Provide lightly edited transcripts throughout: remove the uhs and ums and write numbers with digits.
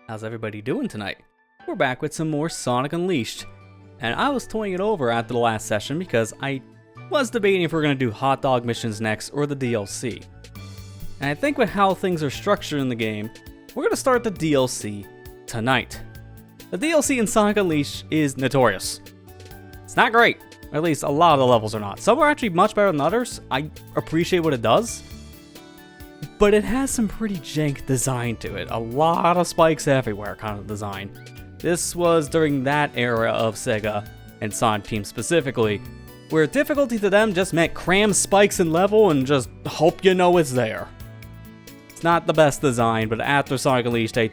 How's everybody doing tonight? We're back with some more Sonic Unleashed. And I was toying it over after the last session because I was debating if we're going to do hot dog missions next or the DLC. And I think with how things are structured in the game, we're going to start the DLC tonight. The DLC in Sonic Unleashed is notorious. It's not great. Or at least a lot of the levels are not. Some are actually much better than others. I appreciate what it does. But it has some pretty jank design to it. A lot of spikes everywhere kind of design. This was during that era of Sega, and Sonic Team specifically, where difficulty to them just meant cram spikes in level and just hope you know it's there. It's not the best design, but after Sonic Unleashed, they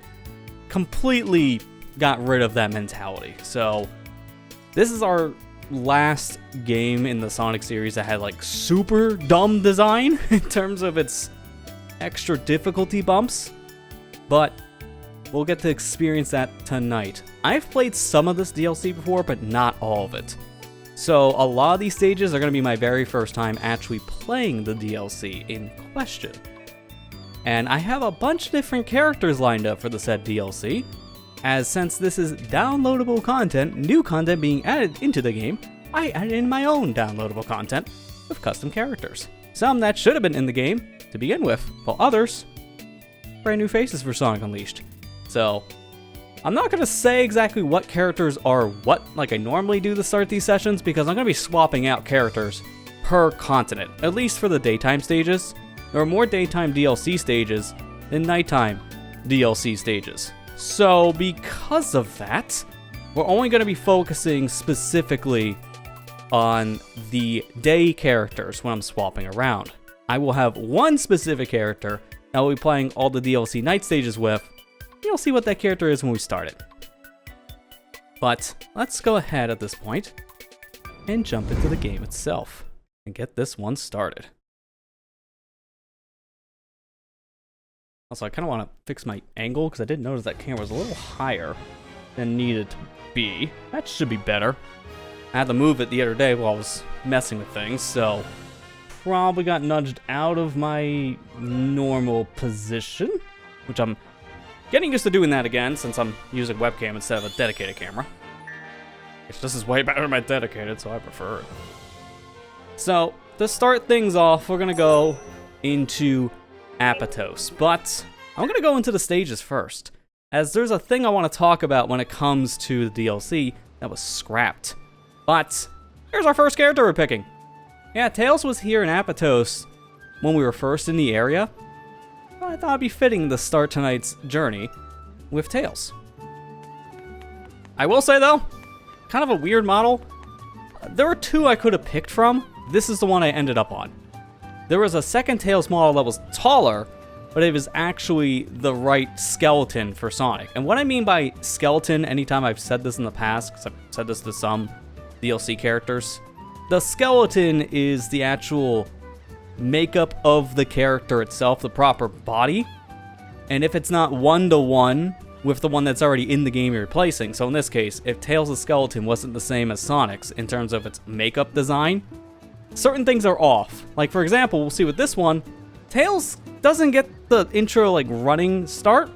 completely got rid of that mentality. So, this is our last game in the Sonic series that had like super dumb design in terms of its extra difficulty bumps, but we'll get to experience that tonight. I've played some of this DLC before, but not all of it. So a lot of these stages are going to be my very first time actually playing the DLC in question. And I have a bunch of different characters lined up for the said DLC, as since this is downloadable content, new content being added into the game, I added in my own downloadable content with custom characters. Some that should have been in the game to begin with, while others, brand new faces for Sonic Unleashed. So, I'm not going to say exactly what characters are what like I normally do to start these sessions, because I'm going to be swapping out characters per continent, at least for the daytime stages. There are more daytime DLC stages than nighttime DLC stages. So, because of that, we're only going to be focusing specifically on the day characters when I'm swapping around. I will have one specific character that I will be playing all the DLC night stages with. You'll see what that character is when we start it. But let's go ahead at this point and jump into the game itself and get this one started. Also, I kind of want to fix my angle because I did notice that camera was a little higher than needed to be. That should be better. I had to move it the other day while I was messing with things, so probably got nudged out of my normal position, which I'm getting used to doing that again since I'm using webcam instead of a dedicated camera. This is way better than my dedicated, so I prefer it. So, to start things off, we're going to go into Apatos, but I'm going to go into the stages first, as there's a thing I want to talk about when it comes to the DLC that was scrapped. But here's our first character we're picking. Yeah, Tails was here in Apatos when we were first in the area. I thought it'd be fitting to start tonight's journey with Tails. I will say though, kind of a weird model. There were two I could have picked from. This is the one I ended up on. There was a second Tails model that was taller, but it was actually the right skeleton for Sonic. And what I mean by skeleton, anytime I've said this in the past, because I've said this to some DLC characters, the skeleton is the actual makeup of the character itself, the proper body. And if it's not one-to-one with the one that's already in the game you're replacing, so in this case, if Tails' skeleton wasn't the same as Sonic's in terms of its makeup design, certain things are off. Like, for example, we'll see with this one, Tails doesn't get the intro, like, running start,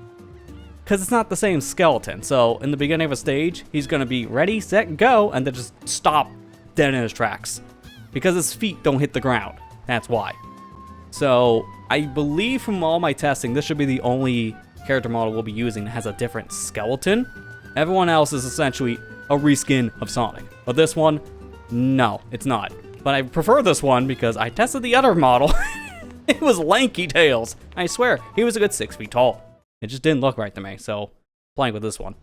because it's not the same skeleton. So, in the beginning of a stage, he's going to be ready, set, go, and then just stop dead in his tracks. Because his feet don't hit the ground. That's why. So, I believe from all my testing, this should be the only character model we'll be using that has a different skeleton. Everyone else is essentially a reskin of Sonic. But this one, no, it's not. But I prefer this one because I tested the other model. It was lanky Tails. I swear, he was a good 6 feet tall. It just didn't look right to me, so playing with this one.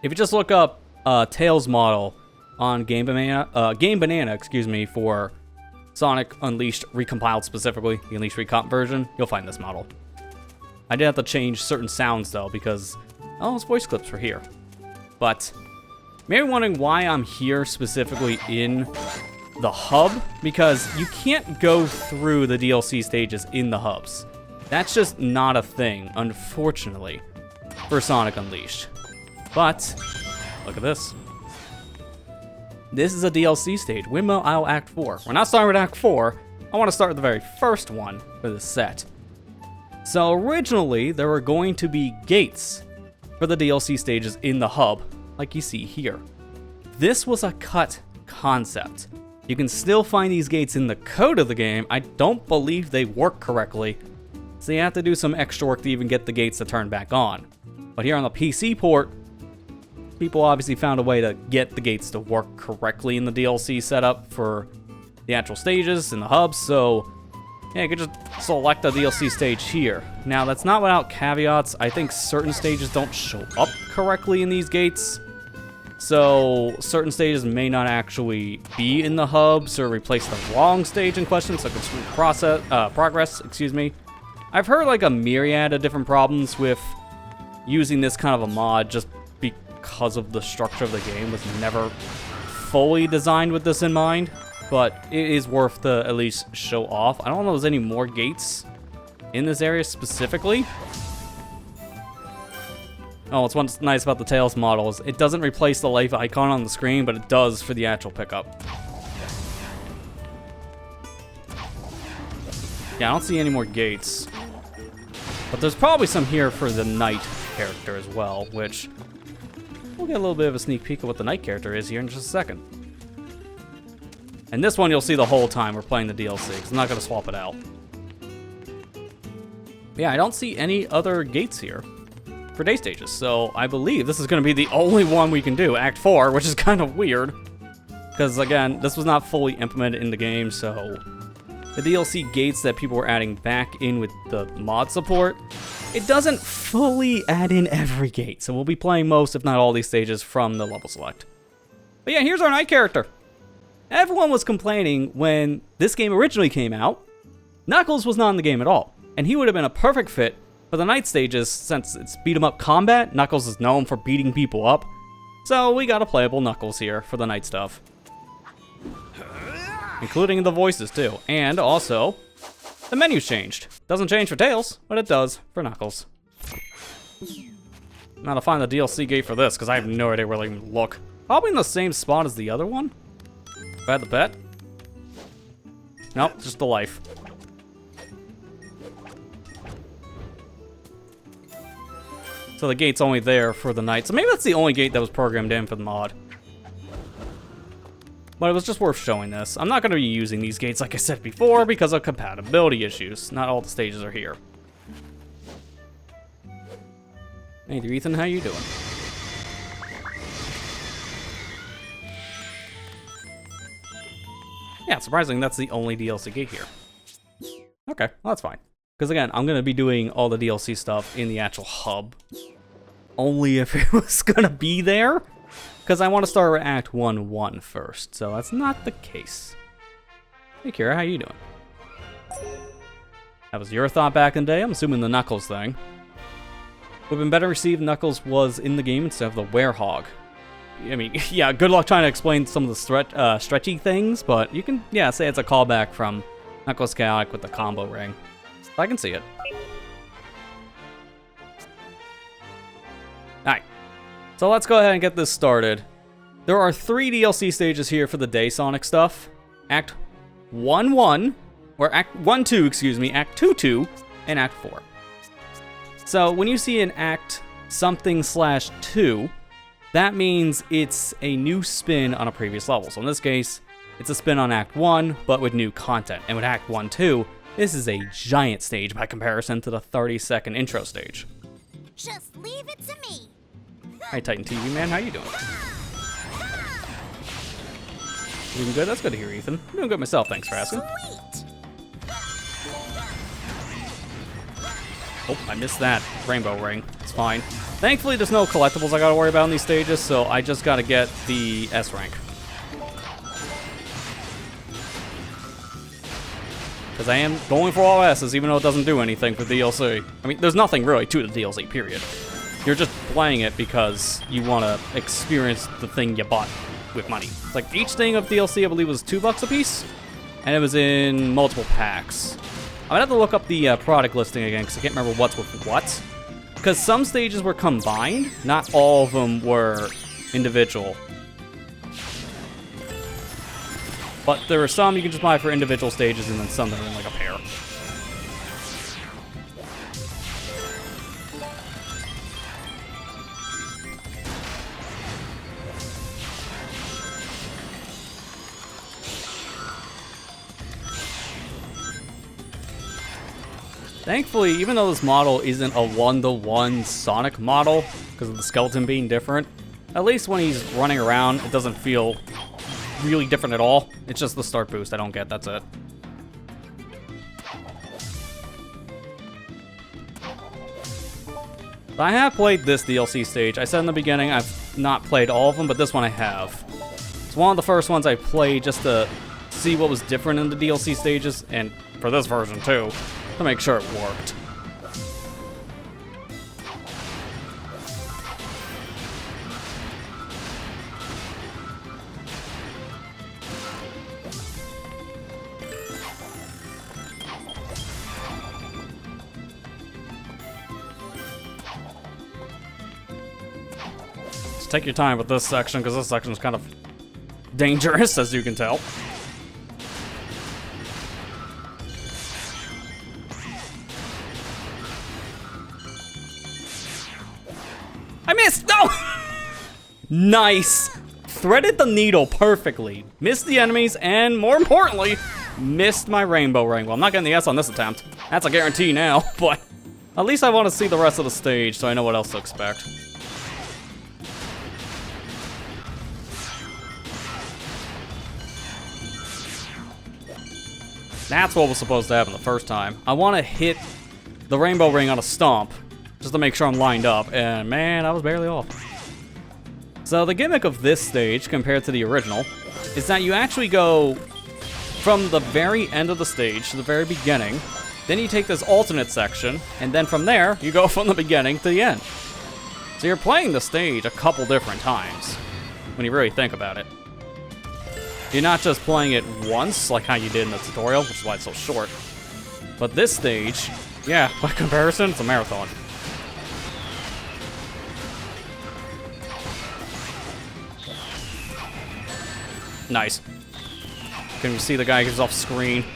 If you just look up Tails model on Game Banana, for Sonic Unleashed Recompiled specifically, the Unleashed Recomp version, you'll find this model. I did have to change certain sounds though because all those voice clips were here. But maybe wondering why I'm here specifically in the hub, because you can't go through the DLC stages in the hubs. That's just not a thing, unfortunately, for Sonic Unleashed. But look at this. This is a DLC stage, Windmill Isle Act 4. We're not starting with Act 4. I want to start with the very first one for this set. So originally, there were going to be gates for the DLC stages in the hub, like you see here. This was a cut concept. You can still find these gates in the code of the game. I don't believe they work correctly, so you have to do some extra work to even get the gates to turn back on. But here on the PC port, people obviously found a way to get the gates to work correctly in the DLC setup for the actual stages in the hubs, so yeah, you could just select a DLC stage here. Now, that's not without caveats. I think certain stages don't show up correctly in these gates, so certain stages may not actually be in the hubs or replace the wrong stage in question, so it could screw progress, excuse me. I've heard like a myriad of different problems with using this kind of a mod just because of the structure of the game was never fully designed with this in mind, but it is worth to at least show off. I don't know if there's any more gates in this area specifically. Oh, what's nice about the Tails model is it doesn't replace the life icon on the screen, but it does for the actual pickup. Yeah, I don't see any more gates. But there's probably some here for the Knight character as well, which we'll get a little bit of a sneak peek of what the Knight character is here in just a second. And this one you'll see the whole time we're playing the DLC, because I'm not going to swap it out. Yeah, I don't see any other gates here for day stages, so I believe this is going to be the only one we can do, Act 4, which is kind of weird. Because, again, this was not fully implemented in the game, so the DLC gates that people were adding back in with the mod support, it doesn't fully add in every gate, so we'll be playing most, if not all, these stages from the level select. But yeah, here's our Knight character. Everyone was complaining when this game originally came out, Knuckles was not in the game at all, and he would have been a perfect fit for the Knight stages since it's beat-em-up combat. Knuckles is known for beating people up, so we got a playable Knuckles here for the Knight stuff. Including the voices too, and also the menu's changed. Doesn't change for Tails, but it does for Knuckles. Now to find the DLC gate for this, because I have no idea where to even look. Probably in the same spot as the other one. If I had to bet. Nope, just the life. So the gate's only there for the Knight. So maybe that's the only gate that was programmed in for the mod. But it was just worth showing this. I'm not going to be using these gates, like I said before, because of compatibility issues. Not all the stages are here. Hey there, Ethan, how you doing? Yeah, surprisingly, that's the only DLC gate here. Okay, well, that's fine. Because again, I'm going to be doing all the DLC stuff in the actual hub. Only if it was going to be there. Because I want to start with Act 1 first, so that's not the case. Hey Kira, how you doing? That was your thought back in the day? I'm assuming the Knuckles thing. Would have been better received if Knuckles was in the game instead of the Werehog. I mean, yeah, good luck trying to explain some of the stretchy things, but you can, yeah, say it's a callback from Knuckles Chaotic with the combo ring. I can see it. Alright. So let's go ahead and get this started. There are 3 DLC stages here for the Day Sonic stuff. Act 1-1, or Act 1-2, excuse me, Act 2-2, and Act 4. So when you see an Act something/2, that means it's a new spin on a previous level. So in this case, it's a spin on Act 1, but with new content. And with Act 1-2, this is a giant stage by comparison to the 30-second intro stage. Just leave it to me. Hi, Titan TV man, how you doing? Doing good? That's good to hear, Ethan. I'm doing good myself, thanks for asking. Sweet. Oh, I missed that rainbow ring. It's fine. Thankfully, there's no collectibles I gotta worry about in these stages, so I just gotta get the S rank. Because I am going for all S's, even though it doesn't do anything for DLC. I mean, there's nothing really to the DLC, period. You're just playing it because you want to experience the thing you bought with money. It's like each thing of DLC, I believe, was $2 a piece, and it was in multiple packs. I'm gonna have to look up the product listing again because I can't remember what's with what. Because some stages were combined, not all of them were individual. But there are some you can just buy for individual stages, and then some that are in like a pair. Thankfully, even though this model isn't a one-to-one Sonic model, because of the skeleton being different, at least when he's running around, it doesn't feel really different at all. It's just the start boost I don't get, that's it. I have played this DLC stage. I said in the beginning I've not played all of them, but this one I have. It's one of the first ones I played just to see what was different in the DLC stages, and for this version too, to make sure it worked. Take your time with this section, because this section is kind of dangerous, as you can tell. I missed! No! Nice! Threaded the needle perfectly. Missed the enemies, and more importantly, missed my rainbow ring. Well, I'm not getting the S on this attempt. That's a guarantee now, but at least I want to see the rest of the stage so I know what else to expect. That's what was supposed to happen the first time. I want to hit the rainbow ring on a stomp, just to make sure I'm lined up, and man, I was barely off. So the gimmick of this stage, compared to the original, is that you actually go from the very end of the stage to the very beginning, then you take this alternate section, and then from there, you go from the beginning to the end. So you're playing the stage a couple different times, when you really think about it. You're not just playing it once, like how you did in the tutorial, which is why it's so short. But this stage, yeah, by comparison, it's a marathon. Nice. Can you see the guy who's off screen?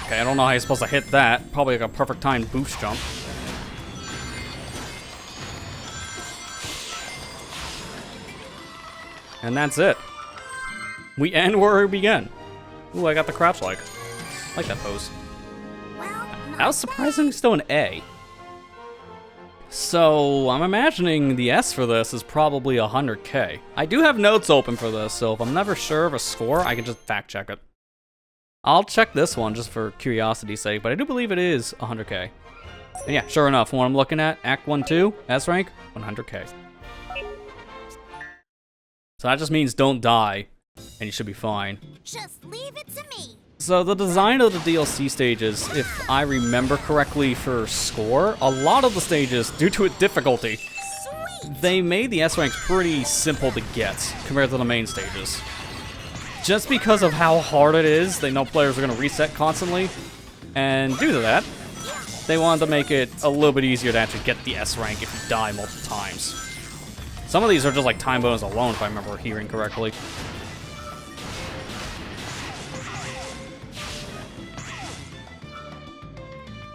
Okay, I don't know how you're supposed to hit that. Probably like a perfect timed boost jump. And that's it. We end where we began. Ooh, I got the crouch like. I like that pose. Well, That was surprisingly still an A. So, I'm imagining the S for this is probably 100K. I do have notes open for this, so if I'm never sure of a score, I can just fact check it. I'll check this one just for curiosity's sake, but I do believe it is 100K. And yeah, sure enough, what I'm looking at, Act 1-2, S rank, 100K. So that just means don't die, and you should be fine. just leave it to me. So the design of the DLC stages, if I remember correctly for score, a lot of the stages, due to its difficulty, Sweet. they made the S ranks pretty simple to get compared to the main stages. Just because of how hard it is, they know players are going to reset constantly, and due to that, they wanted to make it a little bit easier to actually get the S rank if you die multiple times. Some of these are just like time bonus alone, if I remember hearing correctly.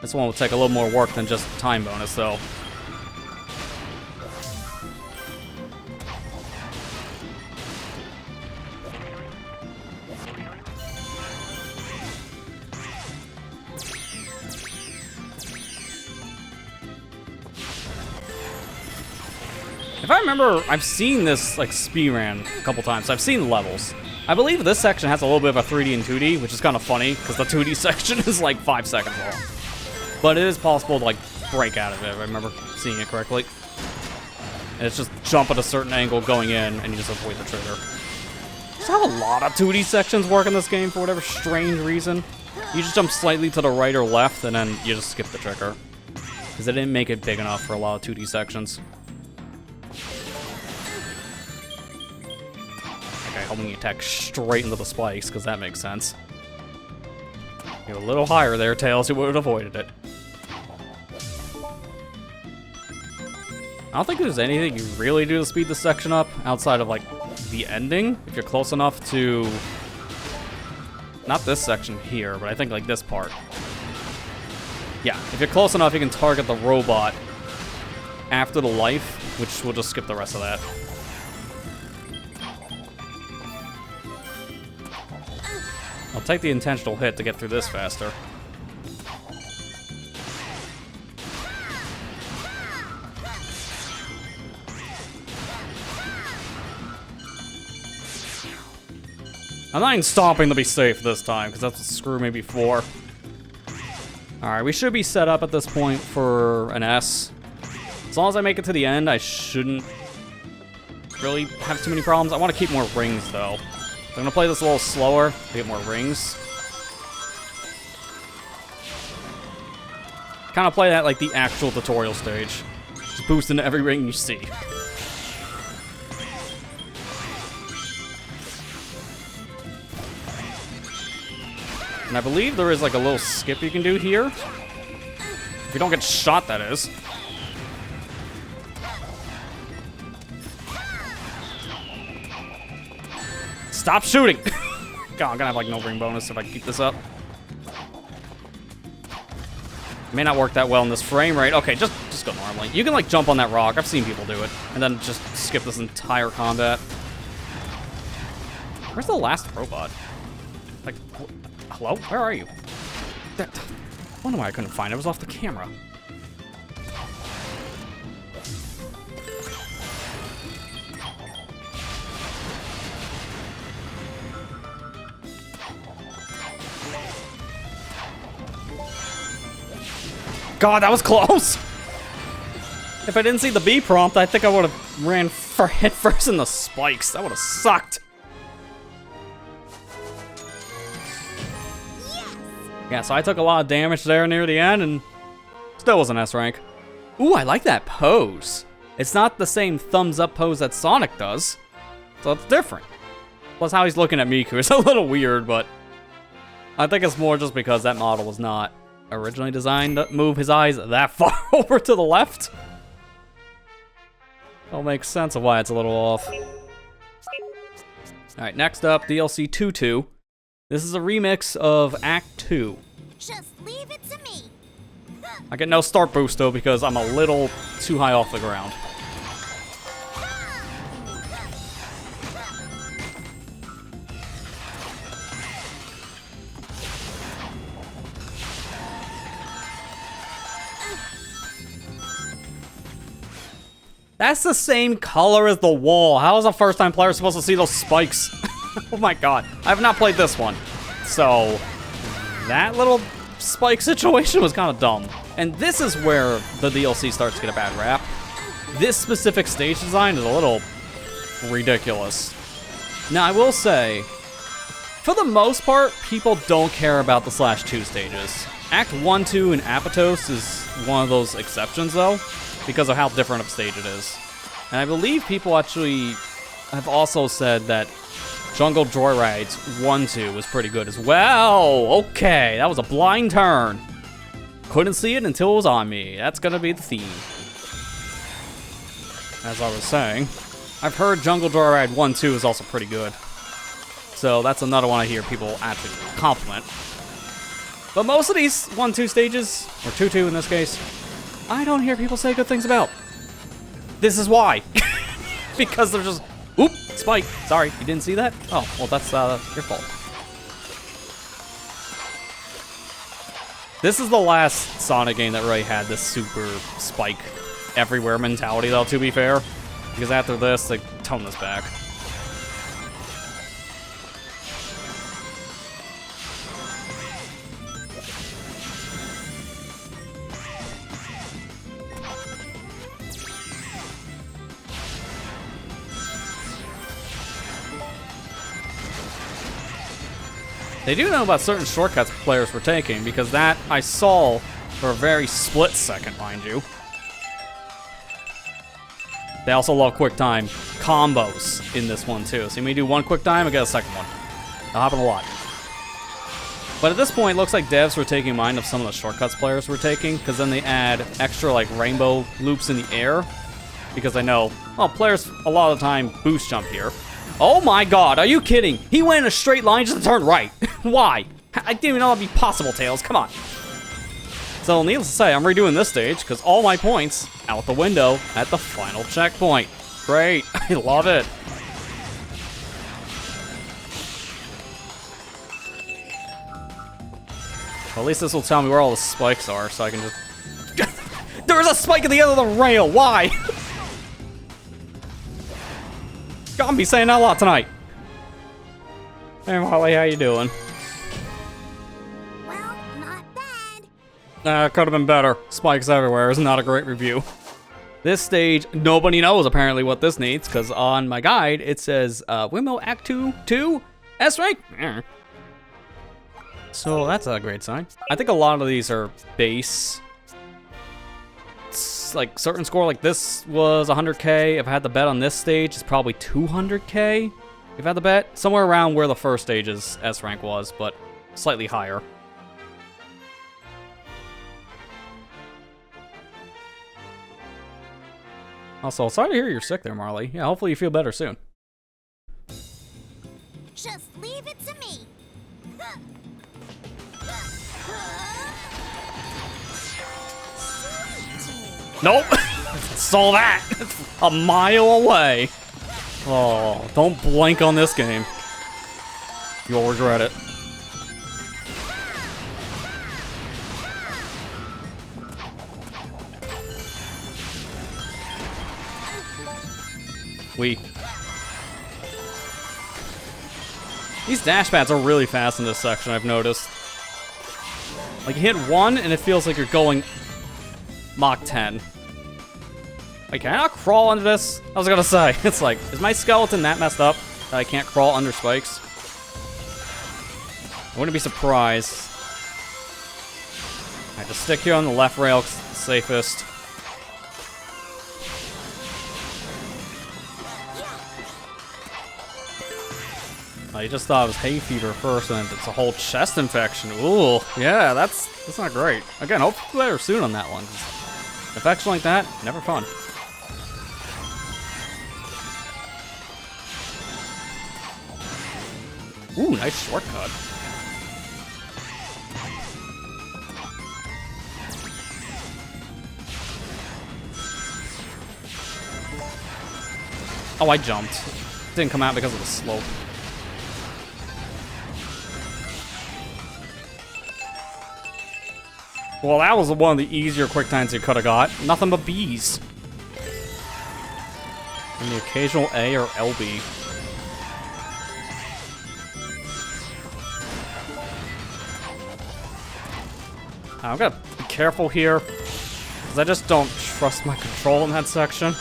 This one will take a little more work than just time bonus, though. If I remember, I've seen this like speedrun a couple times. I've seen levels. I believe this section has a little bit of a 3D and 2D, which is kind of funny because the 2D section is like 5 seconds long. But it is possible to like break out of it if I remember seeing it correctly. And it's just jump at a certain angle going in, and you just avoid the trigger. Just how a lot of 2D sections work in this game for whatever strange reason. You just jump slightly to the right or left, and then you just skip the trigger. Because they didn't make it big enough for a lot of 2D sections. Okay, hoping you attack straight into the spikes, because that makes sense. You're a little higher there, Tails, you would have avoided it. I don't think there's anything you really do to speed this section up, outside of, like, the ending, if you're close enough to... Not this section here, but I think, like, this part. Yeah, if you're close enough, you can target the robot after the life, which we'll just skip the rest of that. I'll take the intentional hit to get through this faster. I'm not even stopping to be safe this time, because that's what screwed me before. Alright, we should be set up at this point for an S. As long as I make it to the end, I shouldn't really have too many problems. I want to keep more rings, though. I'm going to play this a little slower to get more rings. Kind of play that like the actual tutorial stage. Just boost into every ring you see. And I believe there is like a little skip you can do here. If you don't get shot, that is. Stop shooting! God, I'm gonna have like no ring bonus if I keep this up. May not work that well in this frame rate. Okay, just go normally. You can like jump on that rock. I've seen people do it. And then just skip this entire combat. Where's the last robot? Like, hello? Where are you? I wonder why I couldn't find it. It was off the camera. God, that was close! If I didn't see the B prompt, I think I would have ran head first in the spikes. That would have sucked. Yeah, so I took a lot of damage there near the end, and still was an S rank. Ooh, I like that pose. It's not the same thumbs up pose that Sonic does, so it's different. Plus how he's looking at Miku is a little weird, but I think it's more just because that model was not originally designed to move his eyes that far over to the left. That'll make sense of why it's a little off. Alright, next up, DLC 2-2. This is a remix of Act 2. Just leave it to me. I get no start boost though because I'm a little too high off the ground. That's the same color as the wall. How is a first-time player supposed to see those spikes? Oh my god. I have not played this one. So, that little spike situation was kind of dumb. And this is where the DLC starts to get a bad rap. This specific stage design is a little ridiculous. Now, I will say, for the most part, people don't care about the /2 stages. Act 1, 2, and Apatos is one of those exceptions, though, because of how different of a stage it is. And I believe people actually have also said that Jungle Joyride's 1-2 was pretty good as well. Okay, that was a blind turn. Couldn't see it until it was on me. That's gonna be the theme. As I was saying, I've heard Jungle Joyride 1-2 is also pretty good. So that's another one I hear people actually compliment. But most of these 1-2 stages, or 2-2 in this case, I don't hear people say good things about. This is why. Because they're just, oop, spike. Sorry, you didn't see that? Oh, well, that's your fault. This is the last Sonic game that really had this super spike everywhere mentality, though, to be fair. Because after this, they tone this back. They do know about certain shortcuts players were taking, because that I saw for a very split second, mind you. They also love quick time combos in this one too. So you may do one quick time and get a second one. That'll happen a lot. But at this point, it looks like devs were taking mind of some of the shortcuts players were taking, because then they add extra like rainbow loops in the air. Because I know, well, players a lot of the time boost jump here. Oh my god, are you kidding? He went in a straight line just to turn right. Why? I didn't even know that'd be possible, Tails. Come on. So needless to say, I'm redoing this stage because all my points out the window at the final checkpoint. Great, I love it. Well, at least this will tell me where all the spikes are, so I can just... There's a spike at the end of the rail, why? Gotta be saying that a lot tonight. Hey Molly, how you doing? Well, not bad. Could have been better. Spikes everywhere is not a great review. This stage, nobody knows apparently what this needs, because on my guide it says Windmill Act 2, S rank. So that's a great sign. I think a lot of these are base. It's like certain score like this was 100k. If I had to bet on this stage, it's probably 200k. If I had to bet, somewhere around where the first stage's S rank was, but slightly higher. Also, sorry to hear you're sick there, Marley. Yeah, hopefully you feel better soon. Just leave it to me. Nope! Saw that! A mile away! Oh, don't blank on this game. You'll regret it. These dash pads are really fast in this section, I've noticed. Like, you hit one, and it feels like you're going Mach 10. Wait, can I not crawl under this? I was gonna say, it's like, is my skeleton that messed up that I can't crawl under spikes? I wouldn't be surprised. Alright, just stick here on the left rail, 'cause it's the safest. I just thought it was hay fever first, and it's a whole chest infection. Ooh, yeah, that's not great. Again, hopefully better soon on that one. Infection like that, never fun. Ooh, nice shortcut. Oh, I jumped. Didn't come out because of the slope. Well, that was one of the easier quick times you could have got. Nothing but B's. And the occasional A or LB. I'm gonna be careful here, because I just don't trust my control in that section.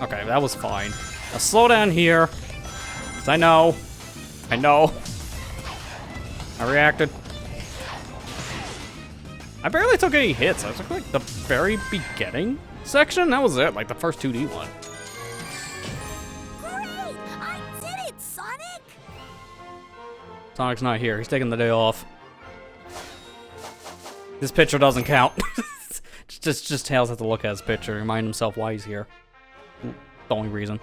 Okay, that was fine. Now slow down here, because I know. I reacted. I barely took any hits. I took like the very beginning section. That was it, like the first 2D one. Great! I did it, Sonic! Sonic's not here. He's taking the day off. This picture doesn't count. just Tails has to look at his picture, remind himself why he's here. The only reason.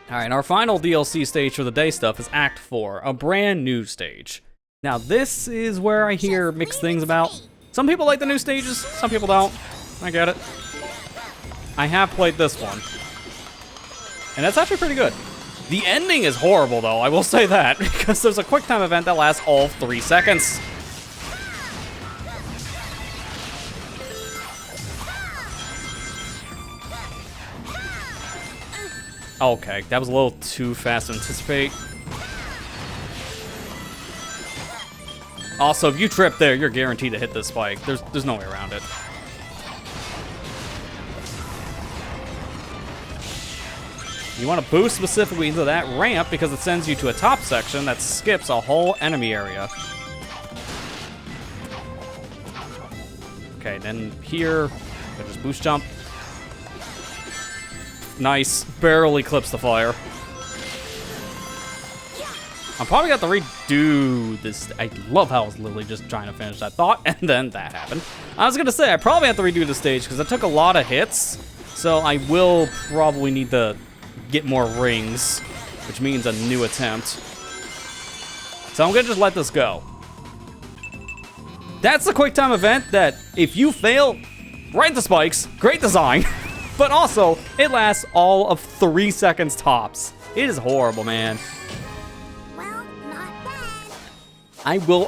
Alright, our final DLC stage for the day stuff is Act 4, a brand new stage. Now this is where I hear mixed things about. Some people like the new stages, some people don't. I get it. I have played this one. And it's actually pretty good. The ending is horrible though, I will say that, because there's a quick time event that lasts all 3 seconds. Okay, that was a little too fast to anticipate. Also, if you trip there, you're guaranteed to hit this spike. There's no way around it. You want to boost specifically into that ramp because it sends you to a top section that skips a whole enemy area. Okay, then here, I just boost jump. Nice, barely clips the fire. I'm probably gonna have to redo this. I love how I was literally just trying to finish that thought, and then that happened. I was gonna say, I probably have to redo the stage because I took a lot of hits, so I will probably need to get more rings, which means a new attempt. So I'm gonna just let this go. That's the quick time event that if you fail, right the spikes, great design, but also it lasts all of 3 seconds tops. It is horrible, man. Well, not bad. I will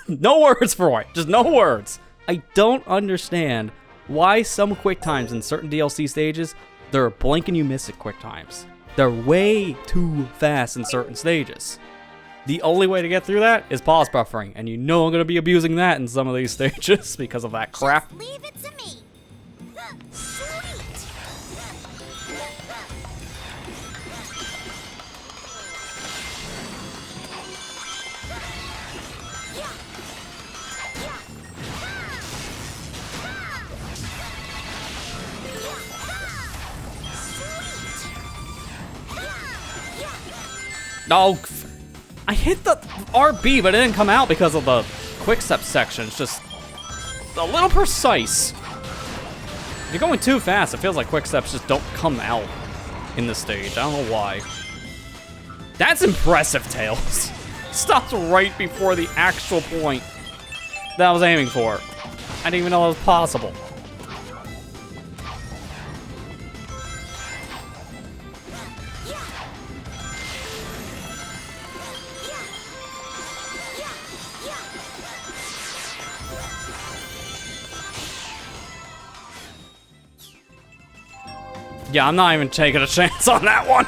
no words for it. Just no words. I don't understand why some quick times in certain DLC stages, they're blink and you miss it quick times. They're way too fast in certain stages. The only way to get through that is pause buffering, and you know I'm going to be abusing that in some of these stages because of that crap. Just leave it to me. Sweet. No, I hit the RB, but it didn't come out because of the quick step section. It's just a little precise. If you're going too fast, it feels like quick steps just don't come out in the stage. I don't know why. That's impressive, Tails. Stopped right before the actual point that I was aiming for. I didn't even know it was possible. Yeah, I'm not even taking a chance on that one.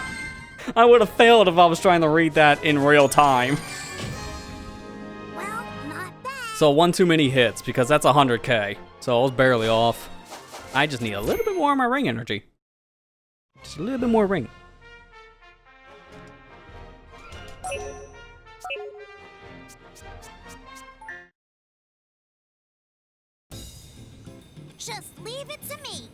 I would have failed if I was trying to read that in real time. Well, not bad. So one too many hits, because that's 100k. So I was barely off. I just need a little bit more of my ring energy. Just a little bit more ring. Just leave it to me.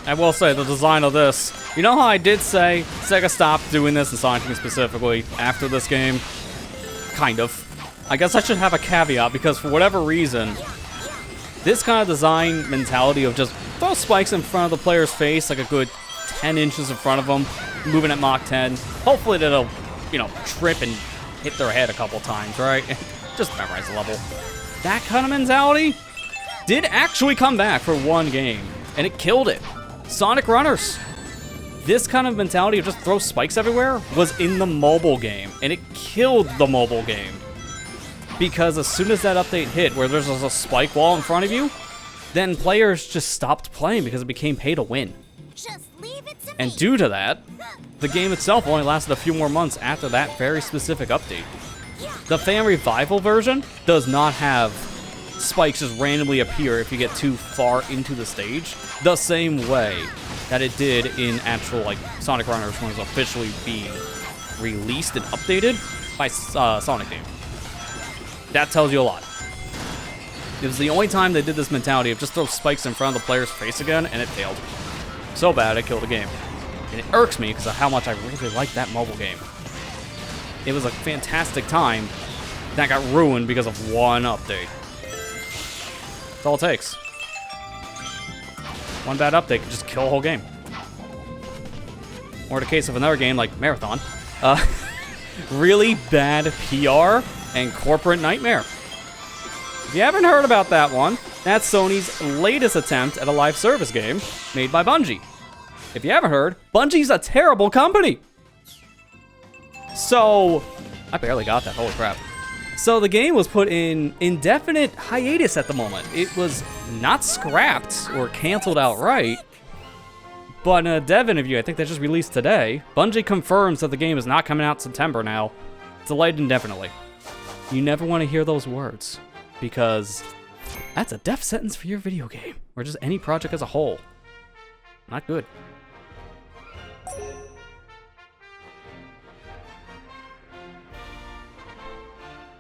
I will say, the design of this, you know how I did say Sega stopped doing this, and Sonic Team specifically, after this game? Kind of. I guess I should have a caveat, because for whatever reason, this kind of design mentality of just throw spikes in front of the player's face, like a good 10 inches in front of them, moving at Mach 10. Hopefully that'll, you know, trip and hit their head a couple times, right? Just memorize the level. That kind of mentality did actually come back for one game, and it killed it. Sonic Runners. This kind of mentality of just throw spikes everywhere was in the mobile game, and it killed the mobile game. Because as soon as that update hit, where there's a spike wall in front of you, then players just stopped playing because it became pay to win. Just leave it to me. And due to that, the game itself only lasted a few more months after that very specific update. The fan revival version does not have spikes just randomly appear if you get too far into the stage, the same way that it did in actual, like, Sonic Runners when it was officially being released and updated by Sonic Team. That tells you a lot. It was the only time they did this mentality of just throw spikes in front of the player's face again, and it failed. So bad, it killed the game. And it irks me because of how much I really like that mobile game. It was a fantastic time that got ruined because of one update. That's all it takes. One bad update could just kill a whole game. Or in the case of another game like Marathon, really bad PR and corporate nightmare. If you haven't heard about that one, that's Sony's latest attempt at a live service game made by Bungie. If you haven't heard, Bungie's a terrible company. So, I barely got that, holy crap. So the game was put in indefinite hiatus at the moment. It was not scrapped or canceled outright, but in a dev interview I think that just released today, Bungie confirms that the game is not coming out in September now. It's delayed indefinitely. You never want to hear those words, because that's a death sentence for your video game, or just any project as a whole. Not good.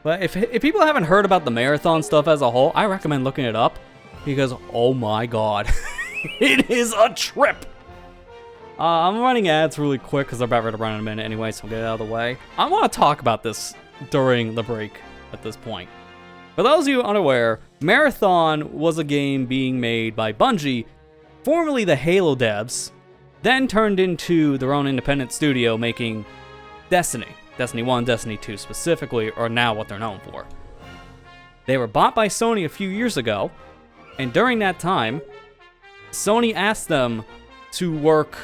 But if people haven't heard about the marathon stuff as a whole, I recommend looking it up because, oh my god, it is a trip. I'm running ads really quick because they're about ready to run in a minute anyway, so I'll get it out of the way. I want to talk about this during the break at this point. For those of you unaware, Marathon was a game being made by Bungie, formerly the Halo devs, then turned into their own independent studio making Destiny. Destiny 1, Destiny 2 specifically are now what they're known for. They were bought by Sony a few years ago, and during that time, Sony asked them to work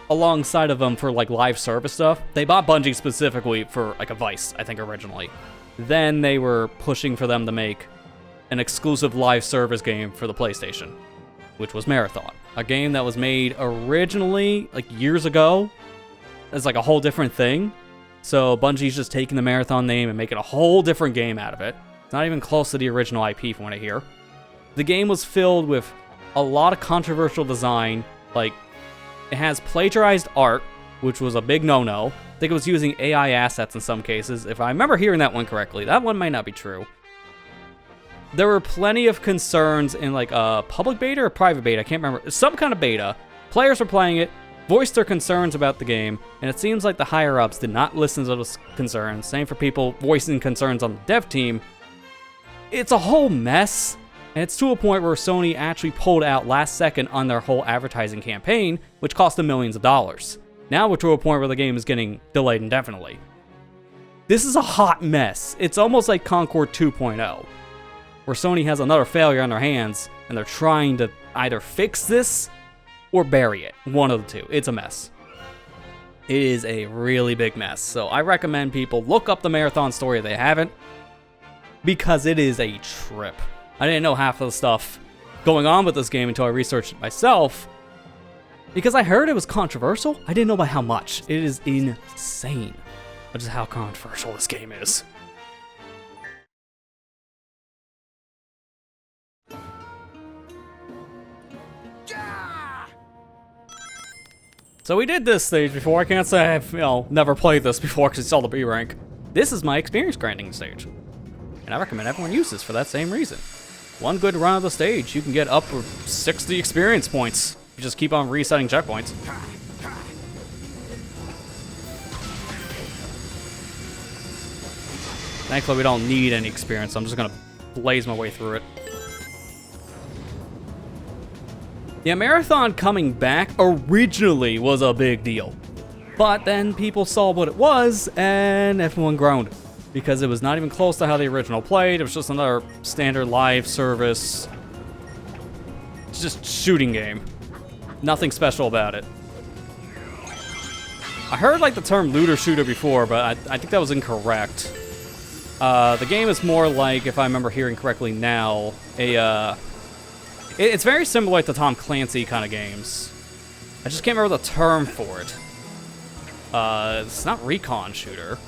alongside of them for like live service stuff. They bought Bungie specifically for like a Vice, I think originally. Then they were pushing for them to make an exclusive live service game for the PlayStation, which was Marathon. A game that was made originally like years ago as like a whole different thing. So Bungie's just taking the Marathon name and making a whole different game out of it. It's not even close to the original IP from what I hear. The game was filled with a lot of controversial design, like it has plagiarized art, which was a big no-no. I think it was using AI assets in some cases. If I remember hearing that one correctly, that one might not be true. There were plenty of concerns in like a public beta or private beta, I can't remember. Some kind of beta. Players were playing it, voiced their concerns about the game, and it seems like the higher-ups did not listen to those concerns. Same for people voicing concerns on the dev team. It's a whole mess. And it's to a point where Sony actually pulled out last second on their whole advertising campaign, which cost them millions of dollars. Now we're to a point where the game is getting delayed indefinitely. This is a hot mess. It's almost like Concord 2.0, where Sony has another failure on their hands, and they're trying to either fix this or bury it. One of the two. It's a mess. It is a really big mess. So I recommend people look up the Marathon story if they haven't, because it is a trip. I didn't know half of the stuff going on with this game until I researched it myself. Because I heard it was controversial, I didn't know by how much. It is insane, which is how controversial this game is. So we did this stage before. I can't say I've, never played this before because it's all the B rank. This is my experience grinding stage. And I recommend everyone use this for that same reason. One good run of the stage, you can get up to 60 experience points. You just keep on resetting checkpoints. Thankfully, we don't need any experience. I'm just gonna blaze my way through it. Yeah, Marathon coming back originally was a big deal. But then people saw what it was, and everyone groaned. Because it was not even close to how the original played. It was just another standard live service, just shooting game. Nothing special about it. I heard like the term looter shooter before, but I think that was incorrect. The game is more like, if I remember hearing correctly now, it's very similar to Tom Clancy kind of games. I just can't remember the term for it. It's not recon shooter.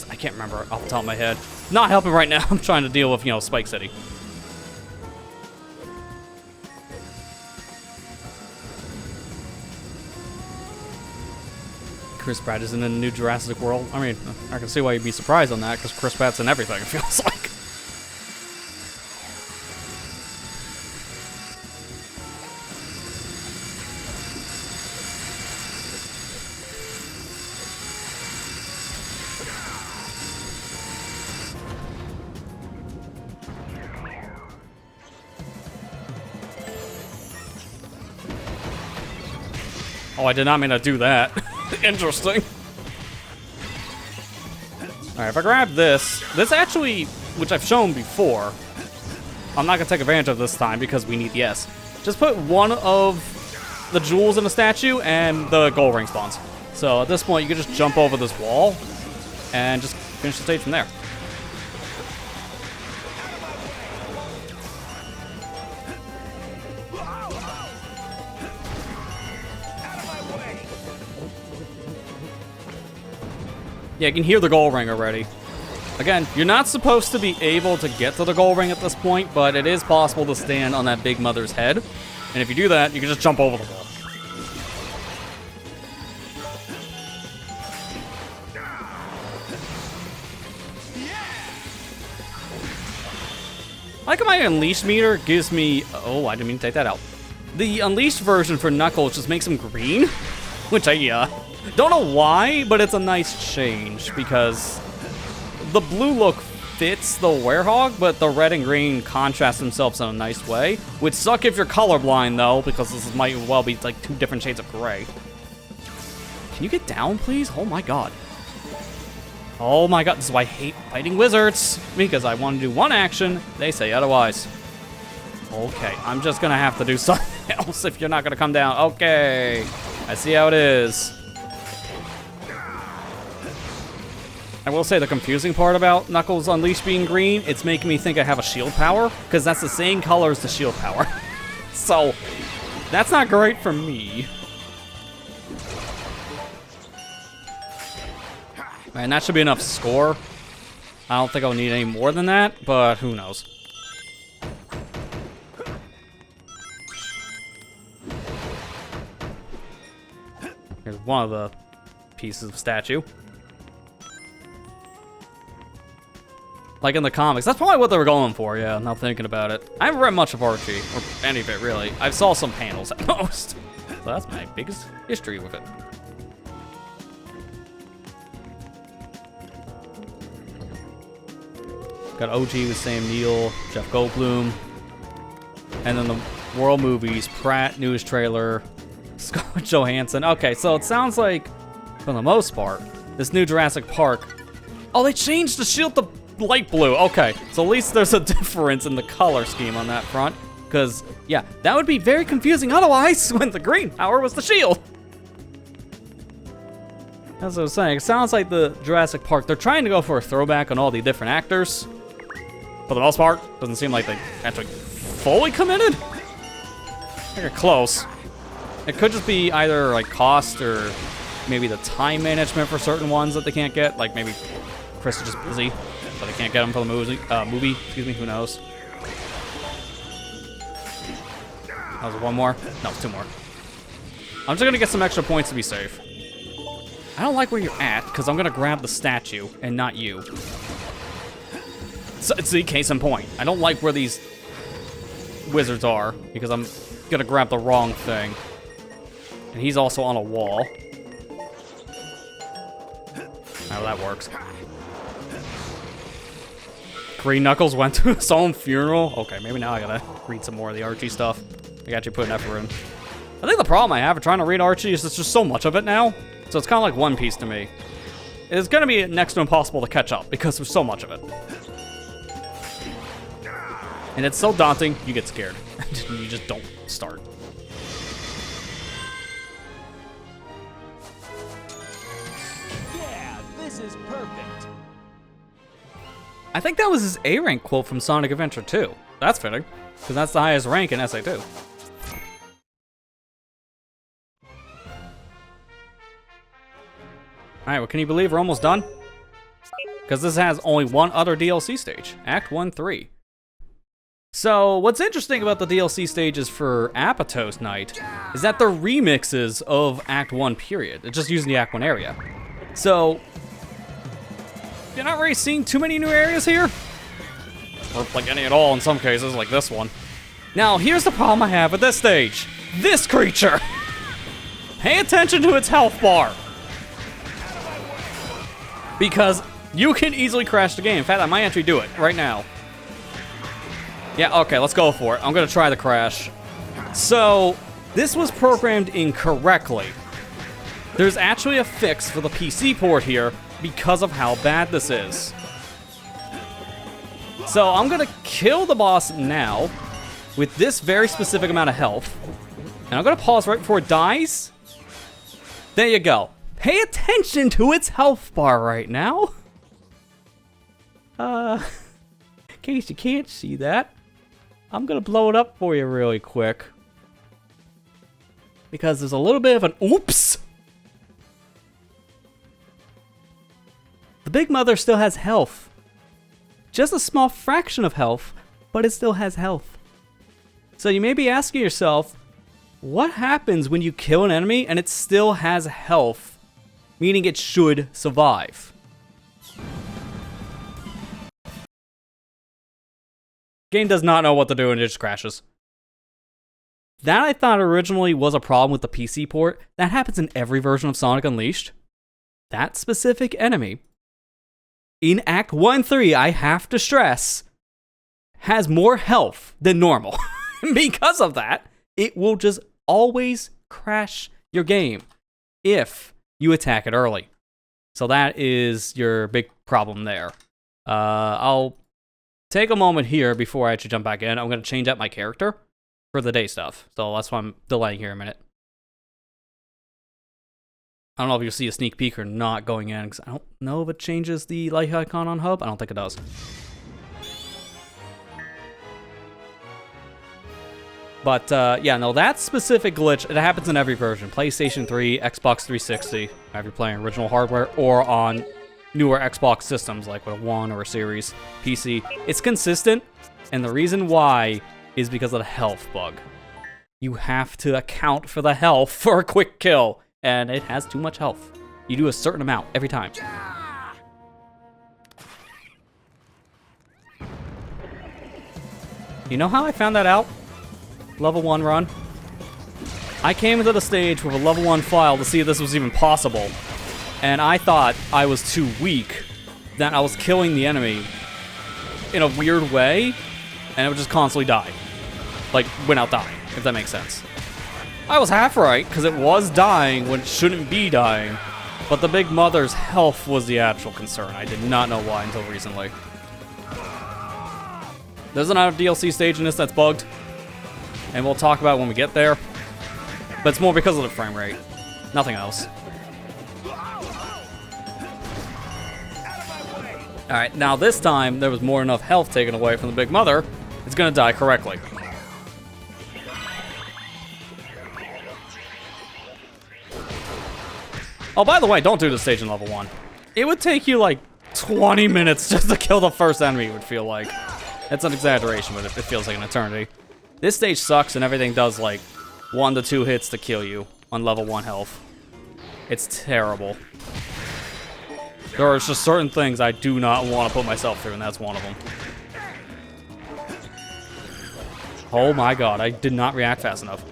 I can't remember off the top of my head. Not helping right now. I'm trying to deal with, Spike City. Chris Pratt is in the new Jurassic World. I mean, I can see why you'd be surprised on that, because Chris Pratt's in everything, it feels like. Oh, I did not mean to do that. Interesting. Alright, if I grab this actually, which I've shown before, I'm not gonna take advantage of this time because we need the S. Just put one of the jewels in the statue and the gold ring spawns. So at this point, you can just jump over this wall and just finish the stage from there. Yeah, you can hear the gold ring already. Again, you're not supposed to be able to get to the gold ring at this point, but it is possible to stand on that big mother's head. And if you do that, you can just jump over the wall. I like my Unleashed meter gives me... Oh, I didn't mean to take that out. The Unleashed version for Knuckles just makes him green, which I don't know why, but it's a nice change because the blue look fits the Werehog, but the red and green contrast themselves in a nice way. Would suck if you're colorblind though, because this might well be like 2 different shades of gray. Can you get down, please? Oh my god. Oh my god, this is why I hate fighting wizards, because I want to do one action, they say otherwise. Okay, I'm just gonna have to do something else if you're not gonna come down. Okay, I see how it is. I will say the confusing part about Knuckles Unleashed being green, it's making me think I have a shield power, because that's the same color as the shield power. So, that's not great for me. Man, that should be enough score. I don't think I'll need any more than that, but who knows. Here's one of the pieces of statue. Like in the comics, that's probably what they were going for, yeah, now thinking about it. I haven't read much of Archie, or any of it, really. I saw some panels at most. So that's my biggest history with it. Got OG with Sam Neill, Jeff Goldblum. And then the World Movies, Pratt, news trailer, Scarlett Johansson. Okay, so it sounds like, for the most part, this new Jurassic Park... Oh, they changed the shield to light blue. Okay, so at least there's a difference in the color scheme on that front. Because, yeah, that would be very confusing otherwise when the green power was the shield. As I was saying, it sounds like the Jurassic Park, they're trying to go for a throwback on all the different actors. For the most part, doesn't seem like they actually fully committed. They're close. It could just be either like cost or maybe the time management for certain ones that they can't get. Like maybe Chris is just busy, so they can't get him for the movie. Excuse me, who knows? That was one more? No, 2 more. I'm just gonna get some extra points to be safe. I don't like where you're at, because I'm gonna grab the statue and not you. So, it's the case in point. I don't like where these wizards are, because I'm gonna grab the wrong thing. And he's also on a wall. How that works. Green Knuckles went to his own funeral? Okay, maybe now I gotta read some more of the Archie stuff. I got you put an effort in. I think the problem I have with trying to read Archie is there's just so much of it now. So it's kind of like One Piece to me. It's gonna be next to impossible to catch up because there's so much of it. And it's so daunting, you get scared. You just don't start. Yeah, this is perfect. I think that was his A rank quote from Sonic Adventure 2. That's fitting, because that's the highest rank in SA2. Alright, well, can you believe we're almost done? Because this has only one other DLC stage, Act 1-3. So, what's interesting about the DLC stages for Apato's Night is that they're remixes of Act 1 period. They're just using the Act 1 area. So, you're not really seeing too many new areas here. Or like any at all in some cases, like this one. Now, here's the problem I have with this stage. This creature! Pay attention to its health bar. Because you can easily crash the game. In fact, I might actually do it right now. Yeah, okay, let's go for it. I'm gonna try the crash. So, this was programmed incorrectly. There's actually a fix for the PC port here because of how bad this is. So, I'm gonna kill the boss now with this very specific amount of health. And I'm gonna pause right before it dies. There you go. Pay attention to its health bar right now. In case you can't see that, I'm gonna blow it up for you really quick. Because there's a little bit of an oops. The Big Mother still has health. Just a small fraction of health, but it still has health. So you may be asking yourself, what happens when you kill an enemy and it still has health, meaning it should survive? Game does not know what to do and it just crashes. That I thought originally was a problem with the PC port. That happens in every version of Sonic Unleashed. That specific enemy, in Act 1-3, I have to stress, has more health than normal. Because of that, it will just always crash your game if you attack it early. So that is your big problem there. I'll take a moment here before I actually jump back in. I'm going to change out my character for the day stuff. So that's why I'm delaying here a minute. I don't know if you'll see a sneak peek or not going in, because I don't know if it changes the light icon on hub. I don't think it does. But yeah, no, that specific glitch, it happens in every version. PlayStation 3, Xbox 360, if you're playing original hardware, or on newer Xbox systems like with a One or a Series PC. It's consistent, and the reason why is because of the health bug. You have to account for the health for a quick kill, and it has too much health. You do a certain amount every time. You know how I found that out? Level 1 run. I came into the stage with a level 1 file to see if this was even possible, and I thought I was too weak, that I was killing the enemy in a weird way, and it would just constantly die. Like, without dying, if that makes sense. I was half right, because it was dying when it shouldn't be dying, but the Big Mother's health was the actual concern. I did not know why until recently. There's another DLC stage in this that's bugged, and we'll talk about it when we get there, but it's more because of the frame rate. Nothing else. Alright, now this time, there was more than enough health taken away from the Big Mother. It's gonna die correctly. Oh, by the way, don't do this stage in level 1. It would take you like 20 minutes just to kill the first enemy, it would feel like. That's an exaggeration, but it feels like an eternity. This stage sucks and everything does like 1 to 2 hits to kill you on level 1 health. It's terrible. There are just certain things I do not want to put myself through, and that's one of them. Oh my god, I did not react fast enough.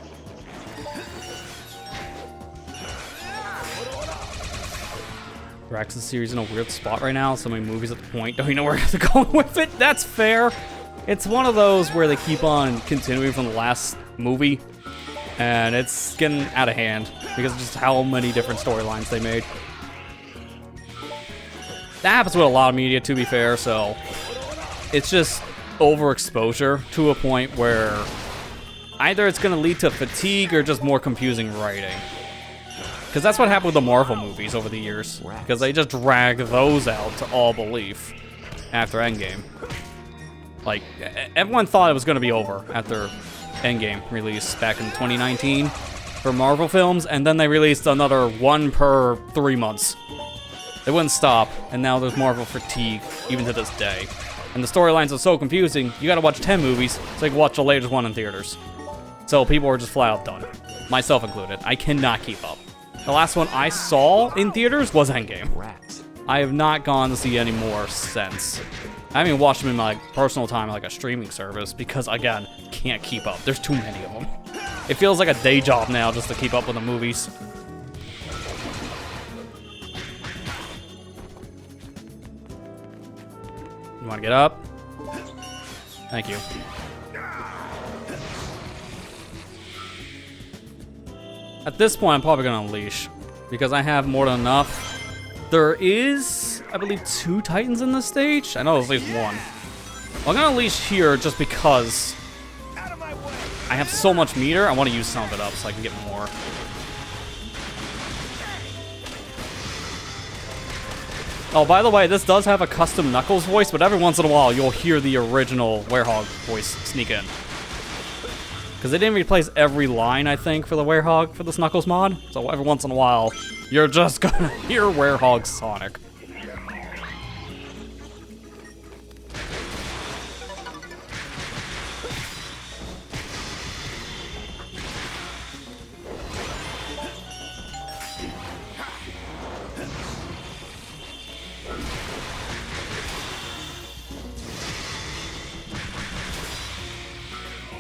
Drax's series in a weird spot right now. So many movies at the point don't even know where to go with it. That's fair. It's one of those where they keep on continuing from the last movie, and it's getting out of hand because of just how many different storylines they made. That happens with a lot of media, to be fair, so it's just overexposure to a point where either it's going to lead to fatigue or just more confusing writing. Because that's what happened with the Marvel movies over the years. Because they just drag those out to all belief after Endgame. Like, everyone thought it was going to be over after Endgame release back in 2019 for Marvel films, and then they released another one per 3 months. They wouldn't stop, and now there's Marvel fatigue, even to this day. And the storylines are so confusing, you gotta watch 10 movies so you can watch the latest one in theaters. So people are just flat out done. Myself included. I cannot keep up. The last one I saw in theaters was Endgame. I have not gone to see any more since. I haven't even watched them in my personal time, like a streaming service, because again, can't keep up. There's too many of them. It feels like a day job now just to keep up with the movies. You want to get up? Thank you. At this point, I'm probably going to unleash, because I have more than enough. There is, I believe, 2 Titans in this stage. I know there's at least 1. I'm going to unleash here just because I have so much meter. I want to use some of it up so I can get more. Oh, by the way, this does have a custom Knuckles voice, but every once in a while, you'll hear the original Werehog voice sneak in. Because they didn't replace every line, I think, for the Werehog for this Knuckles mod. So every once in a while, you're just gonna hear Werehog Sonic.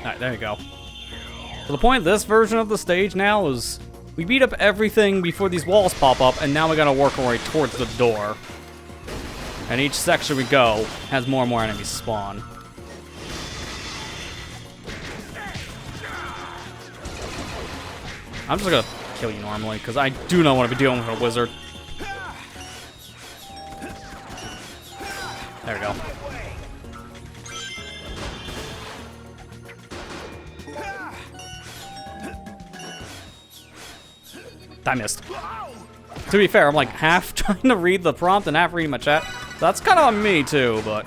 Alright, there you go. So the point of this version of the stage now is we beat up everything before these walls pop up, and now we gotta work our way towards the door. And each section we go has more and more enemies spawn. I'm just gonna kill you normally, because I do not want to be dealing with a wizard. There we go. I missed. To be fair, I'm like half trying to read the prompt and half reading my chat. That's kind of on me too, but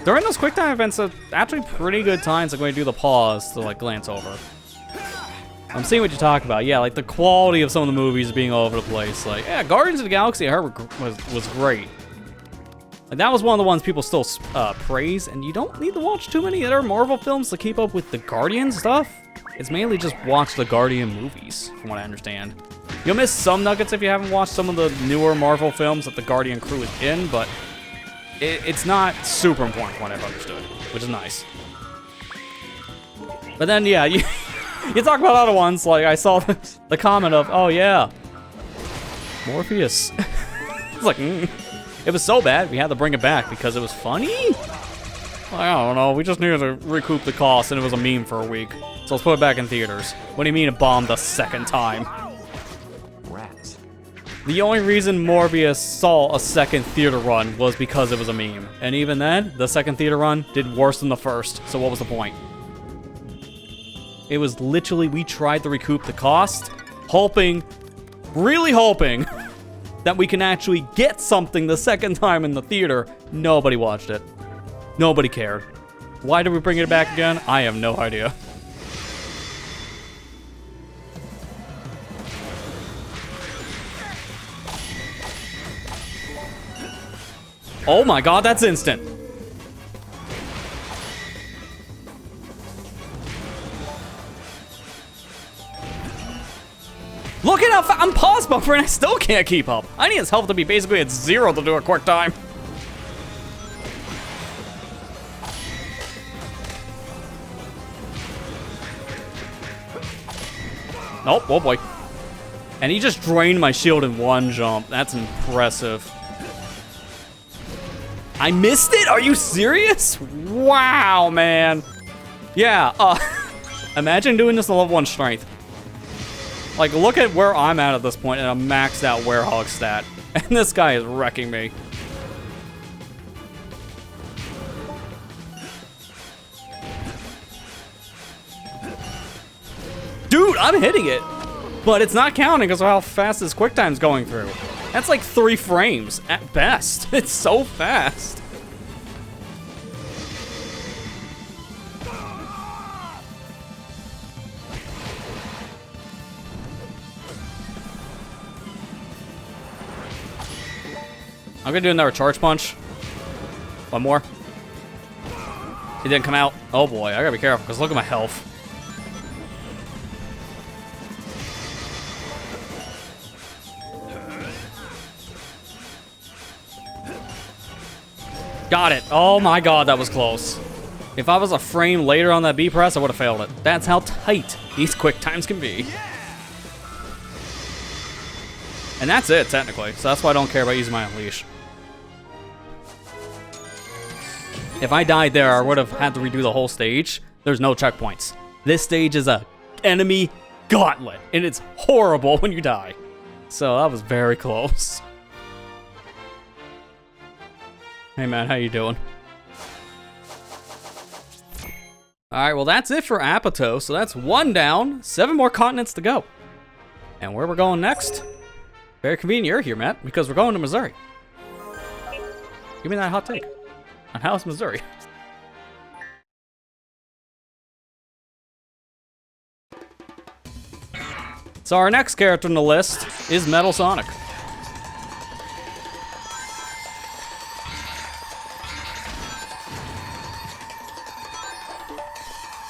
during those quick time events, are actually pretty good times like when you do the pause to like glance over. I'm seeing what you talk about. Yeah, like the quality of some of the movies being all over the place. Like, yeah, Guardians of the Galaxy I heard was great. Like that was one of the ones people still praise, and you don't need to watch too many other Marvel films to keep up with the Guardian stuff. It's mainly just watch the Guardian movies, from what I understand. You'll miss some nuggets if you haven't watched some of the newer Marvel films that the Guardian crew is in, but it's not super important from what I've understood, which is nice. But then, yeah, you talk about other ones, like I saw the comment of, oh yeah, Morpheus. It's like, it was so bad, we had to bring it back because it was funny? I don't know, we just needed to recoup the cost and it was a meme for a week. So let's put it back in theaters. What do you mean it bombed the second time? Rats. The only reason Morbius saw a second theater run was because it was a meme. And even then, the second theater run did worse than the first, so what was the point? It was literally, we tried to recoup the cost, hoping, really hoping, that we can actually get something the second time in the theater. Nobody watched it. Nobody cared. Why did we bring it back again? I have no idea. Oh my god, that's instant. Look at how fast I'm pause buffer and I still can't keep up. I need his health to be basically at 0 to do a quick time. Nope, oh boy. And he just drained my shield in one jump. That's impressive. I missed it? Are you serious? Wow, man. Yeah, imagine doing this on level 1 strength. Like, look at where I'm at this point and a maxed out werehog stat. And this guy is wrecking me. Dude, I'm hitting it. But it's not counting because of how fast this quick time's going through. That's like 3 frames at best. It's so fast. I'm gonna do another charge punch. One more. He didn't come out. Oh boy, I gotta be careful because look at my health. Got it. Oh my god, that was close. If I was a frame later on that B press, I would have failed it. That's how tight these quick times can be. And that's it, technically. So that's why I don't care about using my Unleash. If I died there, I would have had to redo the whole stage. There's no checkpoints. This stage is a enemy gauntlet, and it's horrible when you die. So that was very close. Hey man, how you doing? Alright, well that's it for Apatow. So that's 1 down, 7 more continents to go. And where we're going next? Very convenient you're here, Matt, because we're going to Missouri. Give me that hot take on how's Missouri. So our next character on the list is Metal Sonic.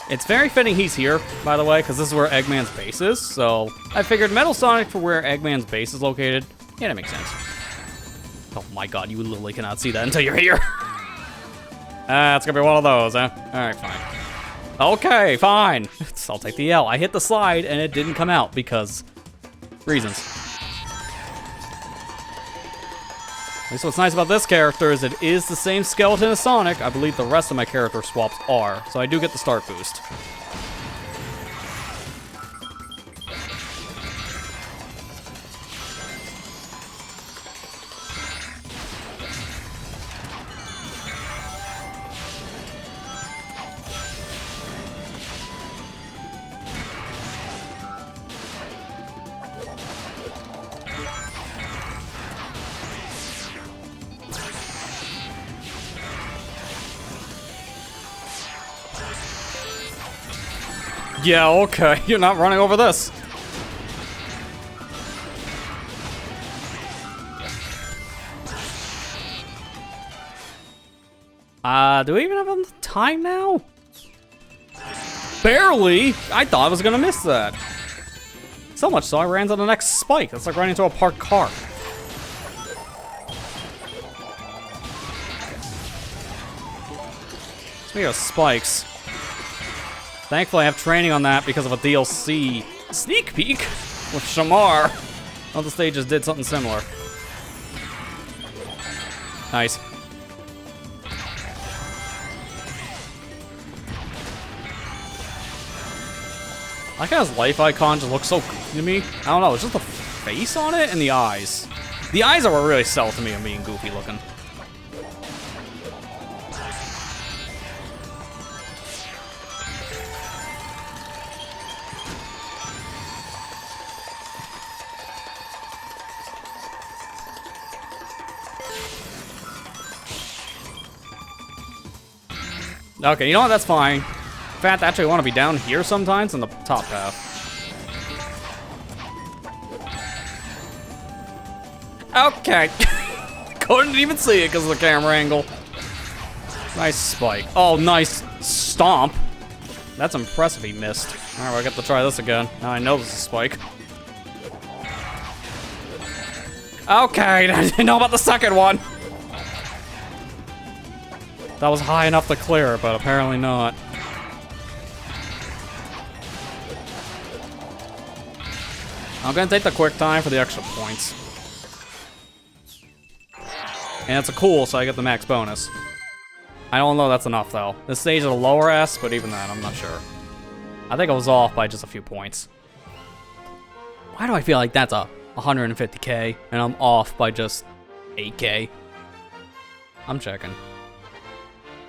It's very fitting he's here, by the way, because this is where Eggman's base is. So I figured Metal Sonic for where Eggman's base is located. Yeah, that makes sense. Oh my god, you literally cannot see that until you're here. It's gonna be one of those, huh? Alright, fine. Okay, fine. I'll take the L. I hit the slide and it didn't come out because reasons. At least what's nice about this character is it is the same skeleton as Sonic. I believe the rest of my character swaps are, so I do get the start boost. Yeah, okay. You're not running over this. Do we even have enough time now? Barely! I thought I was gonna miss that. So much so I ran to the next spike. That's like running into a parked car. Speaking of spikes, thankfully I have training on that because of a DLC sneak peek with Shamar. Other stages did something similar. Nice. I like how his life icon just looks so goofy to me. I don't know, it's just the face on it and the eyes. The eyes are what really sell to me of being goofy looking. Okay, you know what? That's fine. In fact, I actually want to be down here sometimes in the top path. Okay. Couldn't even see it because of the camera angle. Nice spike. Oh, nice stomp. That's impressive he missed. Alright, well, I get to try this again. Now I know this is a spike. Okay, I didn't know about the second one. That was high enough to clear, but apparently not. I'm gonna take the quick time for the extra points. And it's a cool, so I get the max bonus. I don't know that's enough, though. This stage is a lower S, but even then, I'm not sure. I think I was off by just a few points. Why do I feel like that's a 150k, and I'm off by just 8k? I'm checking.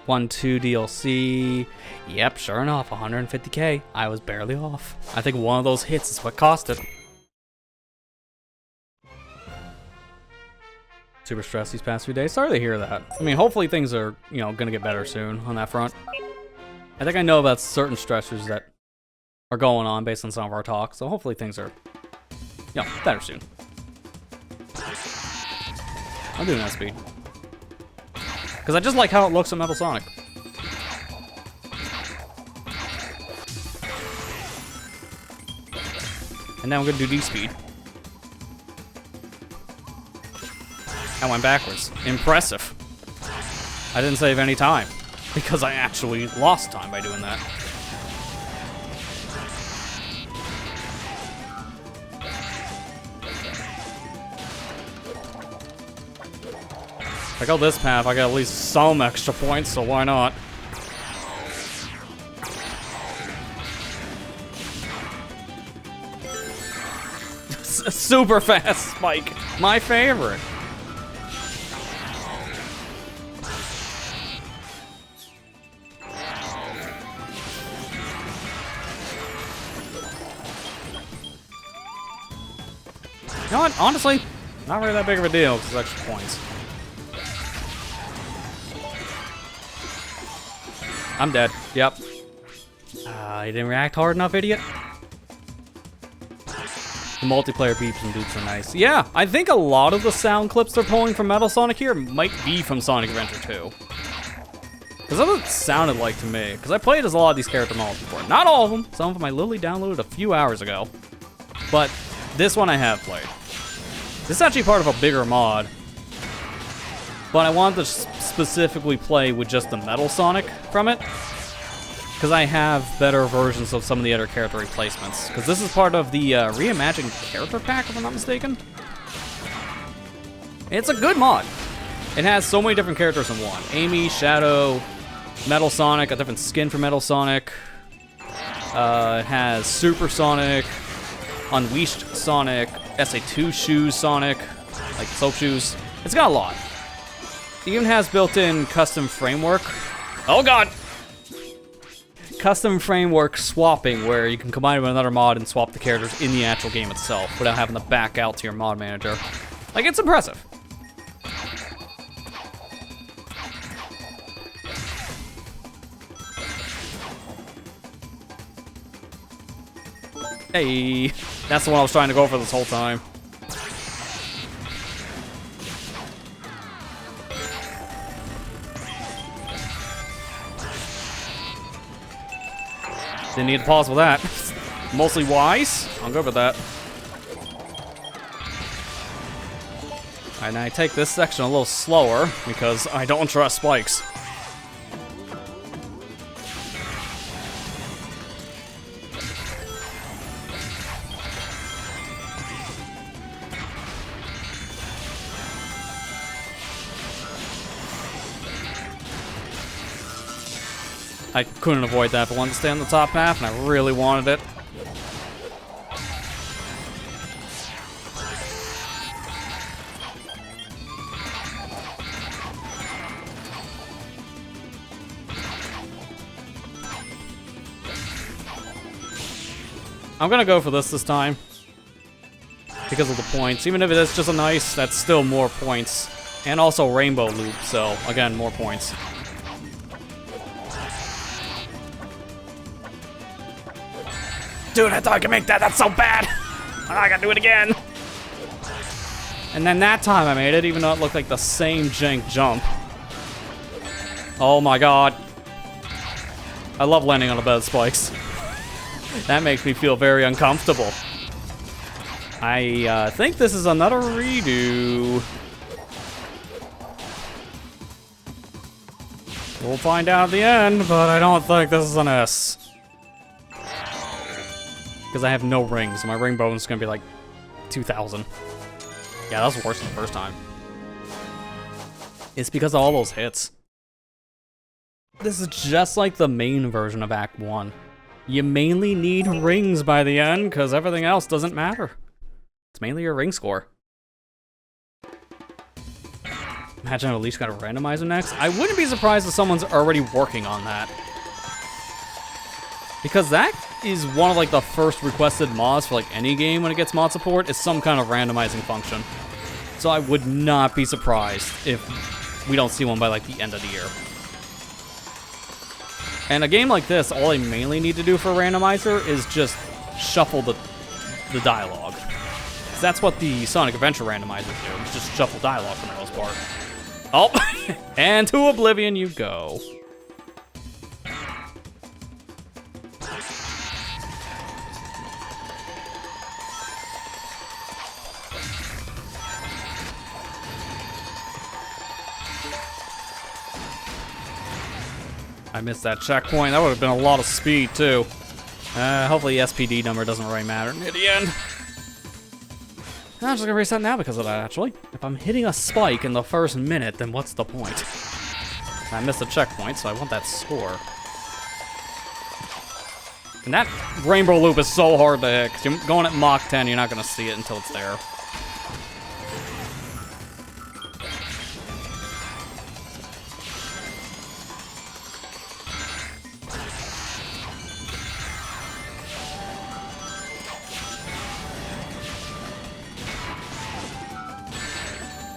1-2 DLC. Yep, sure enough, 150k. I was barely off. I think one of those hits is what cost it. Super stressed these past few days. Sorry to hear that. I mean, hopefully things are, you know, gonna get better soon on that front. I think I know about certain stressors that are going on based on some of our talk, so hopefully things are, you know, better soon. I'm doing that speed. Because I just like how it looks on Metal Sonic. And now I'm gonna do D-speed. I went backwards. Impressive. I didn't save any time. Because I actually lost time by doing that. If I go this path, I got at least some extra points, so why not? Super fast spike. My favorite. You know what? Honestly, not really that big of a deal because it's extra points. I'm dead. Yep. You didn't react hard enough, idiot. The multiplayer beeps and dupes are nice. Yeah, I think a lot of the sound clips they're pulling from Metal Sonic here might be from Sonic Adventure 2. Because that's what it sounded like to me. Because I played as a lot of these character models before. Not all of them. Some of them I literally downloaded a few hours ago. But this one I have played. This is actually part of a bigger mod. But I wanted to specifically play with just the Metal Sonic from it. because I have better versions of some of the other character replacements. Because this is part of the reimagined character pack, if I'm not mistaken. It's a good mod. It has so many different characters in one. Amy, Shadow, Metal Sonic, a different skin for Metal Sonic. It has Super Sonic, Unleashed Sonic, SA2 Shoes Sonic, like soap shoes. It's got a lot. It even has built-in custom framework. Oh god! Custom framework swapping, where you can combine it with another mod and swap the characters in the actual game itself without having to back out to your mod manager. Like, it's impressive. Hey, that's the one I was trying to go for this whole time. Didn't need to pause with that. Mostly wise. I'm good with that. And I take this section a little slower because I don't trust spikes. I couldn't avoid that, but wanted to stay on the top half, and I really wanted it. I'm gonna go for this time. Because of the points. Even if it is just a nice, that's still more points. And also rainbow loop, so again, more points. Dude, I thought I could make that. That's so bad. I gotta do it again. And then that time I made it, even though it looked like the same jank jump. Oh my god. I love landing on a bed of spikes. That makes me feel very uncomfortable. I think this is another redo. We'll find out at the end, but I don't think this is an S. Because I have no rings, so my ring bonus is going to be like 2,000. Yeah, that was worse than the first time. It's because of all those hits. This is just like the main version of Act 1. You mainly need rings by the end, because everything else doesn't matter. It's mainly your ring score. Imagine I at least got a randomizer next. I wouldn't be surprised if someone's already working on that. Because that is one of like the first requested mods for like any game when it gets mod support, is some kind of randomizing function. So I would not be surprised if we don't see one by like the end of the year. And a game like this, all I mainly need to do for a randomizer is just shuffle the dialogue. 'Cause that's what the Sonic Adventure randomizers do, it's just shuffle dialogue for the most part. Oh, and to oblivion you go. I missed that checkpoint. That would have been a lot of speed, too. Hopefully the SPD number doesn't really matter near the end. I'm just gonna reset now because of that, actually. If I'm hitting a spike in the first minute, then what's the point? I missed a checkpoint, so I want that score. And that rainbow loop is so hard to hit, because you're going at Mach 10, you're not gonna see it until it's there.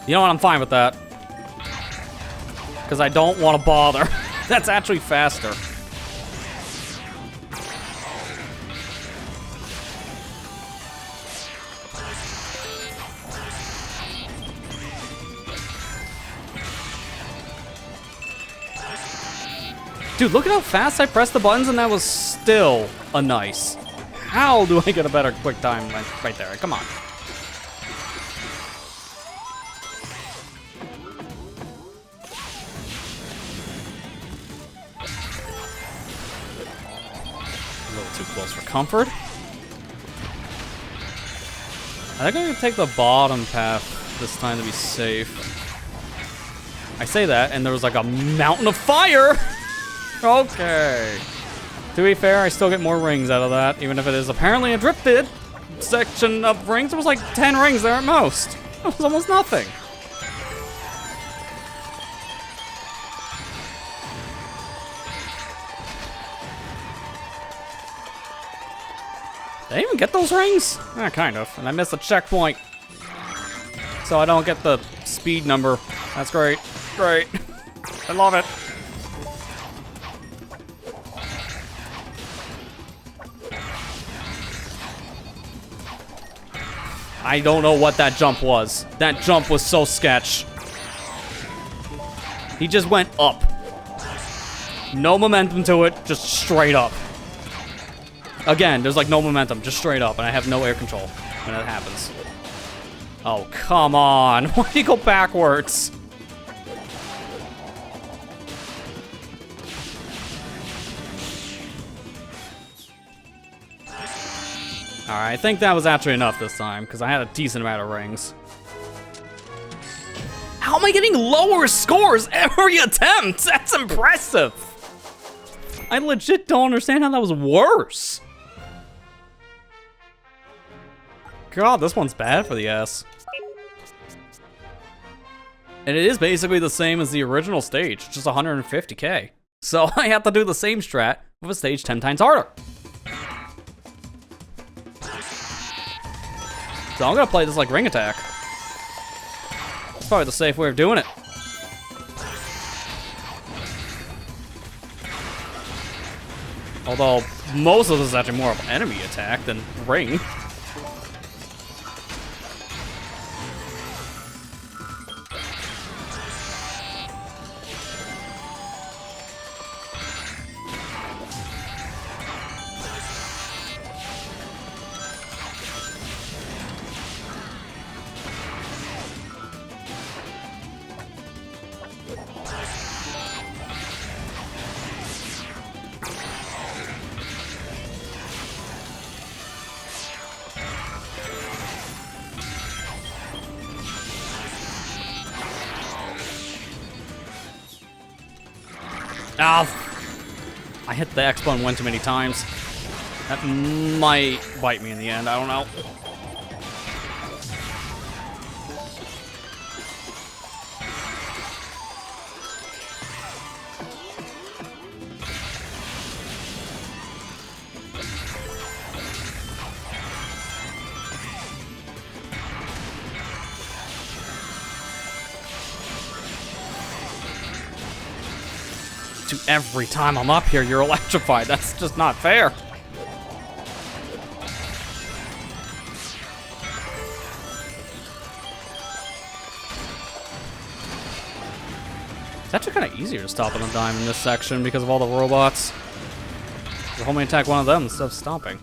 You know what, I'm fine with that. Because I don't want to bother. That's actually faster. Dude, look at how fast I pressed the buttons and that was still a nice. How do I get a better quick time right there? Come on. too close for comfort. I think I'm gonna take the bottom path this time to be safe. I say that, and there was like a mountain of fire! Okay. To be fair, I still get more rings out of that, even if it is apparently a drifted section of rings. There was like 10 rings there at most. That was almost nothing. Did I even get those rings? Yeah, kind of. And I missed a checkpoint. So I don't get the speed number. That's great. Great. I love it. I don't know what that jump was. That jump was so sketch. He just went up. No momentum to it, just straight up. Again, there's like no momentum, just straight up, and I have no air control when that happens. Oh, come on. Why do you go backwards? Alright, I think that was actually enough this time, because I had a decent amount of rings. How am I getting lower scores every attempt? That's impressive. I legit don't understand how that was worse. God, this one's bad for the S. And it is basically the same as the original stage, just 150k. So I have to do the same strat with a stage 10 times harder. So I'm gonna play this like ring attack. It's probably the safe way of doing it. Although most of this is actually more of enemy attack than ring. Oh, I hit the X button one too many times. That might bite me in the end, I don't know. Every time I'm up here, you're electrified. That's just not fair. It's actually kind of easier to stop on a dime in this section because of all the robots. The homing attack one of them instead of stomping.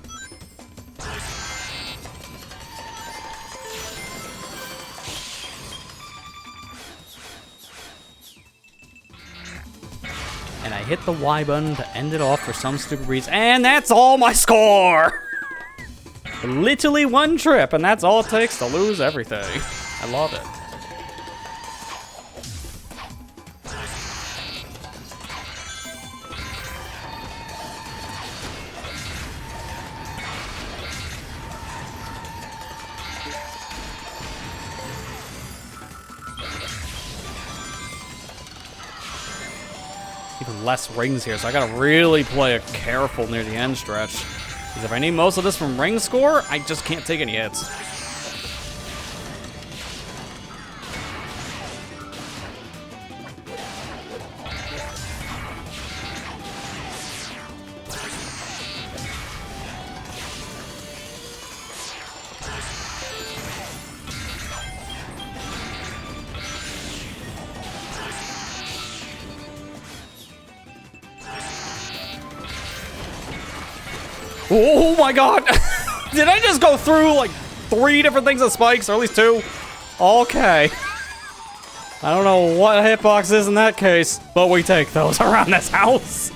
Hit the Y button to end it off for some stupid reason, and that's all my score! Literally one trip, and that's all it takes to lose everything. I love it. Even less rings here, so I gotta really play it careful near the end stretch. Because if I need most of this from ring score, I just can't take any hits. Oh my god! Did I just go through like 3 different things of spikes, or at least 2? Okay. I don't know what a hitbox is in that case, but we take those around this house.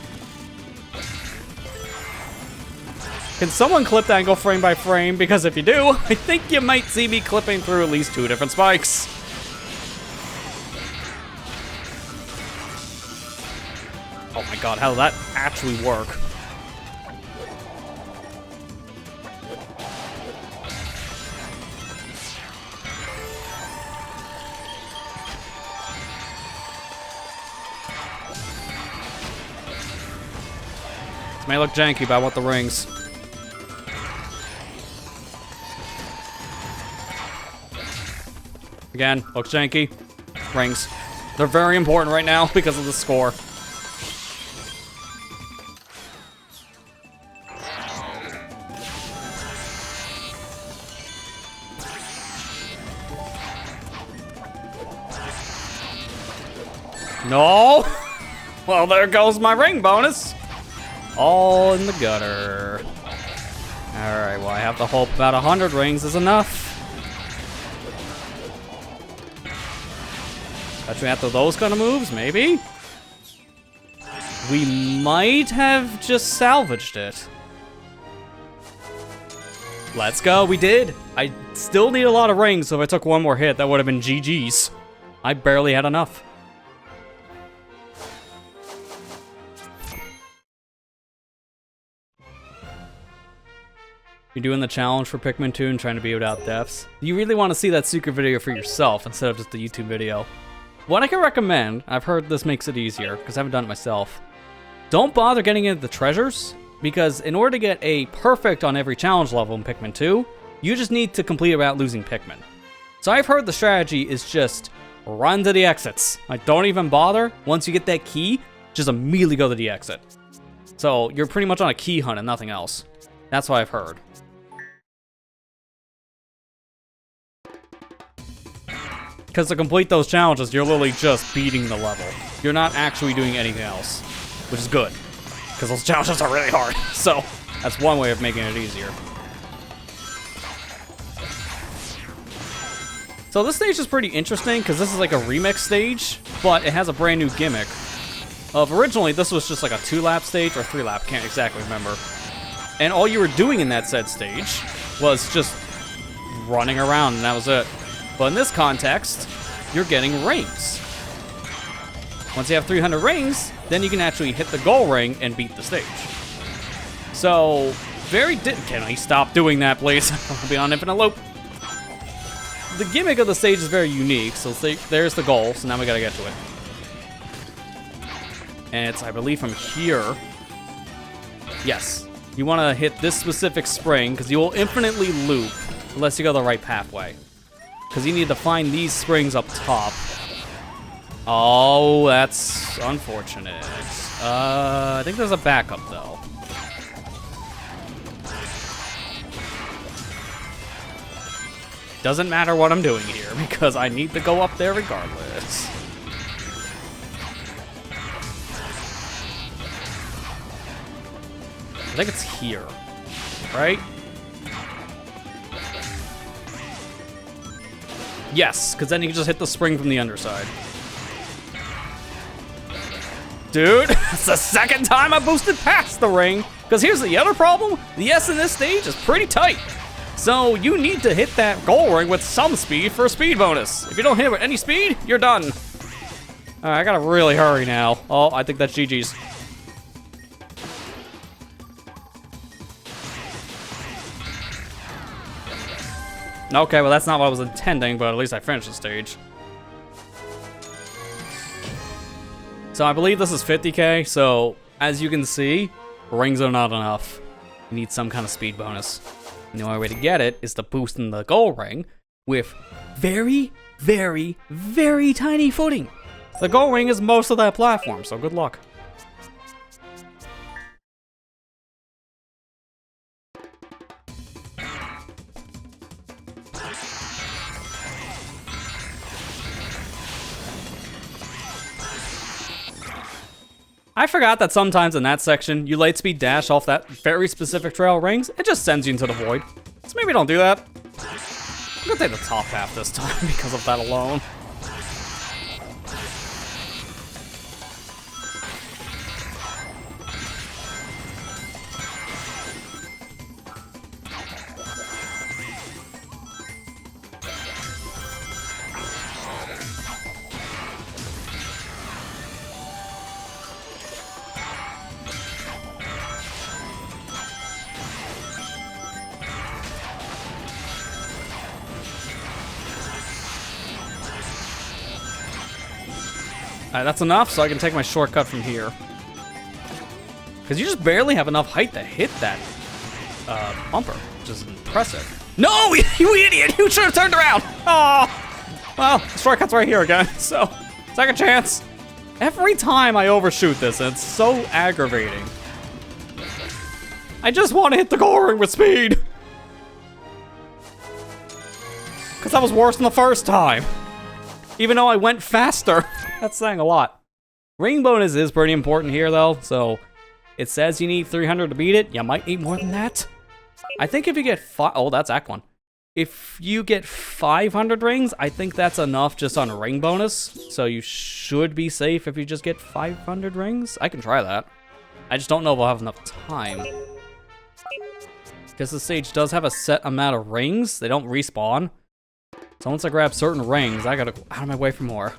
Can someone clip that and go frame by frame? Because if you do, I think you might see me clipping through at least 2 different spikes. Oh my god, how did that actually work? This may look janky, but I want the rings. Again, looks janky. Rings. They're very important right now because of the score. No! Well, there goes my ring bonus. All in the gutter. Alright, well, I have to hope about 100 rings is enough. Especially after those kind of moves, maybe? We might have just salvaged it. Let's go, we did. I still need a lot of rings, so if I took one more hit, that would have been GG's. I barely had enough. You're doing the challenge for Pikmin 2 and trying to beat without deaths. You really want to see that secret video for yourself instead of just the YouTube video. What I can recommend, I've heard this makes it easier, because I haven't done it myself. Don't bother getting into the treasures, because in order to get a perfect on every challenge level in Pikmin 2, you just need to complete it without losing Pikmin. So I've heard the strategy is just run to the exits. Like, don't even bother. Once you get that key, just immediately go to the exit. So you're pretty much on a key hunt and nothing else. That's what I've heard. Because to complete those challenges, you're literally just beating the level. You're not actually doing anything else, which is good. Because those challenges are really hard. So that's one way of making it easier. So this stage is pretty interesting because this is like a remix stage, but it has a brand new gimmick. Originally, this was just like a 2-lap stage or 3-lap, can't exactly remember. And all you were doing in that said stage was just running around, and that was it. But in this context, you're getting rings. Once you have 300 rings, then you can actually hit the goal ring and beat the stage. So, can I stop doing that, please? I'll be on infinite loop. The gimmick of the stage is very unique, so there's the goal, so now we gotta get to it. And it's, I believe, from here. Yes. You wanna hit this specific spring, because you will infinitely loop unless you go the right pathway. Because you need to find these springs up top. Oh, that's unfortunate. I think there's a backup, though. Doesn't matter what I'm doing here, because I need to go up there regardless. I think it's here, right? Yes, because then you can just hit the spring from the underside. Dude, it's the second time I boosted past the ring. Because here's the other problem. The S in this stage is pretty tight. So you need to hit that goal ring with some speed for a speed bonus. If you don't hit it with any speed, you're done. All right, I gotta really hurry now. Oh, I think that's GG's. Okay, well that's not what I was intending, but at least I finished the stage. So I believe this is 50k, so as you can see, rings are not enough. You need some kind of speed bonus. And the only way to get it is to boost in the goal ring with very, very, very tiny footing. The goal ring is most of that platform, so good luck. I forgot that sometimes in that section, you lightspeed dash off that very specific trail rings, it just sends you into the void. So maybe don't do that. I'm gonna take the top half this time because of that alone. That's enough, so I can take my shortcut from here. Because you just barely have enough height to hit that bumper, which is impressive. No, you idiot! You should have turned around! Oh, well, the shortcut's right here again, so second chance. Every time I overshoot this, it's so aggravating. I just want to hit the goal ring with speed. Because that was worse than the first time. Even though I went faster. That's saying a lot. Ring bonus is pretty important here, though, so it says you need 300 to beat it. You might need more than that. I think if you get oh, that's Act 1. If you get 500 rings, I think that's enough just on ring bonus. So you should be safe if you just get 500 rings. I can try that. I just don't know if I'll have enough time. Because the stage does have a set amount of rings. They don't respawn. So once I grab certain rings, I gotta go out of my way for more.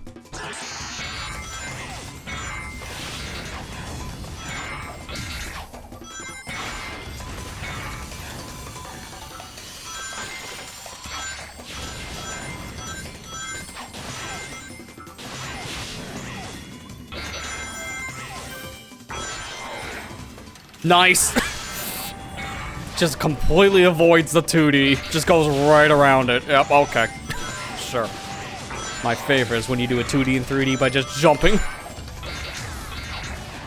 Nice! Just completely avoids the 2D. Just goes right around it. Yep, okay. Sure. My favorite is when you do a 2D and 3D by just jumping.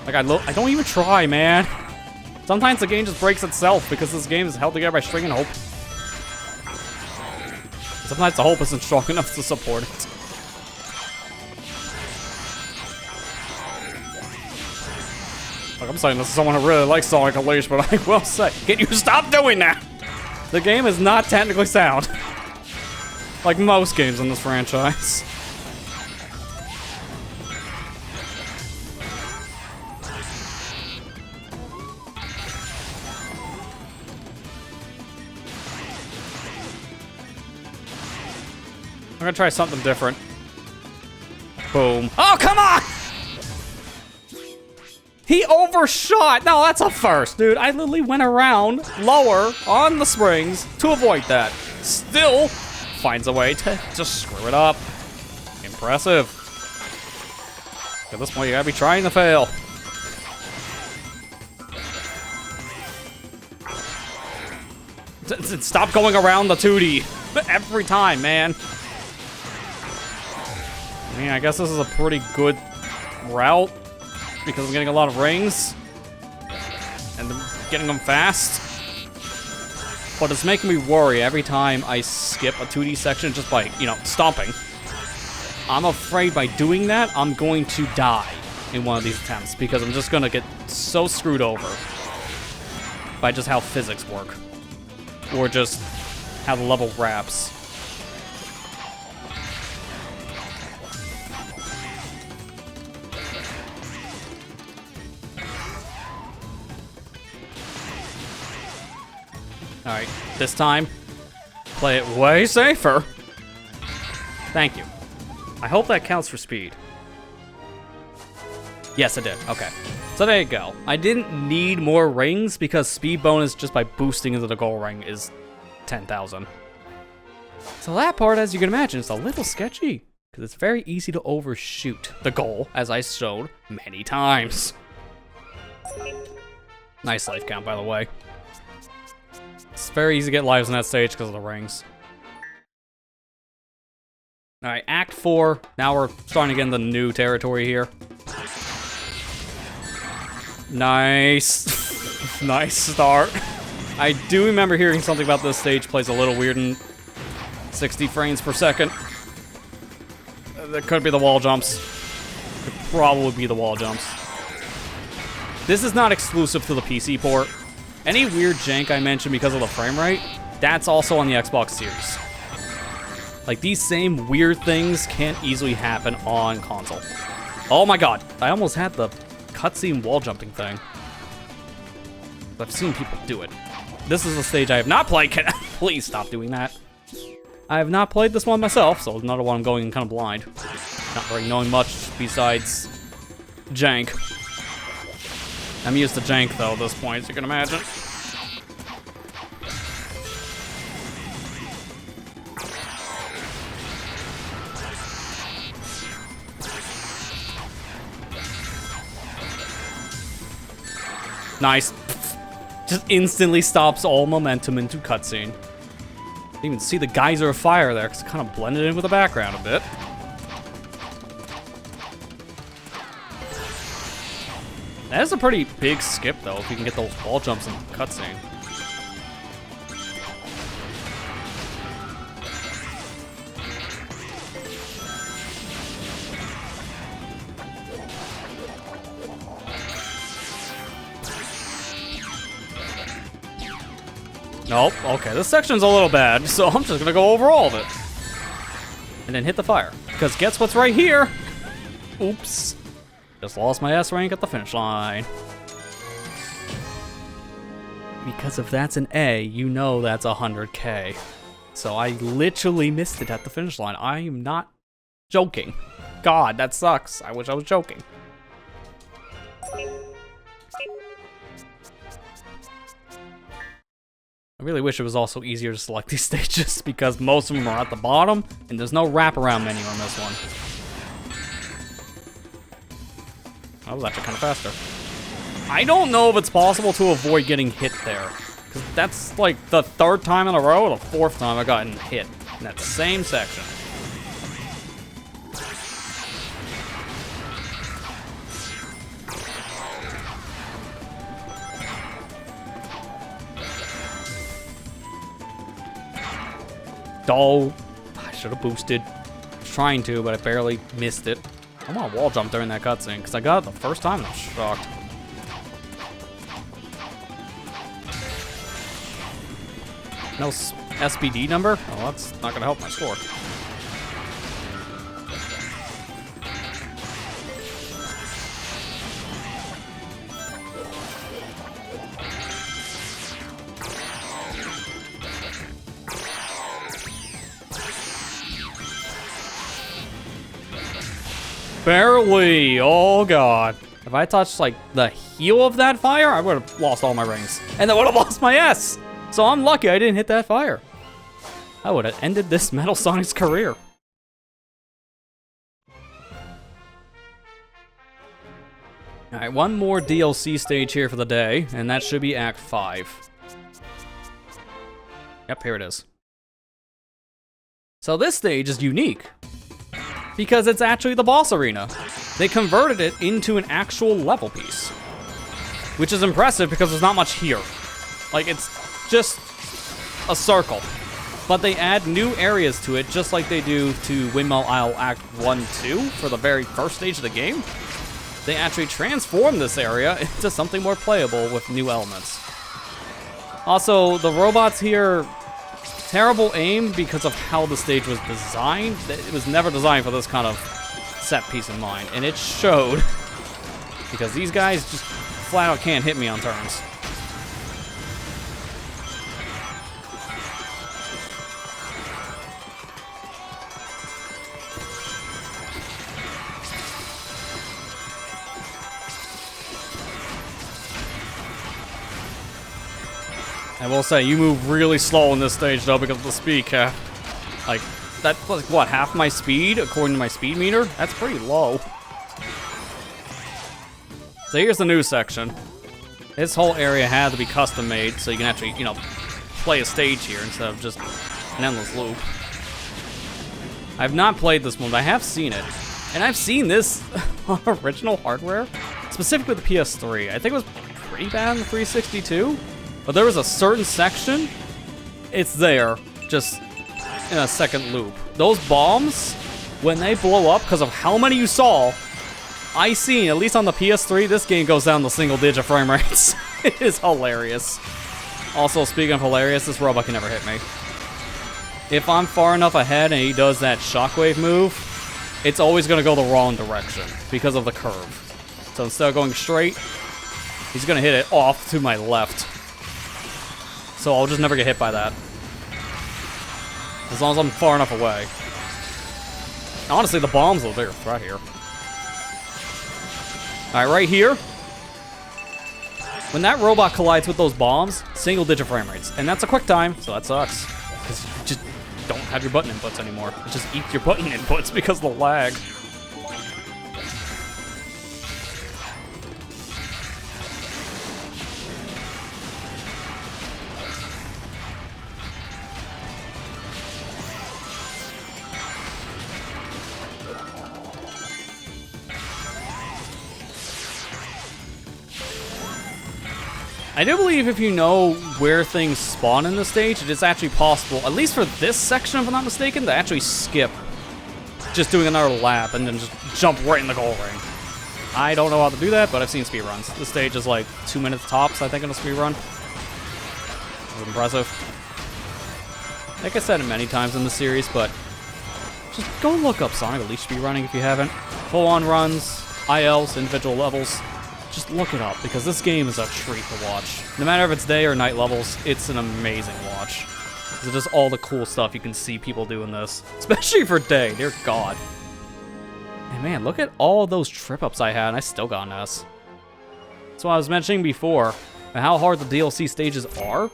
Like, I don't even try, man. Sometimes the game just breaks itself because this game is held together by string and hope. Sometimes the hope isn't strong enough to support it. Like, I'm saying this is someone who really likes Sonic Unleashed, but I will say, can you stop doing that? The game is not technically sound. Like most games in this franchise. I'm gonna try something different. Boom. Oh, come on! He overshot! No, that's a first, dude. I literally went around lower on the springs to avoid that. Still finds a way to just screw it up. Impressive. At this point, you gotta be trying to fail. Stop going around the 2D every time, man. I mean, I guess this is a pretty good route because I'm getting a lot of rings and getting them fast. But it's making me worry every time I skip a 2D section just by, you know, stomping. I'm afraid by doing that, I'm going to die in one of these attempts because I'm just gonna get so screwed over by just how physics work. Or just how the level wraps. Alright, this time, play it way safer. Thank you. I hope that counts for speed. Yes, it did. Okay. So there you go. I didn't need more rings because speed bonus just by boosting into the goal ring is 10,000. So that part, as you can imagine, is a little sketchy because it's very easy to overshoot the goal, as I showed many times. Nice life count, by the way. It's very easy to get lives on that stage because of the rings. Alright, Act 4. Now we're starting to get into new territory here. Nice. Nice start. I do remember hearing something about this stage plays a little weird in 60 frames per second. That could be the wall jumps. Could probably be the wall jumps. This is not exclusive to the PC port. Any weird jank I mentioned because of the frame rate, that's also on the Xbox Series. Like, these same weird things can't easily happen on console. Oh my god, I almost had the cutscene wall jumping thing. I've seen people do it. This is a stage I have not played. Please stop doing that. I have not played this one myself, so another one I'm going in kind of blind. Not really knowing much besides jank. I'm used to jank, though, at this point, as you can imagine. Nice. Just instantly stops all momentum into cutscene. Didn't even see the geyser of fire there because it kind of blended in with the background a bit. That is a pretty big skip, though, if you can get those wall jumps in the cutscene. Nope. Okay, this section's a little bad, so I'm just gonna go over all of it. And then hit the fire. Because guess what's right here? Oops. Just lost my S rank at the finish line. Because if that's an A, you know that's 100K. So I literally missed it at the finish line. I am not joking. God, that sucks. I wish I was joking. I really wish it was also easier to select these stages because most of them are at the bottom and there's no wraparound menu on this one. That was actually kind of faster. I don't know if it's possible to avoid getting hit there. Because that's like the 3rd time in a row or the 4th time I've gotten hit in that same section. Oh, I should have boosted. I was trying to, but I barely missed it. I want to wall jump during that cutscene because I got it the first time and I was shocked. No SBD number? Oh, that's not gonna help my score. Barely. Oh god. If I touched like the heel of that fire, I would have lost all my rings. And I would have lost my S. So I'm lucky I didn't hit that fire. I would have ended this Metal Sonic's career. Alright, one more DLC stage here for the day, and that should be Act 5. Yep, here it is. So this stage is unique, because it's actually the boss arena. They converted it into an actual level piece, which is impressive because there's not much here. Like, it's just a circle, but they add new areas to it just like they do to Windmill Isle Act 1-2 for the very first stage of the game. They actually transform this area into something more playable with new elements. Also, the robots here, terrible aim because of how the stage was designed. It was never designed for this kind of set piece in mind, and it showed because these guys just flat out can't hit me on turns. I will say, you move really slow in this stage, though, because of the speed cap. Like, that's like, what, half my speed, according to my speed meter? That's pretty low. So here's the new section. This whole area had to be custom made, so you can actually, you know, play a stage here instead of just an endless loop. I've not played this one, but I have seen it. And I've seen this on original hardware, specifically the PS3. I think it was pretty bad on the 362. But there was a certain section, it's there, just in a second loop. Those bombs, when they blow up because of how many you saw, I seen, at least on the PS3, this game goes down to single-digit frame rates. It is hilarious. Also, speaking of hilarious, this robot can never hit me. If I'm far enough ahead and he does that shockwave move, it's always going to go the wrong direction because of the curve. So instead of going straight, he's going to hit it off to my left. So I'll just never get hit by that. As long as I'm far enough away. Honestly, the bomb's a bigger threat here. Alright, right here. When that robot collides with those bombs, single-digit frame rates. And that's a quick time, so that sucks. Because you just don't have your button inputs anymore. It just eats your button inputs because of the lag. I do believe if you know where things spawn in the stage, it is actually possible, at least for this section if I'm not mistaken, to actually skip just doing another lap and then just jump right in the goal ring. I don't know how to do that, but I've seen speedruns. This stage is like 2 minutes tops, I think, in a speedrun. That was impressive. Like I said it many times in the series, but just go look up SonicGhost speedrunning if you haven't. Full-on runs, ILs, individual levels. Just look it up, because this game is a treat to watch. No matter if it's day or night levels, it's an amazing watch. It's just all the cool stuff you can see people doing this. Especially for day, dear God. And man, look at all those trip-ups I had, and I still got an S. That's what I was mentioning before, and how hard the DLC stages are.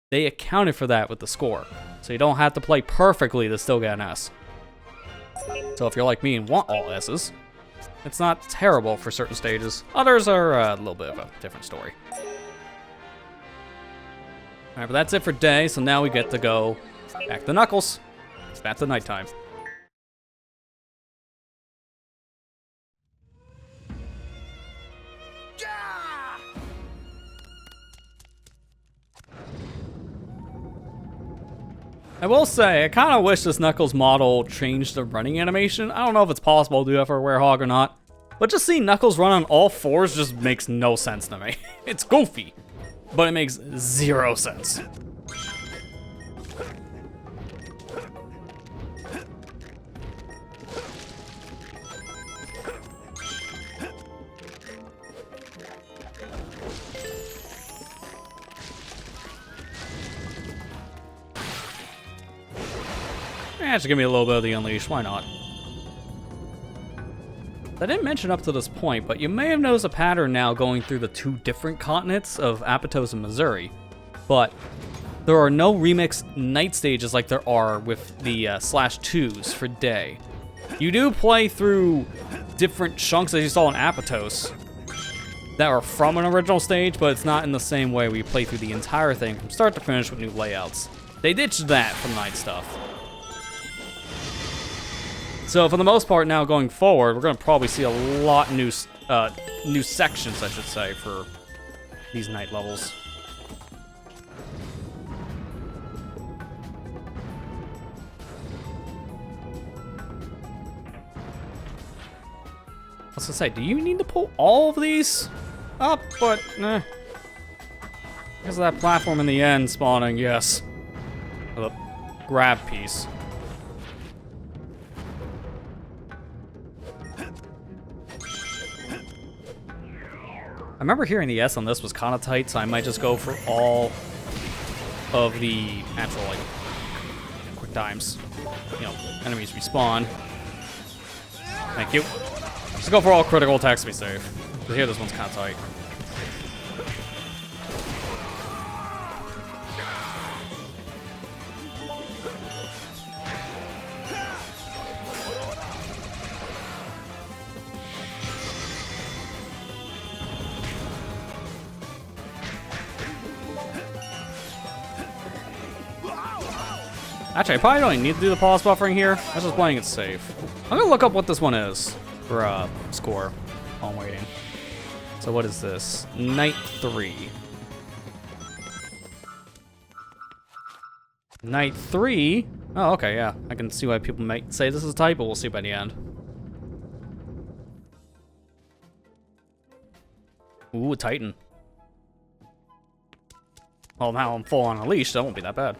They accounted for that with the score. So you don't have to play perfectly to still get an S. So if you're like me and want all S's, it's not terrible for certain stages. Others are a little bit of a different story. Alright, but that's it for day, so now we get to go back to Knuckles. It's back to nighttime. I will say, I kind of wish this Knuckles model changed the running animation. I don't know if it's possible to do that for a Werehog or not. But just seeing Knuckles run on all fours just makes no sense to me. It's goofy, but it makes zero sense. Just give me a little bit of the Unleash, why not? I didn't mention up to this point, but you may have noticed a pattern now going through the 2 different continents of Apatow and Missouri. But there are no remix night stages like there are with the /2s for day. You do play through different chunks as you saw in Apatow that are from an original stage, but it's not in the same way where you play through the entire thing from start to finish with new layouts. They ditched that from night stuff. So for the most part now going forward, we're going to probably see a lot new sections, I should say, for these night levels. I was going to say, do you need to pull all of these up? But, eh. Because of that platform in the end spawning, yes. The grab piece. I remember hearing the S on this was kind of tight, so I might just go for all of the actual, like, quick times. You know, enemies respawn. Thank you. Just go for all critical attacks to be safe. Because here, this one's kind of tight. Actually, I probably don't even need to do the pause buffering here. I was just playing it safe. I'm gonna look up what this one is for score while I'm waiting. So what is this? Night 3. Night 3? Oh, okay, yeah. I can see why people might say this is a typo. We'll see by the end. Ooh, a Titan. Well, now I'm full on a leash, so that won't be that bad.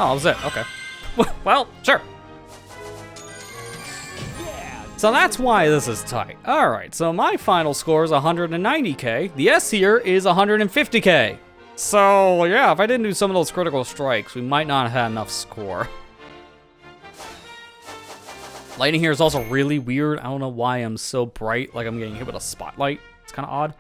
Oh, that was it. Okay. Well, sure. So that's why this is tight. Alright, so my final score is 190k. The S here is 150k. So, yeah, if I didn't do some of those critical strikes, we might not have had enough score. Lighting here is also really weird. I don't know why I'm so bright, like I'm getting hit with a spotlight. It's kind of odd.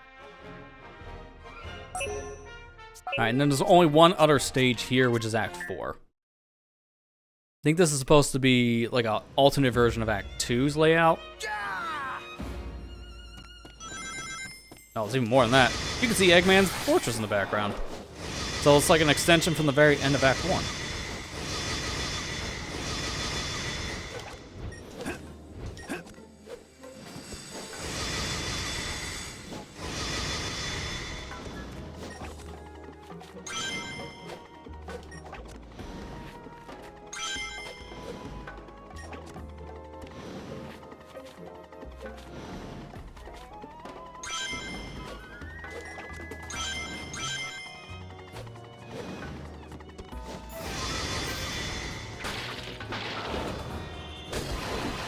Alright, and then there's only one other stage here, which is Act 4. I think this is supposed to be like an alternate version of Act 2's layout. Oh, it's even more than that. You can see Eggman's fortress in the background. So it's like an extension from the very end of Act 1.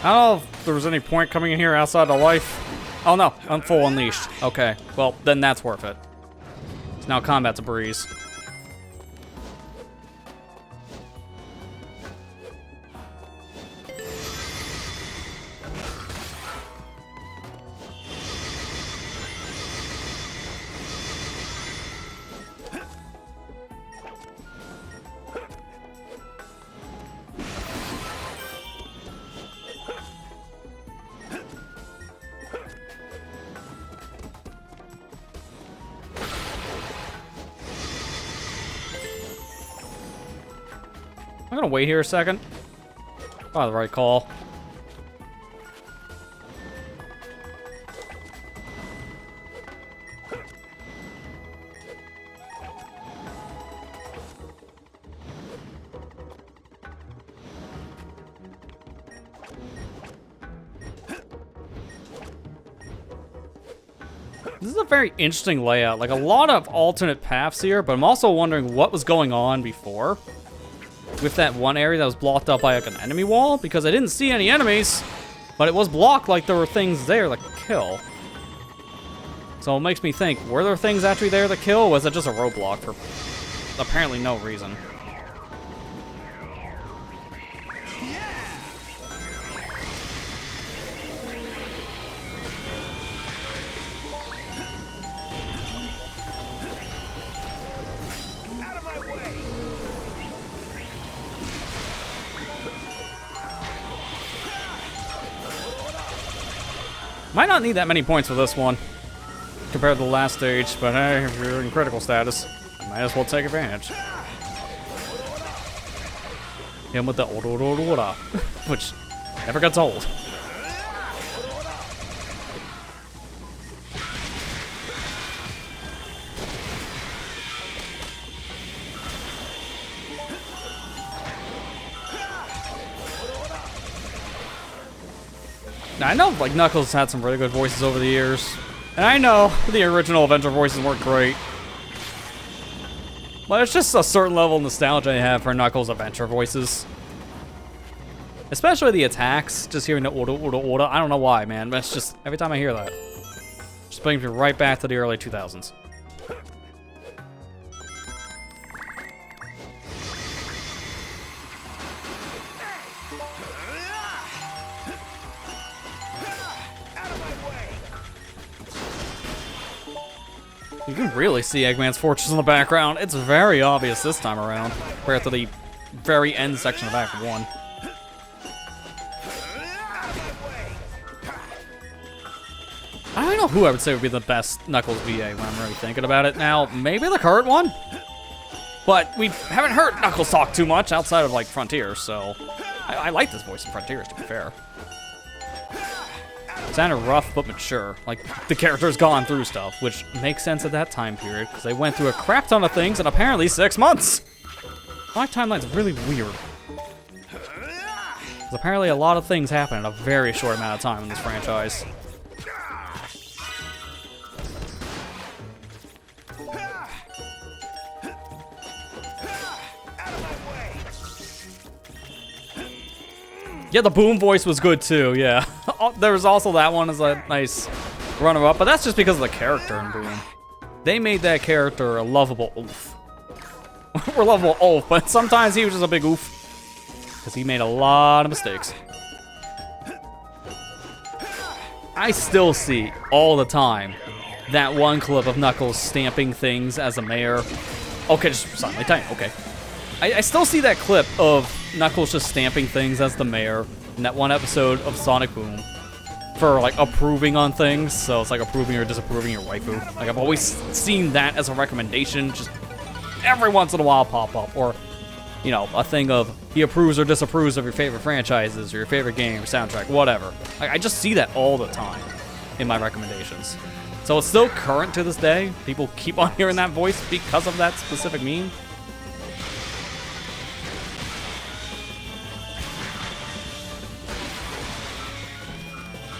I don't know if there was any point coming in here outside of life. Oh no, I'm full unleashed. Okay, well, then that's worth it. So now combat's a breeze. I'm gonna wait here a second. Probably the right call. This is a very interesting layout. Like a lot of alternate paths here, but I'm also wondering what was going on before. With that one area that was blocked up by like an enemy wall, because I didn't see any enemies, but it was blocked like there were things there that could kill. So it makes me think, were there things actually there to kill, or was it just a roadblock for apparently no reason? Might not need that many points for this one, compared to the last stage, but hey, if you're in critical status, I might as well take advantage. Him with the ora, which never gets old. Now, I know, like, Knuckles had some really good voices over the years, and I know the original Avenger voices weren't great, but it's just a certain level of nostalgia I have for Knuckles' Avenger voices. Especially the attacks, just hearing the order, I don't know why, man, but it's just, every time I hear that, just brings me right back to the early 2000s. You can really see Eggman's fortress in the background. It's very obvious this time around, compared to the very end section of Act 1. I don't know who I would say would be the best Knuckles VA when I'm really thinking about it now. Maybe the current one? But we haven't heard Knuckles talk too much outside of, like, Frontiers, so... I like this voice in Frontiers, to be fair. Sounded rough but mature, like the character's gone through stuff, which makes sense at that time period, because they went through a crap ton of things in apparently 6 months! My timeline's really weird. Because apparently a lot of things happen in a very short amount of time in this franchise. Yeah, the Boom voice was good too, yeah. There was also that one as a nice runner-up, but that's just because of the character in Boom. They made that character a lovable oof. We're lovable oof, but sometimes he was just a big oof. Because he made a lot of mistakes. I still see, all the time, that one clip of Knuckles stamping things as a mayor. Okay, just suddenly tiny. Okay. I still see that clip of Knuckles just stamping things as the mayor in that one episode of Sonic Boom for, like, approving on things. So it's like approving or disapproving your waifu. Like, I've always seen that as a recommendation, just every once in a while pop up. Or, you know, a thing of he approves or disapproves of your favorite franchises or your favorite game or soundtrack, whatever. Like, I just see that all the time in my recommendations. So it's still current to this day. People keep on hearing that voice because of that specific meme.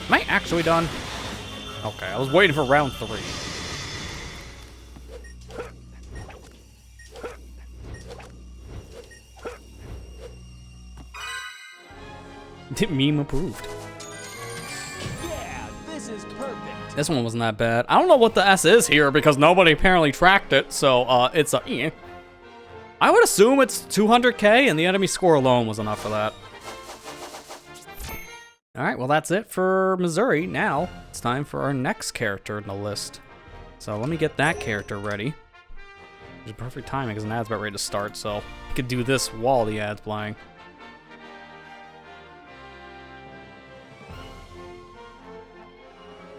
Am I actually done? Okay, I was waiting for round 3. Meme approved. Yeah, this is perfect. This one wasn't that bad. I don't know what the S is here because nobody apparently tracked it, so it's a eh. I would assume it's 200k and the enemy score alone was enough for that. Alright, well that's it for Missouri. Now, it's time for our next character in the list. So let me get that character ready. Which is perfect timing because an ad's about ready to start, so I could do this while the ad's playing.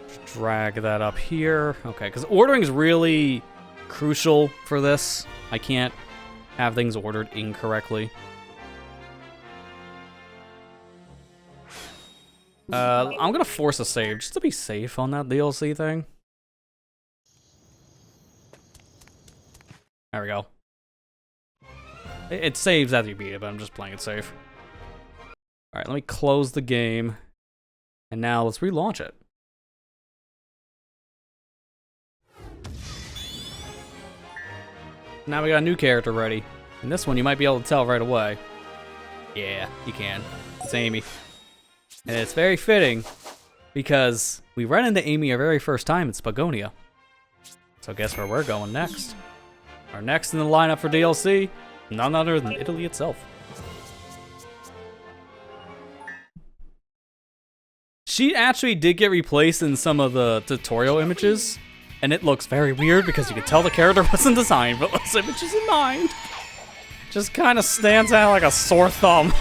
Just drag that up here. Okay, because ordering is really crucial for this. I can't have things ordered incorrectly. I'm gonna force a save just to be safe on that DLC thing. There we go. It saves after you beat it, but I'm just playing it safe. Alright, let me close the game. And now let's relaunch it. Now we got a new character ready. And this one you might be able to tell right away. Yeah, you can. It's Amy. And it's very fitting because we ran into Amy our very first time in Spagonia. So guess where we're going next? Our next in the lineup for DLC, none other than Italy itself. She actually did get replaced in some of the tutorial images, and it looks very weird because you can tell the character wasn't designed with those images in mind. Just kind of stands out like a sore thumb.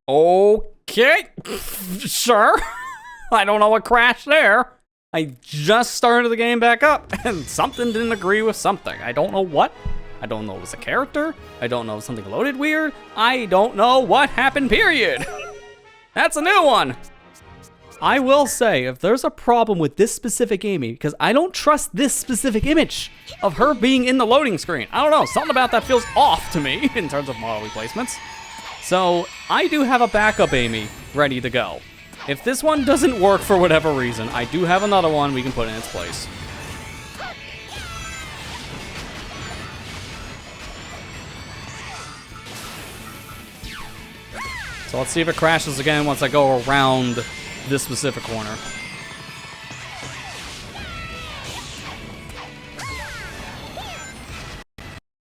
Okay, sure. I don't know what crashed there. I just started the game back up and something didn't agree with something. I don't know what. I don't know if it was a character. I don't know if something loaded weird. I don't know what happened, period. That's a new one. I will say, if there's a problem with this specific Amy, because I don't trust this specific image of her being in the loading screen. I don't know, something about that feels off to me in terms of model replacements. So, I do have a backup Amy ready to go. If this one doesn't work for whatever reason, I do have another one we can put in its place. So let's see if it crashes again once I go around this specific corner.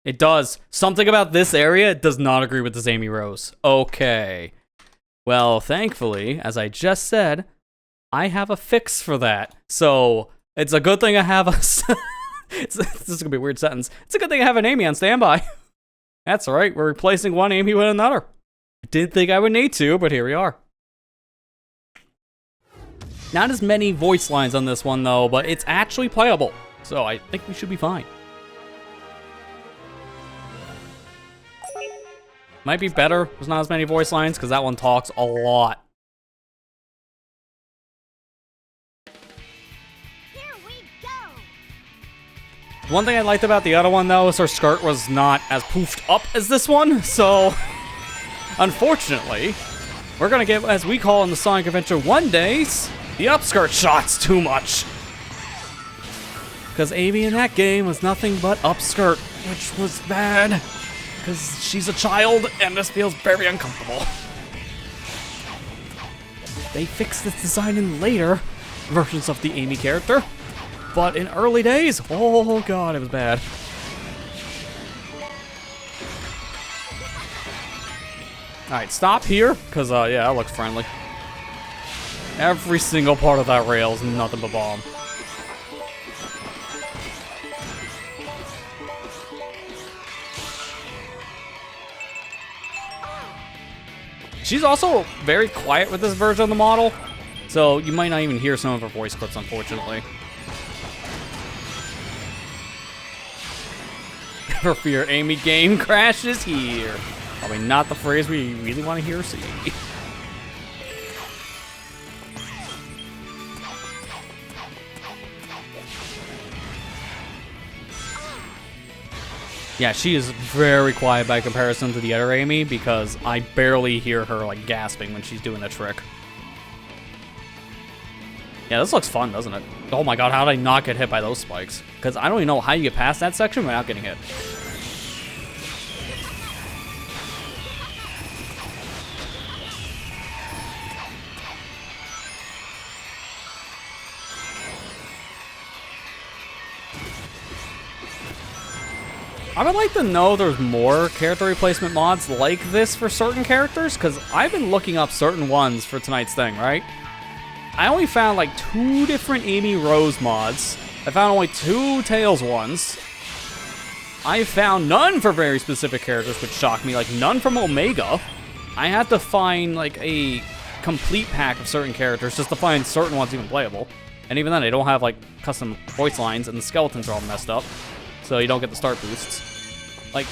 It does. Something about this area does not agree with this Amy Rose. Okay. Well, thankfully, as I just said, I have a fix for that. So, it's a good thing I have a... this is gonna be a weird sentence. It's a good thing I have an Amy on standby. That's alright, we're replacing one Amy with another. I didn't think I would need to, but here we are. Not as many voice lines on this one, though, but it's actually playable. So, I think we should be fine. Might be better there's not as many voice lines, because that one talks a lot. Here we go. One thing I liked about the other one, though, is her skirt was not as poofed up as this one, so... Unfortunately, we're gonna get, as we call in the Sonic Adventure 1 days, the upskirt shots too much. Because Amy in that game was nothing but upskirt, which was bad. Because she's a child, and this feels very uncomfortable. they fixed this design in later versions of the Amy character. But in early days, oh god, it was bad. Alright, stop here, because, yeah, that looks friendly. Every single part of that rail is nothing but bomb. She's also very quiet with this version of the model, so you might not even hear some of her voice clips, unfortunately. Never fear, Amy, game crashes here. Probably not the phrase we really want to hear or see. Yeah, she is very quiet by comparison to the other Amy because I barely hear her like gasping when she's doing a trick. Yeah, this looks fun, doesn't it? Oh my god, how did I not get hit by those spikes? Because I don't even know how you get past that section without getting hit. I would like to know there's more character replacement mods like this for certain characters, because I've been looking up certain ones for tonight's thing, right? I only found like 2 different Amy Rose mods. I found only 2 Tails ones. I found none for very specific characters, which shocked me, like none from Omega. I had to find like a complete pack of certain characters just to find certain ones even playable. And even then, they don't have like custom voice lines, and the skeletons are all messed up. So you don't get the start boosts. Like,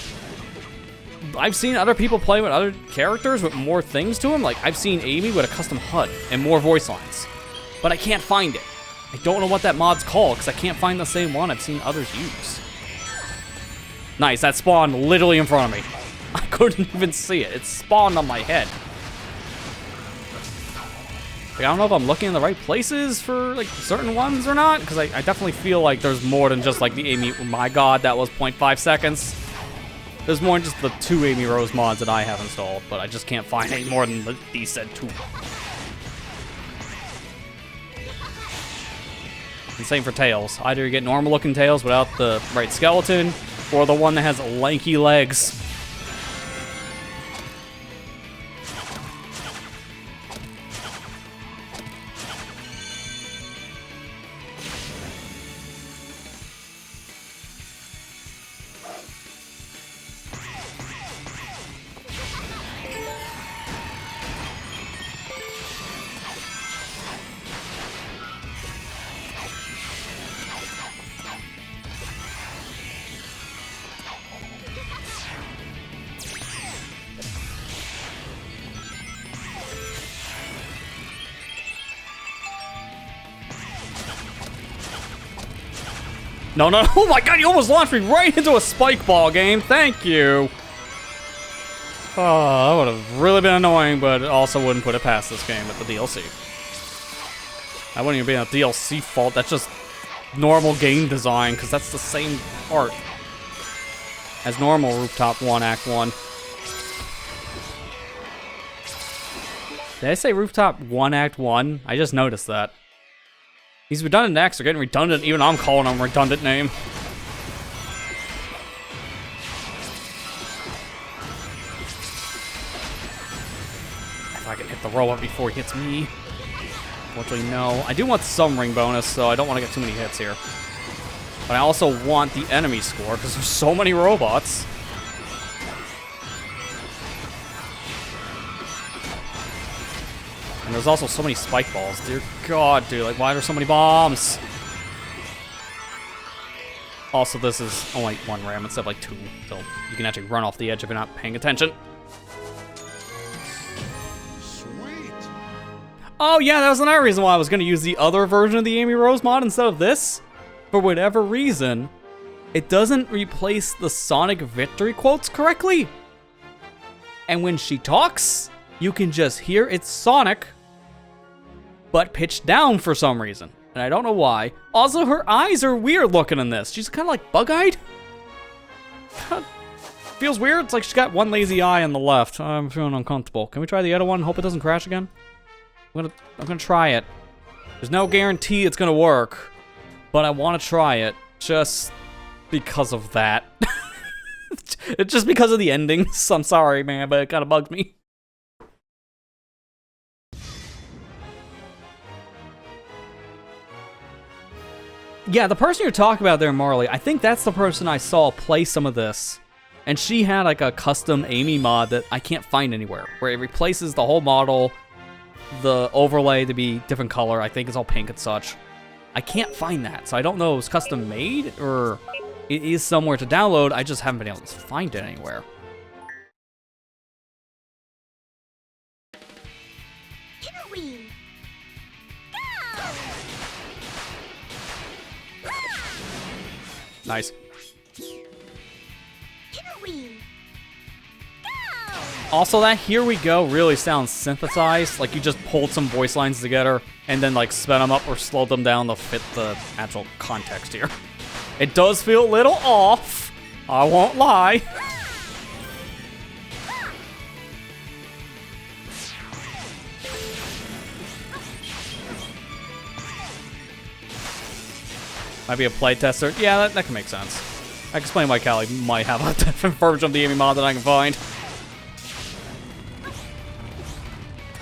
I've seen other people play with other characters with more things to them. Like, I've seen Amy with a custom HUD and more voice lines. But I can't find it. I don't know what that mod's called, because I can't find the same one I've seen others use. Nice, that spawned literally in front of me. I couldn't even see it. It spawned on my head. Like, I don't know if I'm looking in the right places for, like, certain ones or not, because I definitely feel like there's more than just, like, the Amy... Oh my god, that was 0.5 seconds. There's more than just the 2 Amy Rose mods that I have installed, but I just can't find any more than these said 2. And same for Tails. Either you get normal-looking Tails without the right skeleton, or the one that has lanky legs. No, no, oh my god, you almost launched me right into a spike ball game. Thank you. Oh, that would have really been annoying, but it also wouldn't put it past this game with the DLC. That wouldn't even be a DLC fault. That's just normal game design, because that's the same part as normal Rooftop 1 Act 1. Did I say Rooftop 1 Act 1? I just noticed that. These redundant acts are getting redundant. Even I'm calling them a redundant name. If I can hit the robot before he hits me. Unfortunately, no. I do want some ring bonus, so I don't want to get too many hits here. But I also want the enemy score, because there's so many robots. And there's also so many spike balls. Dear God, dude. Like, why are there so many bombs? Also, this is only 1 ram instead of, like, 2. So you can actually run off the edge if you're not paying attention. Sweet. Oh, yeah, that was another reason why I was going to use the other version of the Amy Rose mod instead of this. For whatever reason, it doesn't replace the Sonic victory quotes correctly. And when she talks, you can just hear it's Sonic, but pitched down for some reason. And I don't know why. Also, her eyes are weird looking in this. She's kind of like bug-eyed. Feels weird. It's like she's got one lazy eye on the left. I'm feeling uncomfortable. Can we try the other one? Hope it doesn't crash again. I'm gonna try it. There's no guarantee it's gonna work, but I want to try it just because of that. It's just because of the endings. I'm sorry, man, but it kind of bugs me. Yeah, the person you're talking about there, Marley, I think that's the person I saw play some of this. And she had like a custom Amy mod that I can't find anywhere, where it replaces the whole model, the overlay to be different color. I think it's all pink and such. I can't find that, so I don't know if it's custom made or it is somewhere to download. I just haven't been able to find it anywhere. Halloween. Nice. Halloween. Also, that "here we go" really sounds synthesized, like you just pulled some voice lines together and then like sped them up or slowed them down to fit the actual context here. It does feel a little off, I won't lie. Might be a playtester. Yeah, that can make sense. I can explain why Callie might have a different version of the Amy mod that I can find.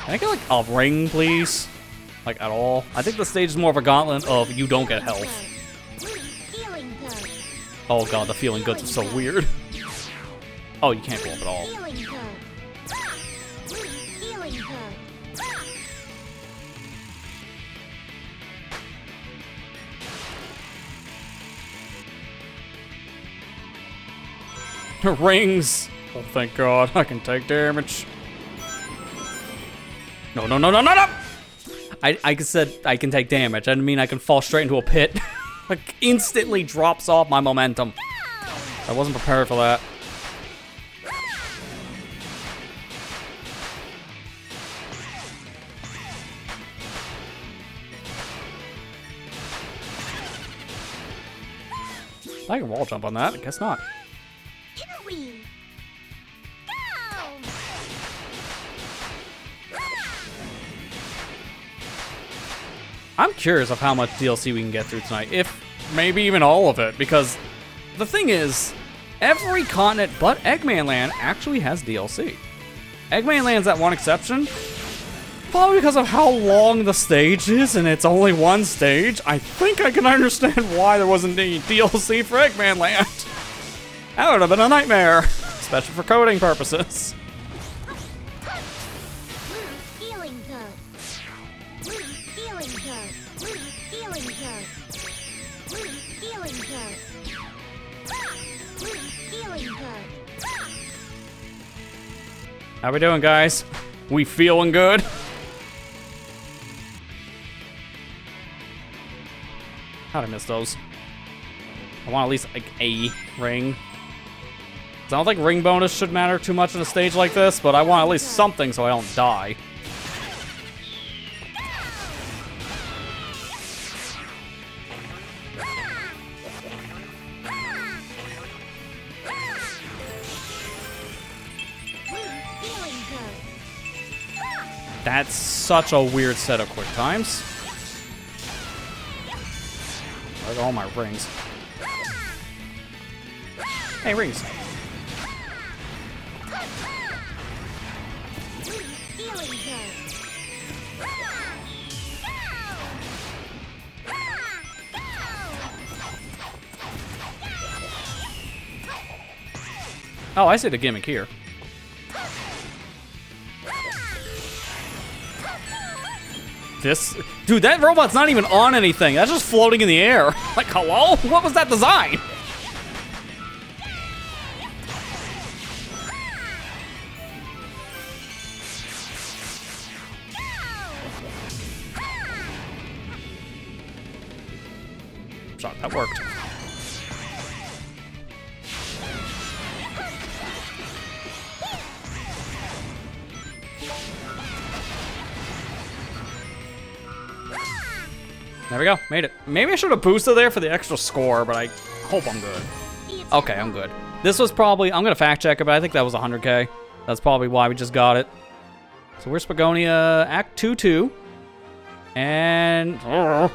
Can I get, like, a ring, please? Like, at all? I think the stage is more of a gauntlet of you don't get health. Feeling good. Oh god, the feeling goods are so weird. Oh, you can't go up at all. Feeling good. Feeling good. Rings! Oh, thank god, I can take damage. No, no, no, no, no, no! I said I can take damage. I didn't mean I can fall straight into a pit. Like, instantly drops off my momentum. I wasn't prepared for that. I can wall jump on that. I guess not. Halloween. I'm curious of how much DLC we can get through tonight, if maybe even all of it, because the thing is, every continent but Eggman Land actually has DLC. Eggman Land's that one exception, probably because of how long the stage is and it's only one stage. I think I can understand why there wasn't any DLC for Eggman Land. That would have been a nightmare, especially for coding purposes. Feeling good. Feeling good. Feeling good. Feeling good. Feeling good. How we doing, guys? We feeling good? How'd I miss those? I want at least like a ring. I don't think ring bonus should matter too much in a stage like this, but I want at least something so I don't die. Feeling good. That's such a weird set of quick times. Where's all my rings? Hey, rings. Feeling good. Oh, I see the gimmick here. This... Dude, that robot's not even on anything. That's just floating in the air. Like, hello? What was that design? Shot, that worked. There we go, made it. Maybe I should have boosted there for the extra score, but I hope I'm good. Okay, I'm good. This was probably, I'm gonna fact check it, but I think that was 100K. That's probably why we just got it. So where's Spagonia? Act 2-2. And... man,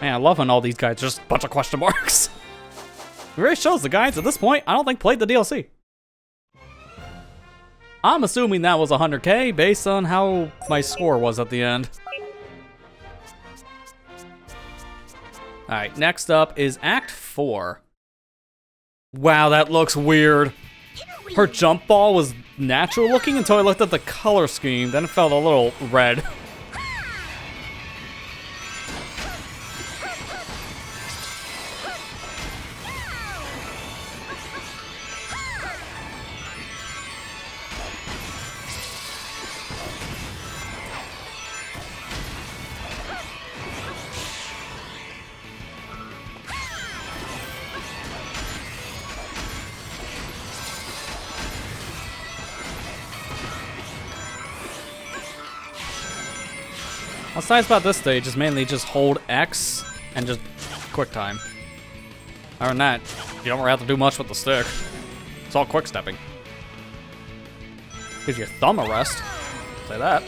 I love when all these guys are just a bunch of question marks. It really shows the guys at this point, I don't think, played the DLC. I'm assuming that was 100K based on how my score was at the end. Alright, next up is Act 4. Wow, that looks weird. Her jump ball was natural looking until I looked at the color scheme, then it felt a little red. What's nice about this stage is mainly just hold X and just quick time. Other than that, you don't really have to do much with the stick. It's all quick stepping. Gives your thumb a rest. Say that.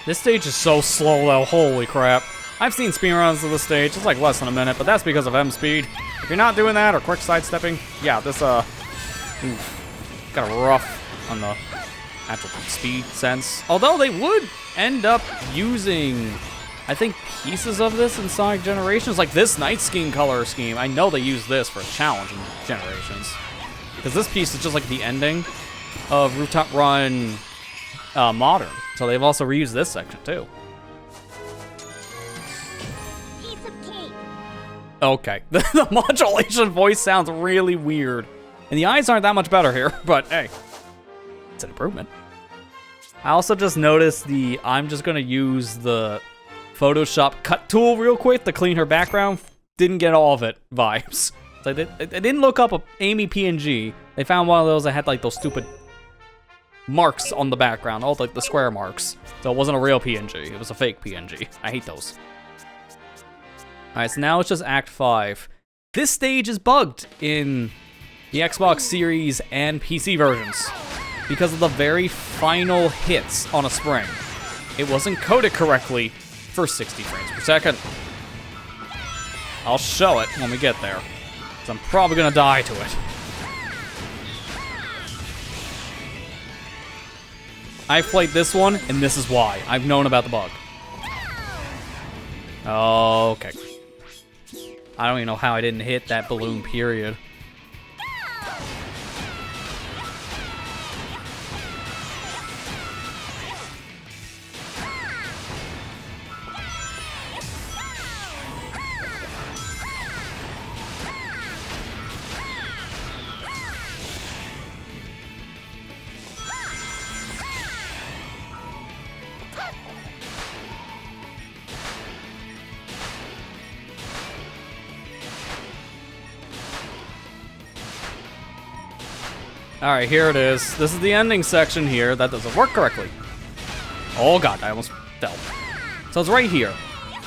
This stage is so slow though, holy crap. I've seen speedruns of this stage, it's like less than a minute, but that's because of M speed. If you're not doing that or quick sidestepping, yeah, this got a rough on the actual speed sense. Although they would end up using, I think, pieces of this in Sonic Generations, like this Night Scheme color scheme. I know they use this for a challenge in Generations. Because this piece is just like the ending of Rooftop Run Modern. So they've also reused this section too. Piece of cake. Okay, the modulation voice sounds really weird. And the eyes aren't that much better here, but hey, it's an improvement. I also just noticed I'm just gonna use the Photoshop cut tool real quick to clean her background. Didn't get all of it vibes. Like they didn't look up a Amy PNG. They found one of those that had like those stupid marks on the background, all like the square marks. So it wasn't a real PNG, it was a fake PNG. I hate those. Alright, so now it's just Act 5. This stage is bugged in the Xbox Series and PC versions because of the very final hits on a spring. It wasn't coded correctly for 60 frames per second. I'll show it when we get there, because I'm probably gonna die to it. I've played this one, and this is why. I've known about the bug. Okay. I don't even know how I didn't hit that balloon, period. Alright, here it is. This is the ending section here. That doesn't work correctly. Oh god, I almost fell. So it's right here.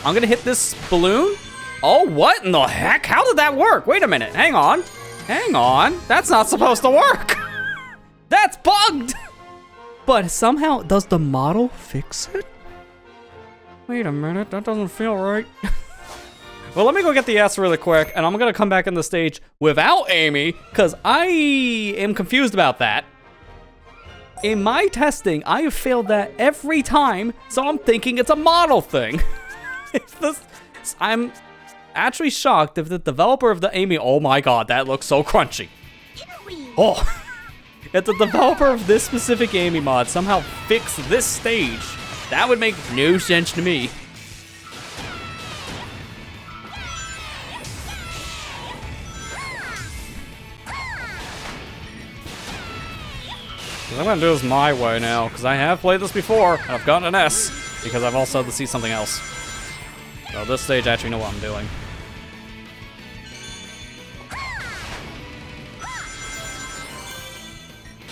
I'm gonna hit this balloon. Oh, what in the heck? How did that work? Wait a minute. Hang on. Hang on. That's not supposed to work. That's bugged. But somehow, does the model fix it? Wait a minute. That doesn't feel right. Well, let me go get the S really quick, and I'm gonna come back in the stage without Amy, because I am confused about that. In my testing, I have failed that every time, so I'm thinking it's a model thing. I'm actually shocked if the developer of the Amy, oh my god, that looks so crunchy. Oh, if the developer of this specific Amy mod somehow fixed this stage, that would make no sense to me. I'm gonna do this my way now, because I have played this before, and I've gotten an S, because I've also had to see something else. So this stage, I actually know what I'm doing.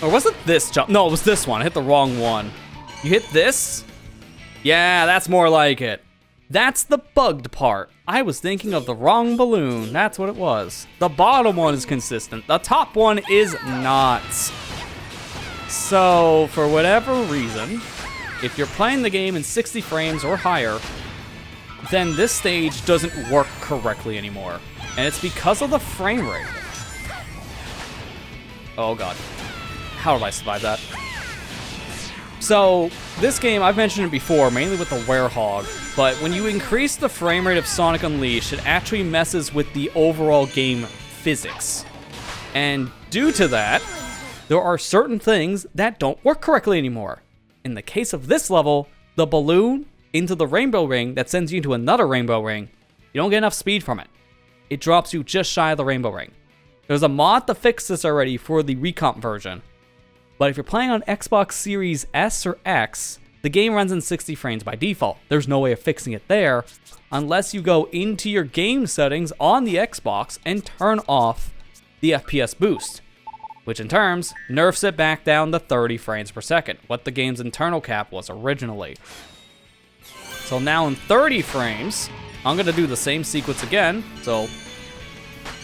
Or was it this jump? No, it was this one. I hit the wrong one. You hit this? Yeah, that's more like it. That's the bugged part. I was thinking of the wrong balloon. That's what it was. The bottom one is consistent. The top one is not. So, for whatever reason, if you're playing the game in 60 frames or higher, then this stage doesn't work correctly anymore. And it's because of the frame rate. Oh god. How did I survive that? So, this game, I've mentioned it before, mainly with the Werehog, but when you increase the frame rate of Sonic Unleashed, it actually messes with the overall game physics. And due to that, there are certain things that don't work correctly anymore. In the case of this level, the balloon into the rainbow ring that sends you into another rainbow ring, you don't get enough speed from it. It drops you just shy of the rainbow ring. There's a mod to fix this already for the recomp version. But if you're playing on Xbox Series S or X, the game runs in 60 frames by default. There's no way of fixing it there unless you go into your game settings on the Xbox and turn off the FPS boost, which in terms nerfs it back down to 30 frames per second, what the game's internal cap was originally. So now in 30 frames, I'm gonna do the same sequence again. So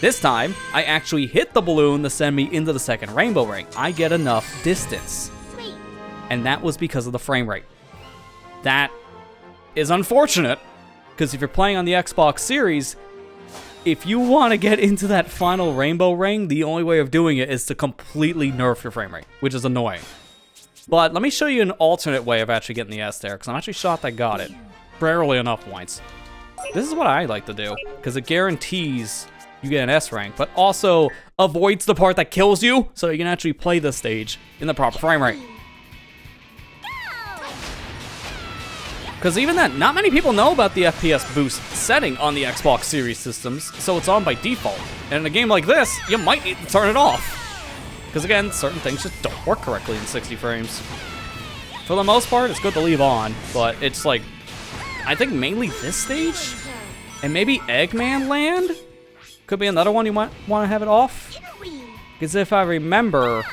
this time, I actually hit the balloon to send me into the second rainbow ring. I get enough distance. Sweet. And that was because of the frame rate. That is unfortunate, because if you're playing on the Xbox Series, if you want to get into that final rainbow ring, the only way of doing it is to completely nerf your frame rate, which is annoying. But let me show you an alternate way of actually getting the S there, because I'm actually shocked I got it. Barely enough points. This is what I like to do, because it guarantees you get an S rank, but also avoids the part that kills you, so you can actually play this stage in the proper frame rate. Because even then, not many people know about the FPS boost setting on the Xbox Series systems, so it's on by default. And in a game like this, you might need to turn it off. Because again, certain things just don't work correctly in 60 frames. For the most part, it's good to leave on, but it's like, I think mainly this stage, and maybe Eggman Land could be another one you might want to have it off. Because if I remember,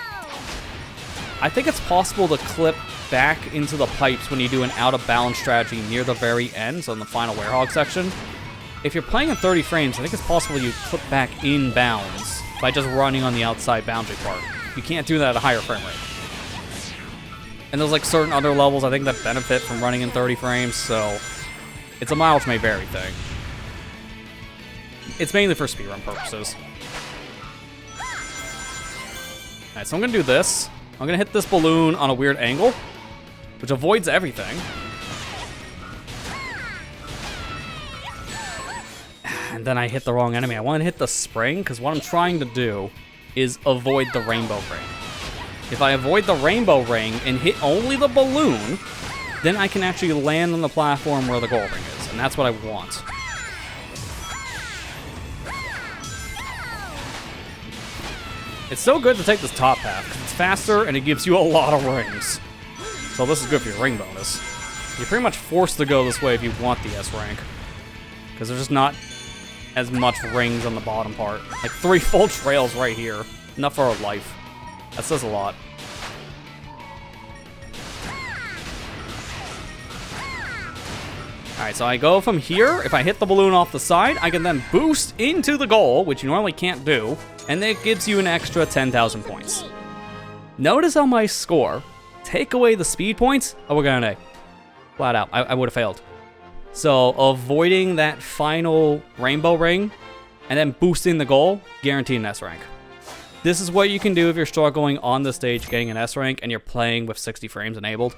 I think it's possible to clip back into the pipes when you do an out-of-bounds strategy near the very end, so in the final Werehog section. If you're playing in 30 frames, I think it's possible you clip back in bounds by just running on the outside boundary part. You can't do that at a higher frame rate. And there's like certain other levels I think that benefit from running in 30 frames, so it's a mileage may vary thing. It's mainly for speedrun purposes. Alright, so I'm gonna do this. I'm gonna hit this balloon on a weird angle, which avoids everything. And then I hit the wrong enemy. I want to hit the spring, because what I'm trying to do is avoid the rainbow ring. If I avoid the rainbow ring and hit only the balloon, then I can actually land on the platform where the gold ring is, and that's what I want. It's so good to take this top path, because it's faster and it gives you a lot of rings. So this is good for your ring bonus. You're pretty much forced to go this way if you want the S rank, because there's just not as much rings on the bottom part. Like 3 full trails right here. Enough for a life. That says a lot. Alright, so I go from here. If I hit the balloon off the side, I can then boost into the goal, which you normally can't do, and that gives you an extra 10,000 points. Notice how my score, take away the speed points, oh, we're gonna flat out. I would have failed. So avoiding that final rainbow ring and then boosting the goal, guaranteed an S rank. This is what you can do if you're struggling on the stage getting an S rank and you're playing with 60 frames enabled.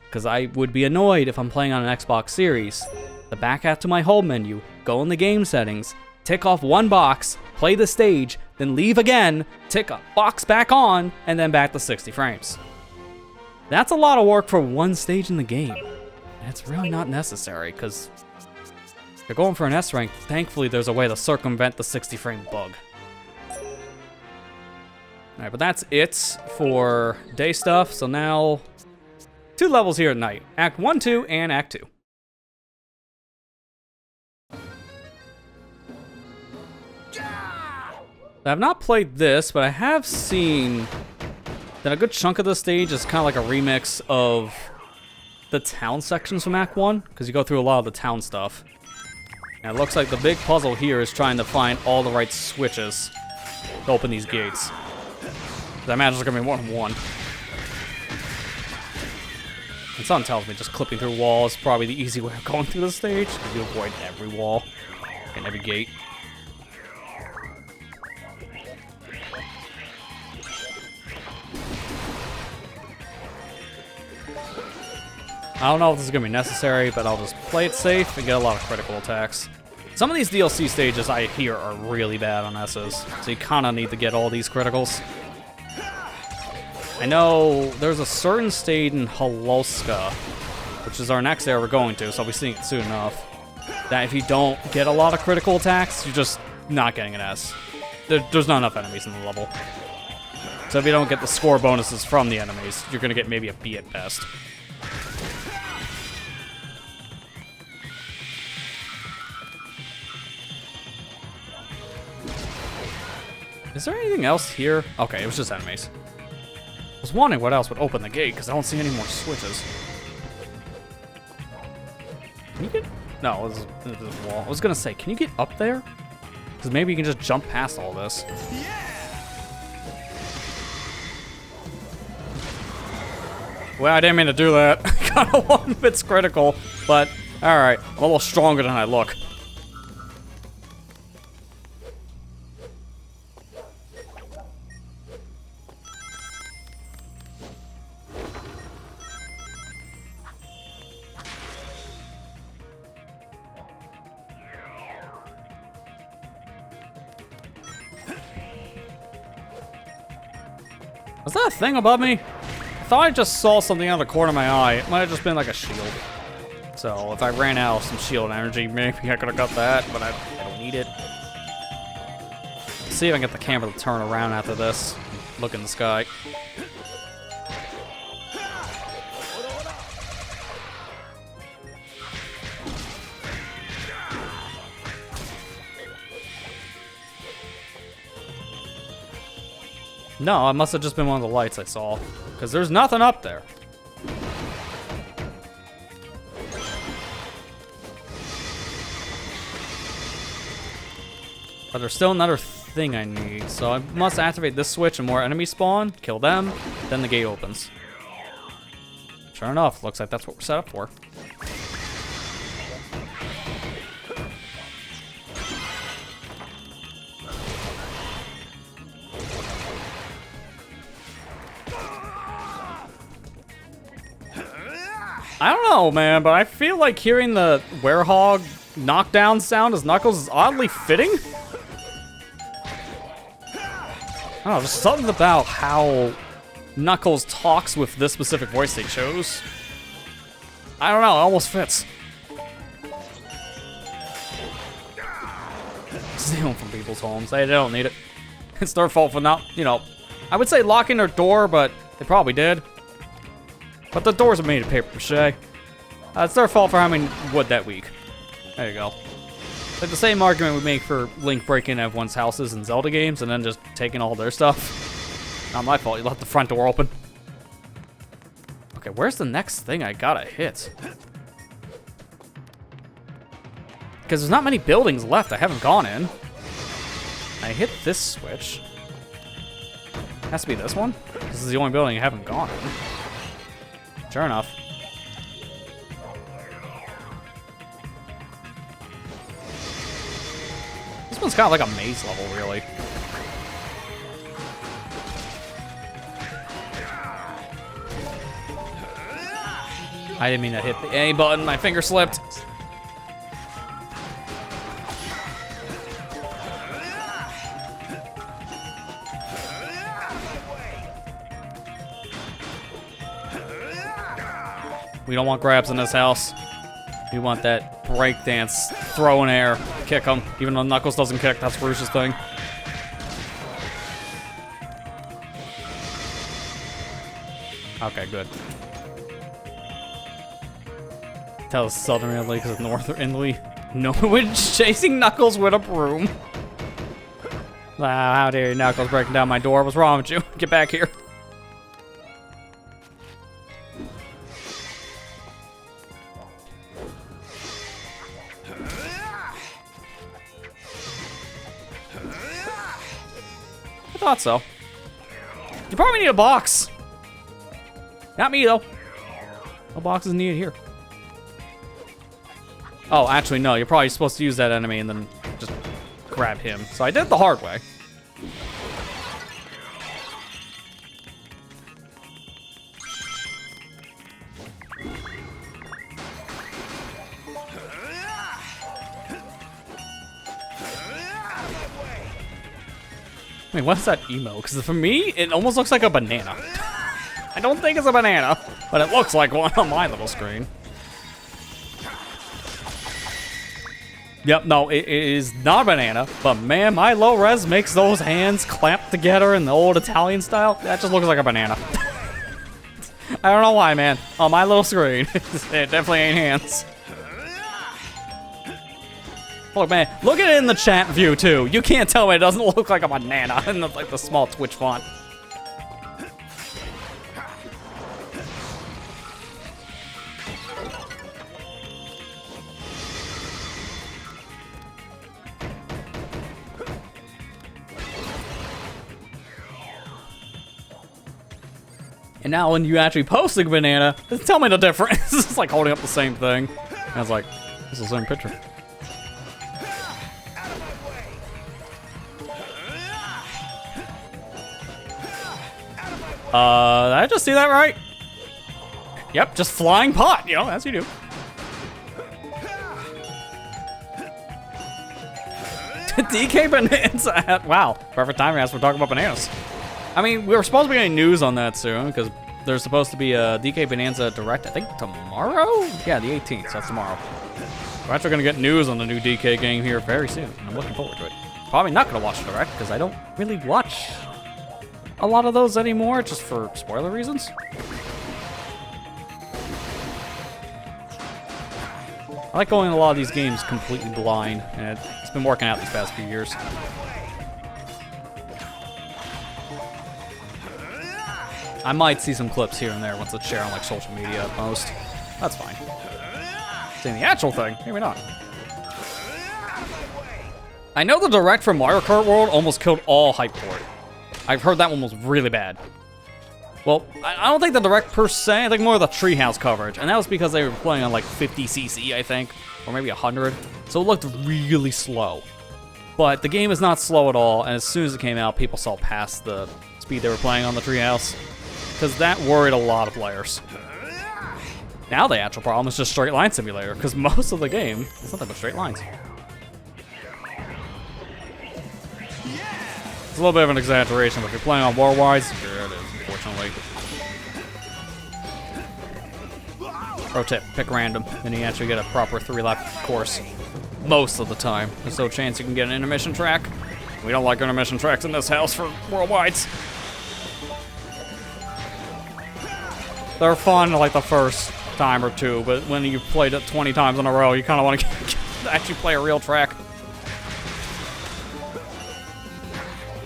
Because I would be annoyed if I'm playing on an Xbox Series. The back out to my home menu, go in the game settings, tick off one box, play the stage, then leave again, tick a box back on, and then back to 60 frames. That's a lot of work for one stage in the game. And it's really not necessary, because if you're going for an S rank, thankfully there's a way to circumvent the 60 frame bug. Alright, but that's it for day stuff, so now 2 levels here at night. Act 1, 2, and Act 2. I have not played this, but I have seen that a good chunk of this stage is kind of like a remix of the town sections from Act 1, because you go through a lot of the town stuff. And it looks like the big puzzle here is trying to find all the right switches to open these gates. I imagine there's going to be more than one. And something tells me just clipping through walls is probably the easy way of going through the stage, because you avoid every wall and every gate. I don't know if this is going to be necessary, but I'll just play it safe and get a lot of critical attacks. Some of these DLC stages I hear are really bad on S's, so you kind of need to get all these criticals. I know there's a certain stage in Holoska, which is our next area we're going to, so I'll be seeing it soon enough, that if you don't get a lot of critical attacks, you're just not getting an S. There's not enough enemies in the level. So if you don't get the score bonuses from the enemies, you're going to get maybe a B at best. Is there anything else here? Okay, it was just enemies. I was wondering what else would open the gate, because I don't see any more switches. Can you get... No, this is a wall. I was going to say, can you get up there? Because maybe you can just jump past all this. Well, I didn't mean to do that. I kind of want if it's critical, but alright. I'm a little stronger than I look. Was that a thing above me? I thought I just saw something out of the corner of my eye. It might have just been like a shield. So if I ran out of some shield energy, maybe I could have got that, but I don't need it. Let's see if I can get the camera to turn around after this. Look in the sky. No, it must have just been one of the lights I saw, because there's nothing up there. But there's still another thing I need, so I must activate this switch and more enemies spawn, kill them, then the gate opens. Sure enough, looks like that's what we're set up for. I don't know, man, but I feel like hearing the werehog knockdown sound as Knuckles is oddly fitting. I don't know, just something about how Knuckles talks with this specific voice they chose. I don't know, it almost fits. Stealing from people's homes. They don't need it. It's their fault for not, you know, I would say locking their door, but they probably did. But the doors are made of paper mache. It's their fault for having wood that weak. There you go. Like the same argument we make for Link breaking everyone's houses in Zelda games and then just taking all their stuff. Not my fault, you left the front door open. Okay, where's the next thing I gotta hit? Because there's not many buildings left I haven't gone in. I hit this switch. Has to be this one? This is the only building I haven't gone in. Sure enough. This one's kind of like a maze level, really. I didn't mean to hit the A button, my finger slipped. We don't want grabs in this house. We want that breakdance, throw in air, kick him. Even though Knuckles doesn't kick, that's Rouge's thing. Okay, good. Tell us Southern Italy because of Northern Italy. No one's chasing Knuckles with a broom. How dare you, Knuckles, breaking down my door? What's wrong with you? Get back here. I thought so. You probably need a box. Not me, though. No box is needed here. Oh, actually, no. You're probably supposed to use that enemy and then just grab him. So I did it the hard way. I mean, what's that emo? Because for me, it almost looks like a banana. I don't think it's a banana, but it looks like one on my little screen. Yep, no, it is not a banana, but man, my low res makes those hands clamp together in the old Italian style. That just looks like a banana. I don't know why, man. On my little screen, it definitely ain't hands. Look, man, look at it in the chat view, too. You can't tell me it doesn't look like a banana in the, like, the small Twitch font. And now when you actually post a banana, tell me the difference. It's like holding up the same thing. And I was like, it's the same picture. Did I just see that right? Yep, just flying pot, you know, as you do. DK Bonanza. Wow, perfect timing as we're talking about bananas. I mean, we were supposed to be getting news on that soon because there's supposed to be a DK Bonanza Direct, I think tomorrow? Yeah, the 18th, so that's tomorrow. We're actually gonna get news on the new DK game here very soon. I'm looking forward to it. Probably not gonna watch the Direct because I don't really watch a lot of those anymore, just for spoiler reasons. I like going to a lot of these games completely blind, and it's been working out these past few years. I might see some clips here and there once it's shared on like social media at most. That's fine. Seeing the actual thing, maybe not. I know the Direct from Mario Kart World almost killed all hype for it. I've heard that one was really bad. Well, I don't think the Direct per se, I think more of the Treehouse coverage. And that was because they were playing on like 50cc, I think. Or maybe 100. So it looked really slow. But the game is not slow at all. And as soon as it came out, people saw past the speed they were playing on the Treehouse. Because that worried a lot of players. Now the actual problem is just Straight Line Simulator. Because most of the game is nothing but straight lines. It's a little bit of an exaggeration, but if you're playing on worldwides, sure it is, unfortunately. Pro tip, pick random, then you actually get a proper 3-lap course. Most of the time. There's no chance you can get an intermission track. We don't like intermission tracks in this house for worldwides. They're fun like the first time or two, but when you've played it 20 times in a row, you kind of want to actually play a real track.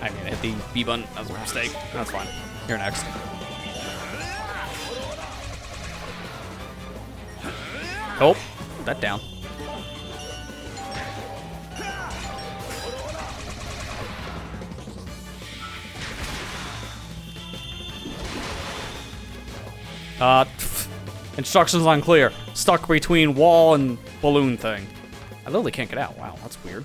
I mean, hit the B button. That was a mistake. That's fine. You're next. Oh, put that down. Instructions unclear. Stuck between wall and balloon thing. I literally can't get out. Wow, that's weird.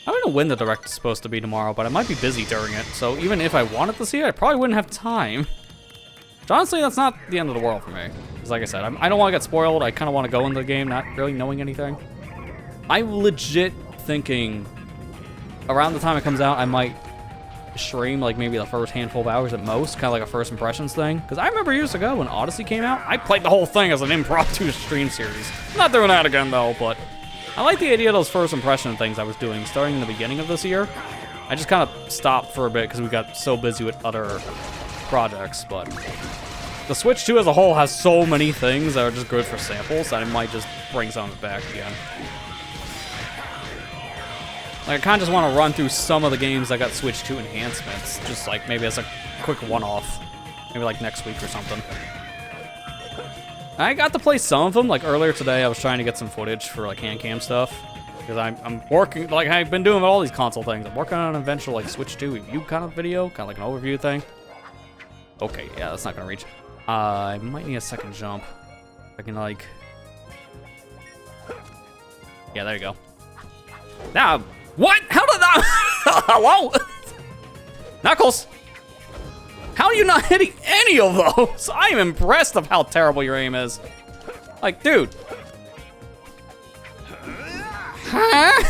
I don't know when the Direct is supposed to be tomorrow, but I might be busy during it, so even if I wanted to see it, I probably wouldn't have time. But honestly, that's not the end of the world for me. Because like I said, I don't want to get spoiled. I kind of want to go into the game not really knowing anything. I'm legit thinking around the time it comes out, I might stream like maybe the first handful of hours at most, kind of like a first impressions thing. Because I remember years ago when Odyssey came out, I played the whole thing as an impromptu stream series. I'm not doing that again though, but I like the idea of those first impression things I was doing starting in the beginning of this year. I just kind of stopped for a bit because we got so busy with other projects, but The Switch 2 as a whole has so many things that are just good for samples that I might just bring some of it back again. Like, I kind of just want to run through some of the games that got Switch 2 enhancements, just like maybe as a quick one-off. Maybe like next week or something. I got to play some of them, like earlier today I was trying to get some footage for like hand cam stuff. Because I'm working, like I've been doing all these console things. I'm working on an eventual like Switch 2 review kind of video, kind of like an overview thing. Okay, yeah, that's not gonna reach. I might need a second jump. I can like... Yeah, there you go. Now, what? How did that... Hello? Knuckles? How are you not hitting any of those? I am impressed of how terrible your aim is. Like, dude. Huh?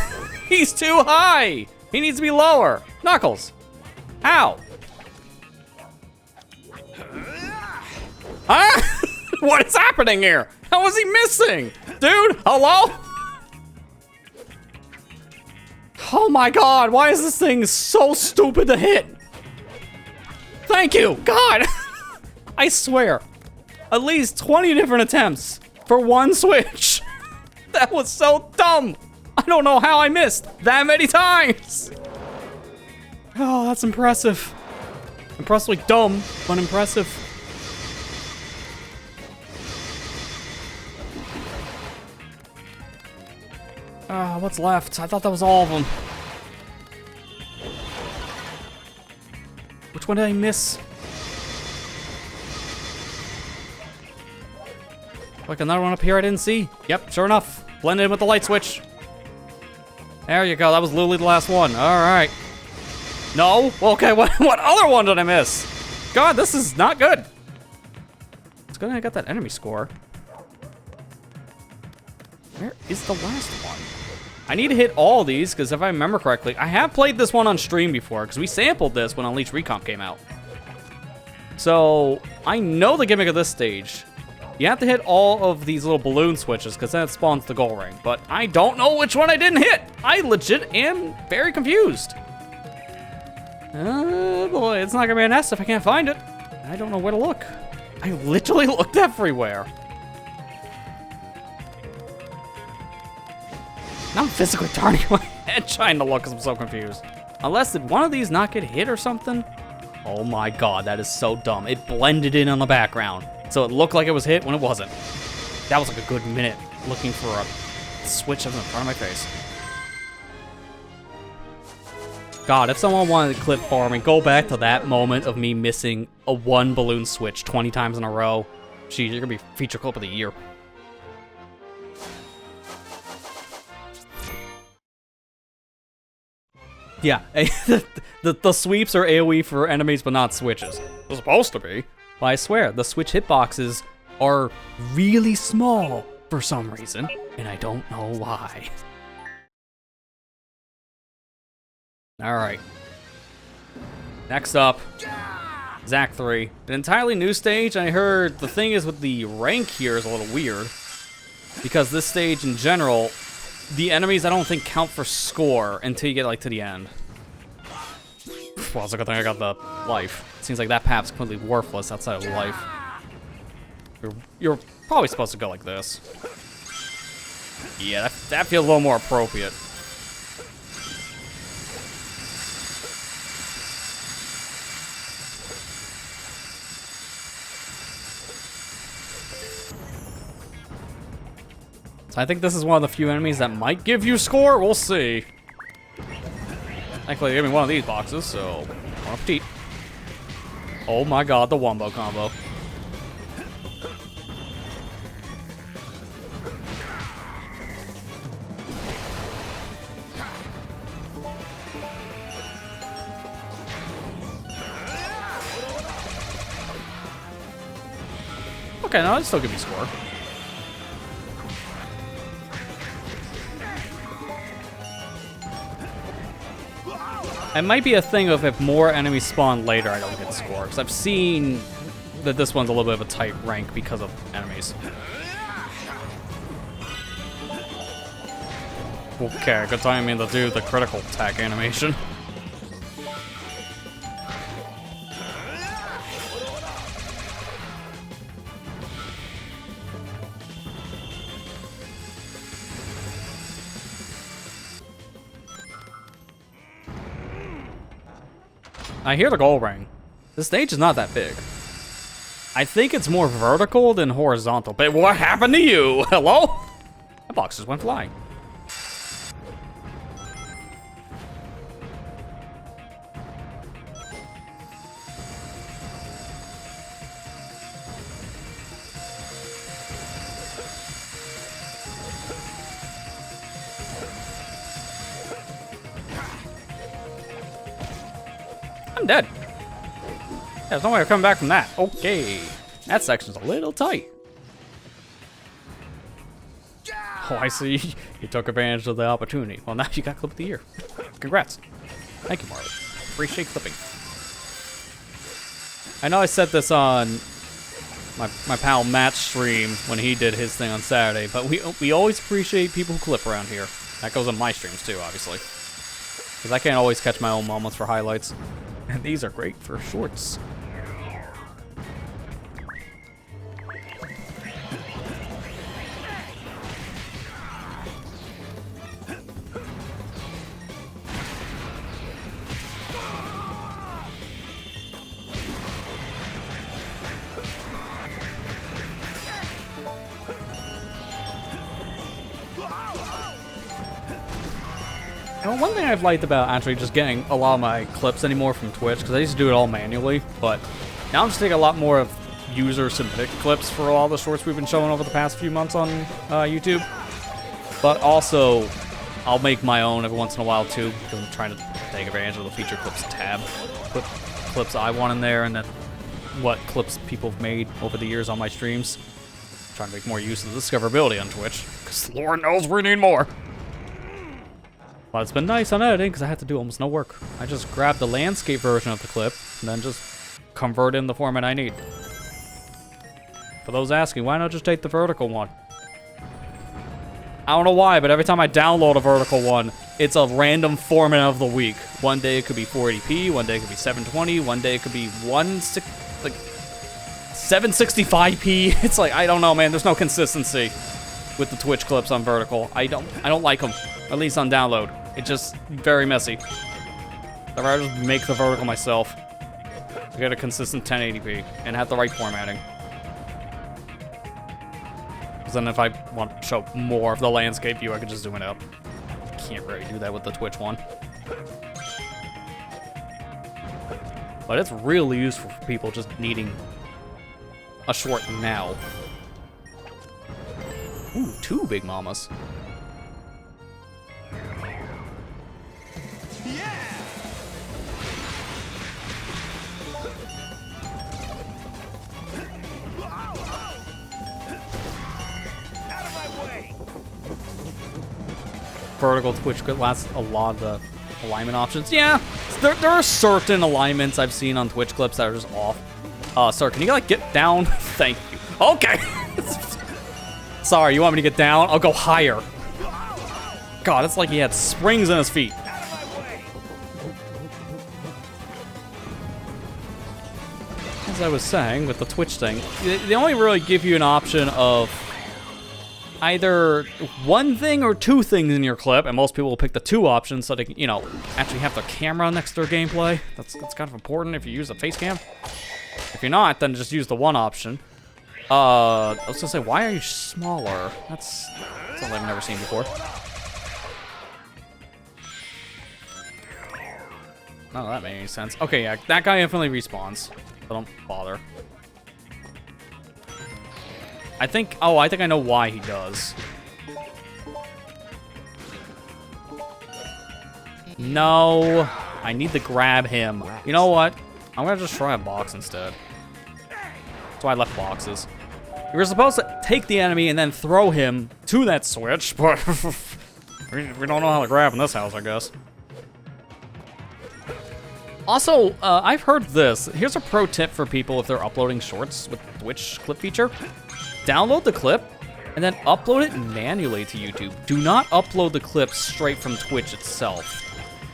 He's too high. He needs to be lower. Knuckles. How? Huh? What is happening here? How is he missing? Dude, hello? Oh my god, why is this thing so stupid to hit? Thank you, God! I swear, at least 20 different attempts for one Switch. That was so dumb. I don't know how I missed that many times. Oh, that's impressive. Impressively dumb, but impressive. What's left? I thought that was all of them. Which one did I miss? Like another one up here I didn't see. Yep, sure enough. Blended in with the light switch. There you go. That was literally the last one. All right. No? Okay, what other one did I miss? God, this is not good. It's good I got that enemy score. Where is the last one? I need to hit all these, because if I remember correctly, I have played this one on stream before, because we sampled this when Unleashed Recomp came out. So, I know the gimmick of this stage. You have to hit all of these little balloon switches, because then it spawns the goal ring. But I don't know which one I didn't hit. I legit am very confused. Oh boy, it's not going to be an S if I can't find it. I don't know where to look. I literally looked everywhere. Now I'm physically turning my head trying to look because I'm so confused. Unless did one of these not get hit or something? Oh my god, that is so dumb. It blended in on the background. So it looked like it was hit when it wasn't. That was like a good minute looking for a switch in front of my face. God, if someone wanted to clip for me, go back to that moment of me missing a one balloon switch 20 times in a row. Gee, you're gonna be feature clip of the year. Yeah, the sweeps are AoE for enemies, but not switches. They're supposed to be. Well, I swear, the switch hitboxes are really small for some reason, and I don't know why. Alright. Next up, Zack 3. An entirely new stage, and I heard the thing is with the rank here is a little weird. Because this stage in general, the enemies I don't think count for score until you get like to the end. Well, it's a good thing I got the life. It seems like that path's completely worthless outside of life. You're probably supposed to go like this. Yeah, that feels a little more appropriate. So I think this is one of the few enemies that might give you score. We'll see. Thankfully, they gave me one of these boxes, so bon appetit. Oh my god, the wombo combo. Okay, no, it'll still give me score. It might be a thing of if more enemies spawn later, I don't get score. Because I've seen that this one's a little bit of a tight rank because of enemies. Okay, good timing to do the critical attack animation. I hear the goal ring. The stage is not that big. I think it's more vertical than horizontal. But what happened to you? Hello? The box just went flying. I'm dead. There's no way of coming back from that. Okay. That section's a little tight. Oh, I see. You took advantage of the opportunity. Well, now you got Clip of the Year. Congrats. Thank you, Marley. Appreciate clipping. I know I said this on my pal Matt's stream when he did his thing on Saturday, but we always appreciate people who clip around here. That goes on my streams too, obviously. Because I can't always catch my own moments for highlights. And these are great for shorts. Well, one thing I've liked about actually just getting a lot of my clips anymore from Twitch, because I used to do it all manually, but now I'm just taking a lot more of user-submitted clips for all the shorts we've been showing over the past few months on YouTube. But also, I'll make my own every once in a while too, because I'm trying to take advantage of the feature clips tab. Put clips I want in there, and then what clips people have made over the years on my streams. I'm trying to make more use of the discoverability on Twitch, because Lord knows we need more. But it's been nice on editing because I had to do almost no work. I just grabbed the landscape version of the clip and then just convert in the format I need. For those asking, why not just take the vertical one? I don't know why, but every time I download a vertical one, it's a random format of the week. One day it could be 480p, one day it could be 720, one day it could be 765p. It's like, I don't know, man. There's no consistency with the Twitch clips on vertical. I don't like them, at least on download. It's just very messy. I'd rather just make the vertical myself to get a consistent 1080p and have the right formatting. Because then if I want to show more of the landscape view, I could just zoom it out. Can't really do that with the Twitch one. But it's really useful for people just needing a short now. Ooh, 2 big mamas. Vertical Twitch could last a lot of the alignment options. Yeah, there are certain alignments I've seen on Twitch clips that are just off. Sir, can you like get down? Thank you. Okay. Sorry, you want me to get down? I'll go higher. God, it's like he had springs in his feet. As I was saying with the Twitch thing, they only really give you an option of either one thing or 2 things in your clip, and most people will pick the 2 options so they can, you know, actually have their camera next to their gameplay. That's kind of important if you use a face cam. If you're not, then just use the 1 option. I was gonna say, why are you smaller? That's something I've never seen before. None of that made any sense. Okay, yeah, that guy infinitely respawns, so don't bother. I think I know why he does. No, I need to grab him. You know what? I'm gonna just try a box instead. That's why I left boxes. You were supposed to take the enemy and then throw him to that switch, but we don't know how to grab in this house, I guess. Also, I've heard this. Here's a pro tip for people if they're uploading shorts with the Twitch clip feature. Download the clip and then upload it manually to YouTube. Do not upload the clip straight from Twitch itself.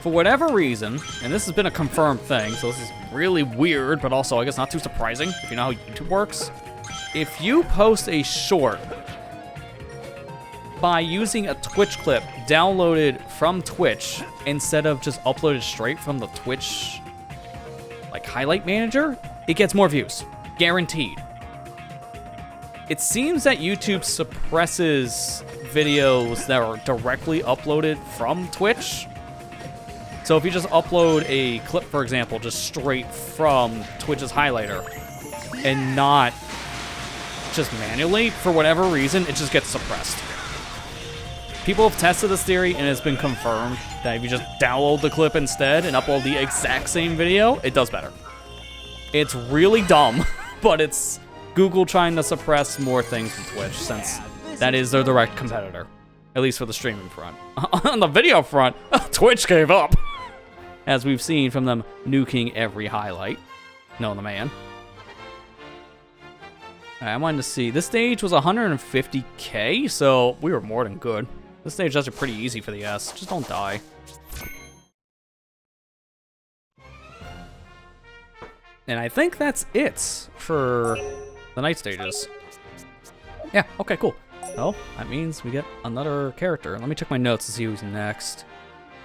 For whatever reason, and this has been a confirmed thing, so this is really weird, but also I guess not too surprising if you know how YouTube works. If you post a short by using a Twitch clip downloaded from Twitch instead of just uploaded straight from the Twitch highlight manager, it gets more views. Guaranteed. It seems that YouTube suppresses videos that are directly uploaded from Twitch. So if you just upload a clip, for example, just straight from Twitch's highlighter and not just manually, for whatever reason, it just gets suppressed. People have tested this theory and it's been confirmed that if you just download the clip instead and upload the exact same video, it does better. It's really dumb, but it's Google trying to suppress more things from Twitch since that is their direct competitor, at least for the streaming front. On the video front, Twitch gave up, as we've seen from them nuking every highlight. No, the man. I wanted to see, this stage was 150k, so we were more than good. This stage does it pretty easy for the S, just don't die. And I think that's it for the night stages. Yeah, okay, cool. So, that means we get another character. Let me check my notes to see who's next.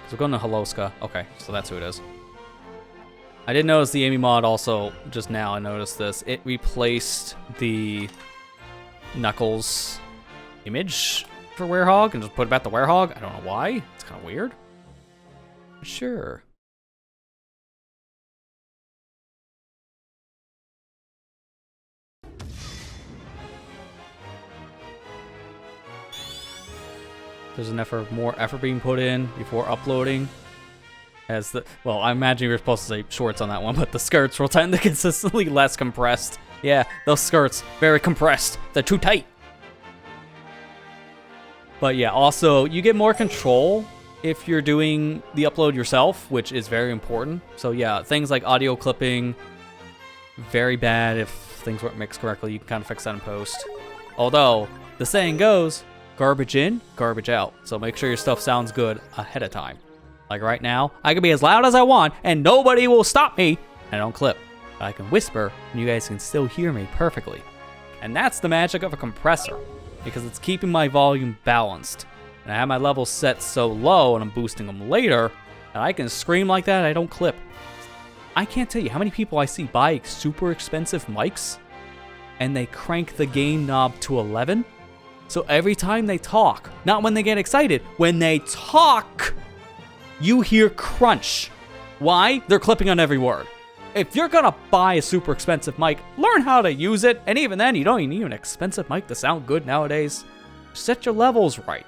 So we're going to Haloska. Okay, so that's who it is. I did notice the Amy mod also, just now I noticed this. It replaced the Knuckles image for Werehog and just put it back to Werehog. I don't know why. It's kind of weird. Sure. There's more effort being put in before uploading. Well, I imagine you were supposed to say shorts on that one, but the skirts will tend to consistently less compressed. Yeah, those skirts, very compressed. They're too tight. But yeah, also, you get more control if you're doing the upload yourself, which is very important. So yeah, things like audio clipping, very bad if things weren't mixed correctly. You can kind of fix that in post. Although, the saying goes, garbage in, garbage out. So make sure your stuff sounds good ahead of time. Like right now, I can be as loud as I want and nobody will stop me. I don't clip. But I can whisper and you guys can still hear me perfectly. And that's the magic of a compressor, because it's keeping my volume balanced. And I have my levels set so low and I'm boosting them later that I can scream like that and I don't clip. I can't tell you how many people I see buy super expensive mics and they crank the gain knob to 11. So every time they talk, not when they get excited, when they talk, you hear crunch. Why? They're clipping on every word. If you're gonna buy a super expensive mic, learn how to use it. And even then, you don't even need an expensive mic to sound good nowadays. Set your levels right.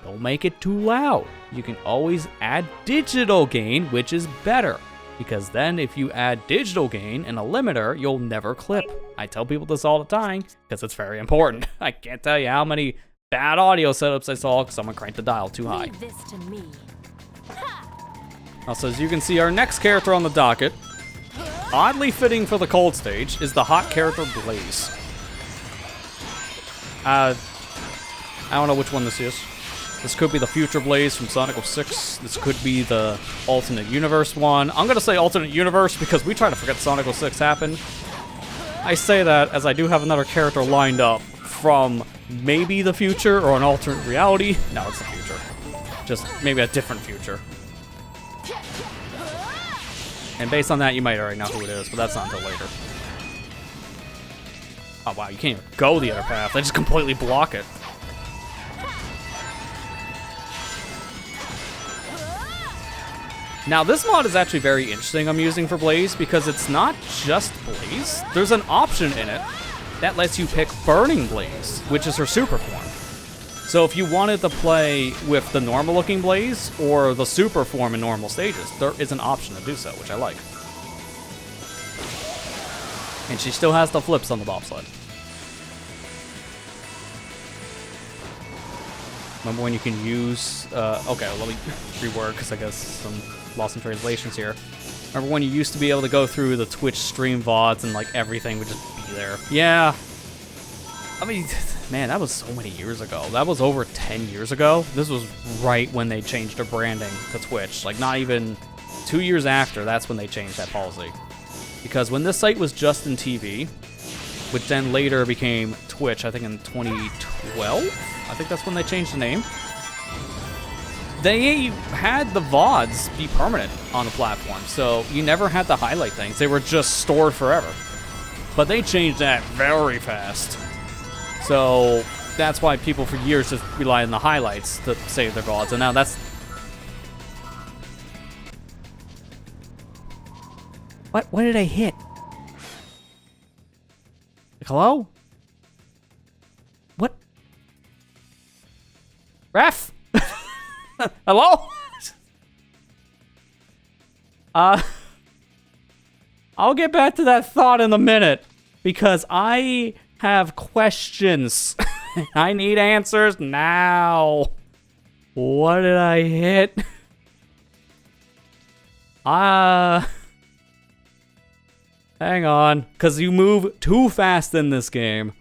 Don't make it too loud. You can always add digital gain, which is better. Because then if you add digital gain and a limiter, you'll never clip. I tell people this all the time because it's very important. I can't tell you how many bad audio setups I saw because someone cranked the dial too high. Leave this to me. Also, as you can see, our next character on the docket, oddly fitting for the cold stage, is the hot character Blaze. I don't know which one this is. This could be the future Blaze from Sonic 06. This could be the alternate universe one. I'm gonna say alternate universe because we try to forget Sonic 06 happened. I say that as I do have another character lined up from maybe the future or an alternate reality. No, it's the future. Just maybe a different future. And based on that, you might already know who it is, but that's not until later. Oh wow, you can't even go the other path. They just completely block it. Now, this mod is actually very interesting I'm using for Blaze because it's not just Blaze. There's an option in it that lets you pick Burning Blaze, which is her super form. So if you wanted to play with the normal looking Blaze or the super form in normal stages, there is an option to do so, which I like. And she still has the flips on the bobsled. Remember when you can use, okay, well, let me reword because I guess some lost in translations here. Remember when you used to be able to go through the Twitch stream VODs and like everything would just be there? Yeah. I mean, man, that was so many years ago. That was over 10 years ago. This was right when they changed their branding to Twitch. Like not even 2 years after, that's when they changed that policy. Because when this site was Justin TV, which then later became Twitch, I think in 2012? I think that's when they changed the name. they had the VODs be permanent on the platform, so you never had to highlight things. They were just stored forever. But they changed that very fast. So that's why people for years just relied on the highlights to save their VODs, and now that's... What did I hit? Hello? What? Ref? Hello? I'll get back to that thought in a minute because I have questions. I need answers now. What did I hit? Hang on, because you move too fast in this game.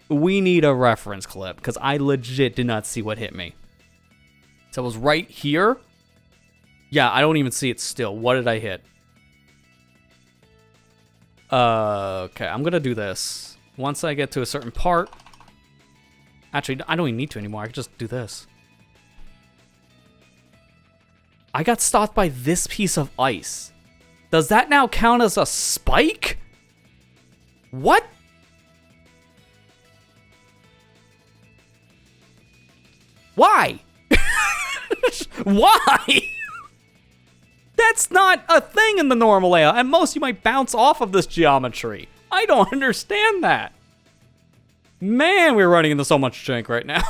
We need a reference clip because I legit did not see what hit me. So it was right here. Yeah, I don't even see it still. What did I hit? Okay, I'm gonna do this. Once I get to a certain part... Actually, I don't even need to anymore. I can just do this. I got stopped by this piece of ice. Does that now count as a spike? What? Why? Why? That's not a thing in the normal layout. At most, you might bounce off of this geometry. I don't understand that. Man, we're running into so much jank right now.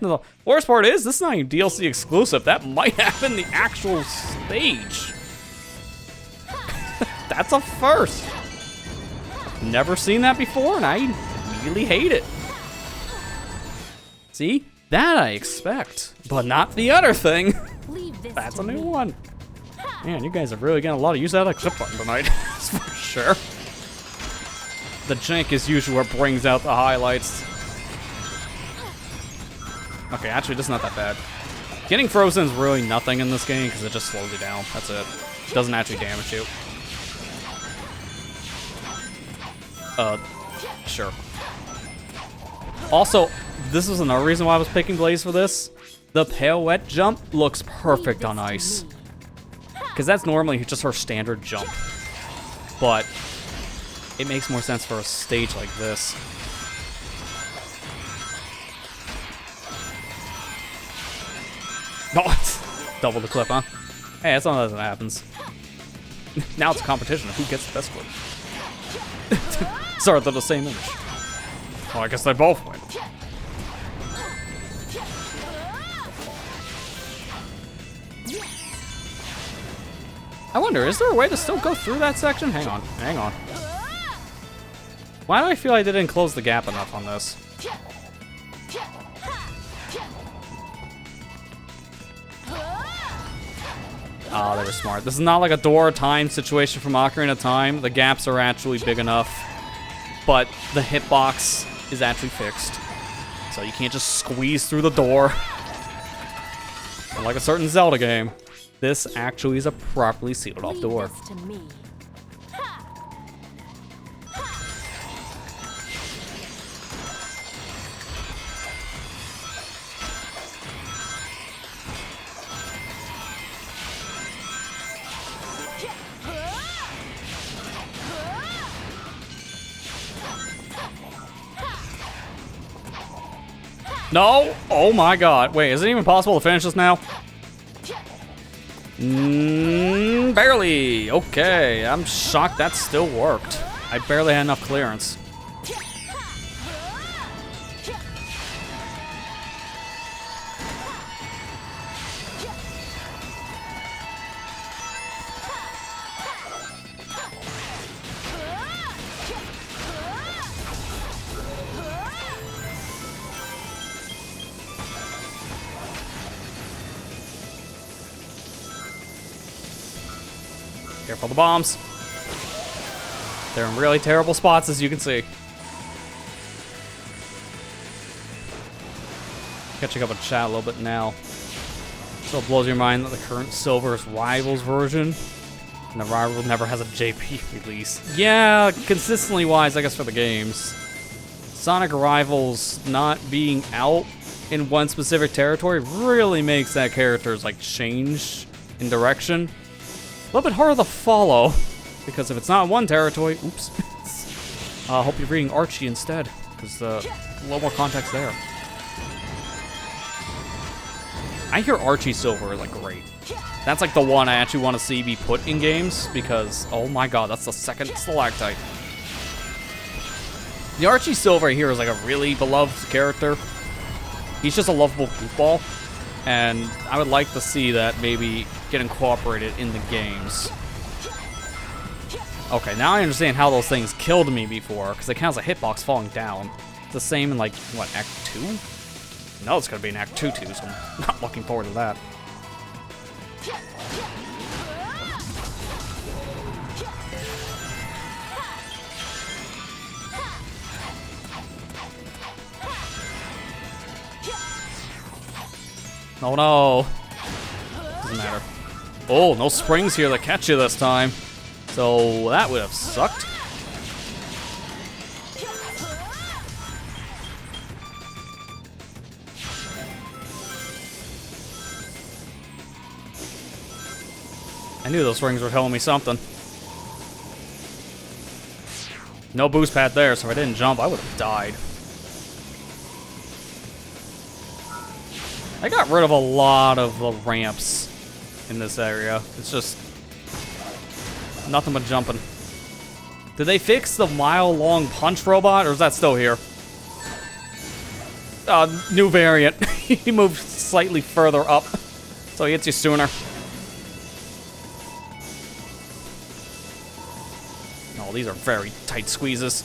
The worst part is, this is not even DLC exclusive. That might happen in the actual stage. That's a first. Never seen that before, and I immediately hate it. See? That I expect, but not the other thing. That's a new one. Man, you guys are really getting a lot of use out of the clip button tonight. That's for sure. The jank is usually what brings out the highlights. Okay, actually, this is not that bad. Getting frozen is really nothing in this game because it just slows you down. That's it. It doesn't actually damage you. Sure. Also, this is another reason why I was picking Blaze for this. The pale wet jump looks perfect on ice. Because that's normally just her standard jump. But it makes more sense for a stage like this. No, it's double the clip, huh? Hey, that's not that happens. Now it's a competition of who gets the best clip. Sorry, they're the same image. Well, I guess they both win. I wonder, is there a way to still go through that section? Hang on, hang on. Why do I feel I didn't close the gap enough on this? Oh, they were smart. This is not like a door time situation from Ocarina of Time. The gaps are actually big enough, but the hitbox is actually fixed. So you can't just squeeze through the door. Like a certain Zelda game. This actually is a properly sealed off door. No! Oh my god. Wait, is it even possible to finish this now? Barely. Okay, I'm shocked that still worked. I barely had enough clearance. Careful the bombs. They're in really terrible spots, as you can see. Catching up with chat a little bit now. Still blows your mind that the current Silver's Rivals version, and the Rival never has a JP release. Yeah, consistently wise, I guess, for the games. Sonic Rivals not being out in one specific territory really makes that character's like change in direction a little bit harder to follow, because if it's not in one territory, oops. I hope you're reading Archie instead, because a little more context there. I hear Archie Silver is like great. That's like the one I actually want to see be put in games, because oh my god, that's the second stalactite. The Archie Silver here is like a really beloved character. He's just a lovable goofball, and I would like to see that maybe get incorporated in the games. Okay, now I understand how those things killed me before, because it counts a hitbox falling down. It's the same in like, what, Act 2? No, it's gonna be in Act 2 too, so I'm not looking forward to that. Oh no. Doesn't matter. Oh, no springs here that catch you this time. So that would have sucked. I knew those springs were telling me something. No boost pad there, so if I didn't jump, I would have died. I got rid of a lot of the ramps in this area. It's just nothing but jumping. Did they fix the mile-long punch robot, or is that still here? New variant. He moved slightly further up, so he hits you sooner. Oh, these are very tight squeezes.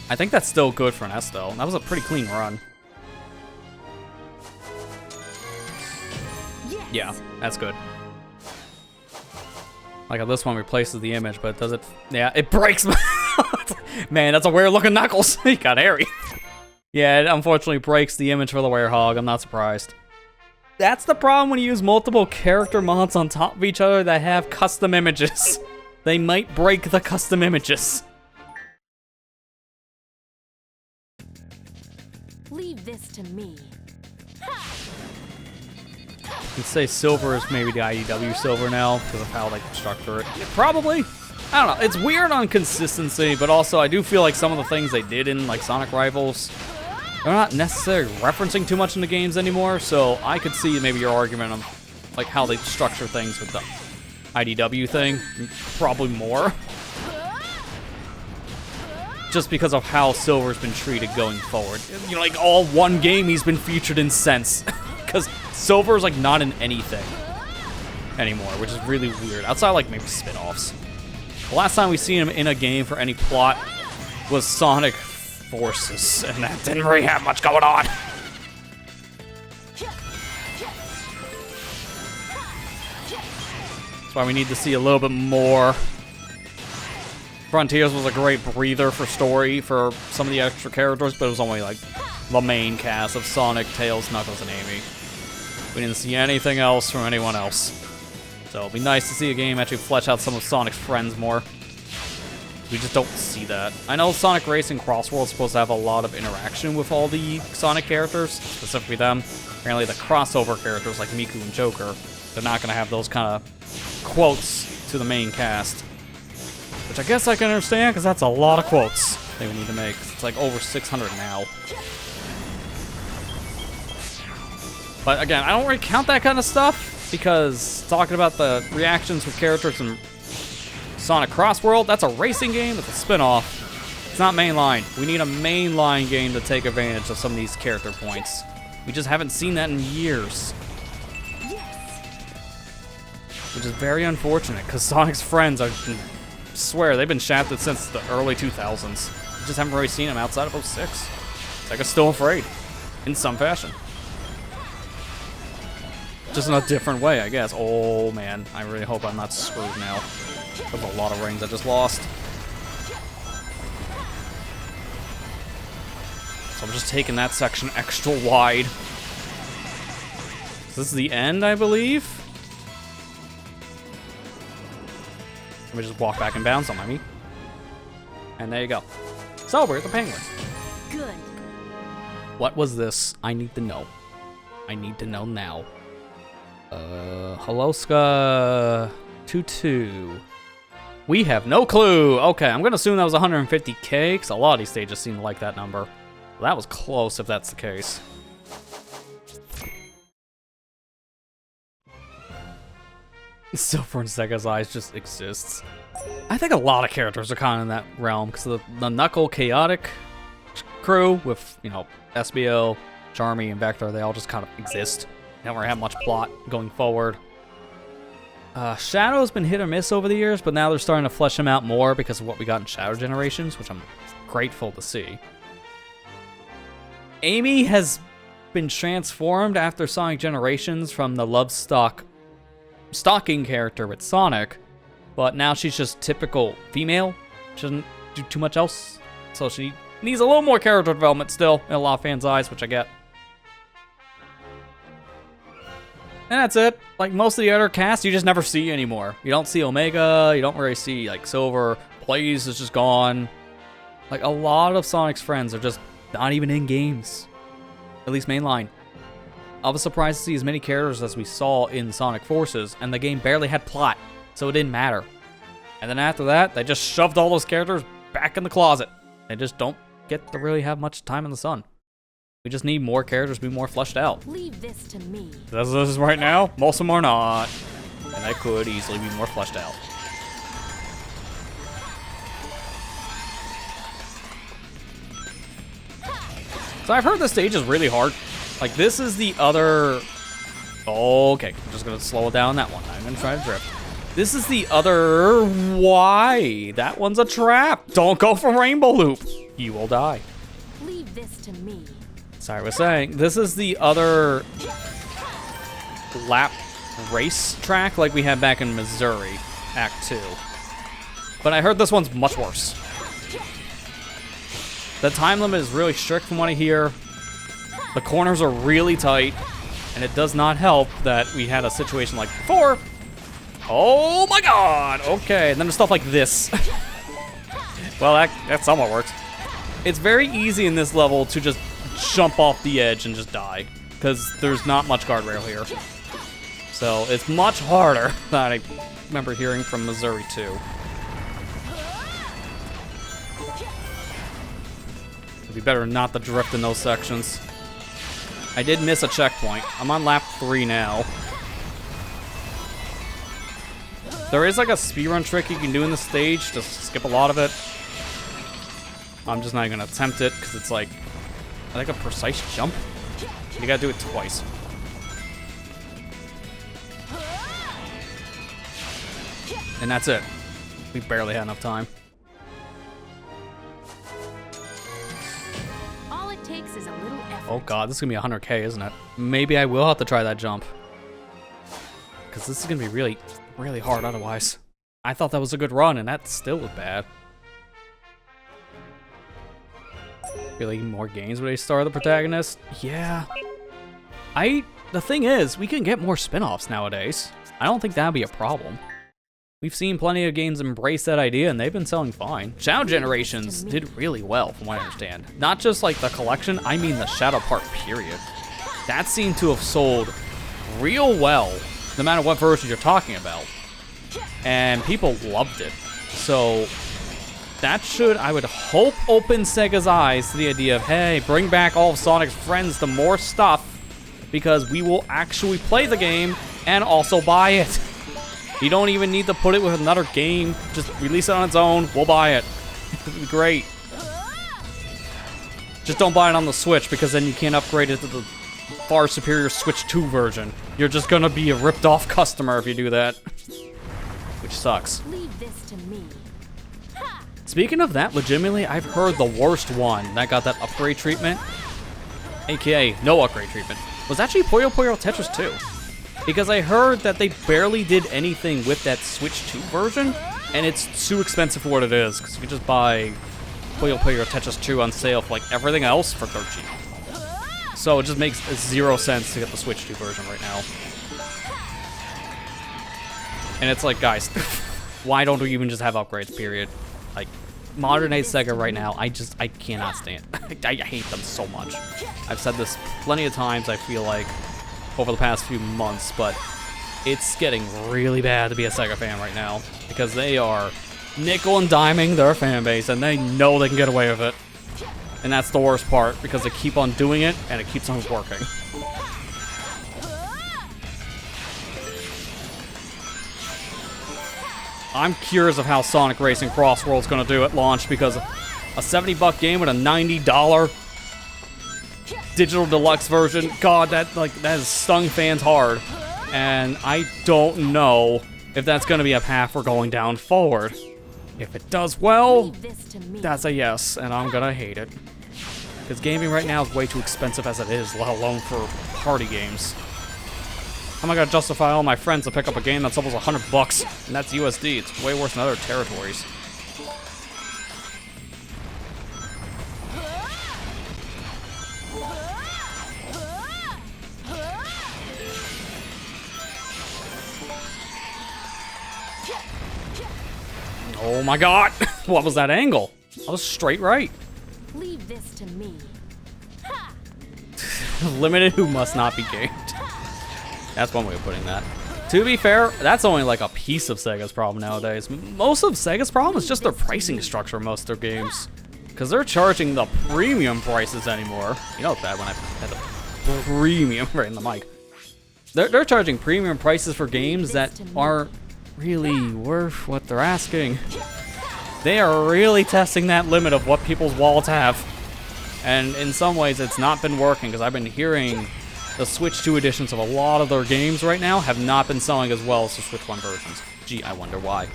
I think that's still good for an S, though. That was a pretty clean run. Yeah, that's good. Like this one replaces the image, but does it? Yeah, it breaks. Man, that's a weird looking Knuckles. He got hairy. Yeah, it unfortunately breaks the image for the werehog. I'm not surprised. That's the problem when you use multiple character mods on top of each other that have custom images. They might break the custom images. Leave this to me. You could say silver is maybe the IDW silver now because of how they structure it. Probably. I don't know. It's weird on consistency, but also I do feel like some of the things they did in like Sonic Rivals, they're not necessarily referencing too much in the games anymore. So I could see maybe your argument of like how they structure things with the IDW thing, probably more. Just because of how Silver's been treated going forward. You know, like all one game he's been featured in since. Because Silver's like not in anything anymore, which is really weird. Outside like maybe spin-offs. The last time we seen him in a game for any plot was Sonic Forces, and that didn't really have much going on. That's why we need to see a little bit more. Frontiers was a great breather for story for some of the extra characters, but it was only like the main cast of Sonic, Tails, Knuckles, and Amy. We didn't see anything else from anyone else. So it'd be nice to see a game actually flesh out some of Sonic's friends more. We just don't see that. I know Sonic Racing Cross World is supposed to have a lot of interaction with all the Sonic characters, specifically them. Apparently the crossover characters like Miku and Joker, they're not going to have those kind of quotes to the main cast. Which I guess I can understand, because that's a lot of quotes they would need to make. It's like over 600 now. But again, I don't really count that kind of stuff, because talking about the reactions with characters in Sonic Cross World, that's a racing game, it's a spin-off. It's not mainline. We need a mainline game to take advantage of some of these character points. We just haven't seen that in years. Which is very unfortunate, because Sonic's friends are, I swear, they've been shafted since the early 2000s. We just haven't really seen them outside of 06. Sega's still afraid, in some fashion. Just in a different way, I guess. Oh man, I really hope I'm not screwed now. There's a lot of rings I just lost. So I'm just taking that section extra wide. So this is the end, I believe. Let me just walk back and bounce on my meat. And there you go. Celebrate the penguins. Good. What was this? I need to know. I need to know now. Holoska 22. We have no clue. Okay, I'm gonna assume that was 150k, because a lot of these stages seem to like that number. Well, that was close if that's the case. Silver and Sega's Eyes just exists. I think a lot of characters are kind of in that realm, because the Knuckle Chaotic crew with, you know, SBO, Charmy, and Vector, they all just kind of exist. They don't really have much plot going forward. Shadow's been hit or miss over the years, but now they're starting to flesh him out more because of what we got in Shadow Generations, which I'm grateful to see. Amy has been transformed after Sonic Generations from the stalking character with Sonic, but now she's just typical female. She doesn't do too much else, so she needs a little more character development still in a lot of fans' eyes, which I get. And that's it. Like, most of the other cast, you just never see anymore. You don't see Omega, you don't really see, like, Silver. Blaze is just gone. Like, a lot of Sonic's friends are just not even in games. At least mainline. I was surprised to see as many characters as we saw in Sonic Forces, and the game barely had plot, so it didn't matter. And then after that, they just shoved all those characters back in the closet. They just don't get to really have much time in the sun. We just need more characters to be more fleshed out. Leave this to me. This is right now, most of them are not. And they could easily be more fleshed out. So I've heard this stage is really hard. Like, this is the other... Okay, I'm just gonna slow it down on that one. I'm gonna try to drift. This is the other... Why? That one's a trap. Don't go for Rainbow Loop. You will die. Leave this to me. Sorry, I was saying, this is the other lap race track like we had back in Missouri, Act 2. But I heard this one's much worse. The time limit is really strict from what I hear. The corners are really tight, and it does not help that we had a situation like before. Oh my god! Okay, and then there's stuff like this. Well, that somewhat works. It's very easy in this level to just jump off the edge and just die, because there's not much guardrail here. So it's much harder than I remember hearing from Missouri 2. It'd be better not to drift in those sections. I did miss a checkpoint. I'm on lap 3 now. There is like a speedrun trick you can do in the stage, just skip a lot of it. I'm just not gonna attempt it, because it's like, I think a precise jump. You gotta do it twice. And that's it. We barely had enough time. All it takes is a little effort. Oh god, this is gonna be 100k, isn't it? Maybe I will have to try that jump. Because this is gonna be really, really hard otherwise. I thought that was a good run, and that still was bad. Really more games where they star the protagonist? Yeah. The thing is, we can get more spin-offs nowadays. I don't think that'd be a problem. We've seen plenty of games embrace that idea, and they've been selling fine. Shadow Generations did really well, from what I understand. Not just like the collection, I mean the Shadow part, period. That seemed to have sold real well, no matter what version you're talking about. And people loved it. So that should, I would hope, open Sega's eyes to the idea of, hey, bring back all of Sonic's friends to more stuff, because we will actually play the game and also buy it. You don't even need to put it with another game. Just release it on its own. We'll buy it. It'll be great. Just don't buy it on the Switch, because then you can't upgrade it to the far superior Switch 2 version. You're just gonna be a ripped off customer if you do that. Which sucks. Leave this to me. Speaking of that, legitimately, I've heard the worst one that got that upgrade treatment, aka no upgrade treatment, was actually Puyo Puyo Tetris 2. Because I heard that they barely did anything with that Switch 2 version, and it's too expensive for what it is, because you can just buy Puyo Puyo Tetris 2 on sale for like everything else for dirt cheap. So it just makes 0 sense to get the Switch 2 version right now. And it's like, guys, why don't we even just have upgrades, period? Like, modern day Sega right now, I cannot stand. I hate them so much. I've said this plenty of times, I feel like, over the past few months, but it's getting really bad to be a Sega fan right now, because they are nickel and diming their fan base, and they know they can get away with it. And that's the worst part, because they keep on doing it, and it keeps on working. I'm curious of how Sonic Racing Cross World's gonna do at launch, because a $70 game with a $90 digital deluxe version, God, that has stung fans hard. And I don't know if that's gonna be a path we're going down forward. If it does well, Leave this to me. that's a yes, and I'm gonna hate it. Because gaming right now is way too expensive as it is, let alone for party games. How am I gonna justify all my friends to pick up a game that's almost $100, and that's USD? It's way worse than other territories. Oh my god! What was that angle? I was straight right. Leave this to me. Limited who must not be gamed. That's one way of putting that. To be fair, that's only like a piece of Sega's problem nowadays. Most of Sega's problem is just their pricing structure of most of their games. Because they're charging the premium prices anymore. You know it's bad when I had the premium right in the mic. They're charging premium prices for games that aren't really worth what they're asking. They are really testing that limit of what people's wallets have. And in some ways it's not been working, because I've been hearing the Switch 2 editions of a lot of their games right now have not been selling as well as the Switch 1 versions. Gee, I wonder why.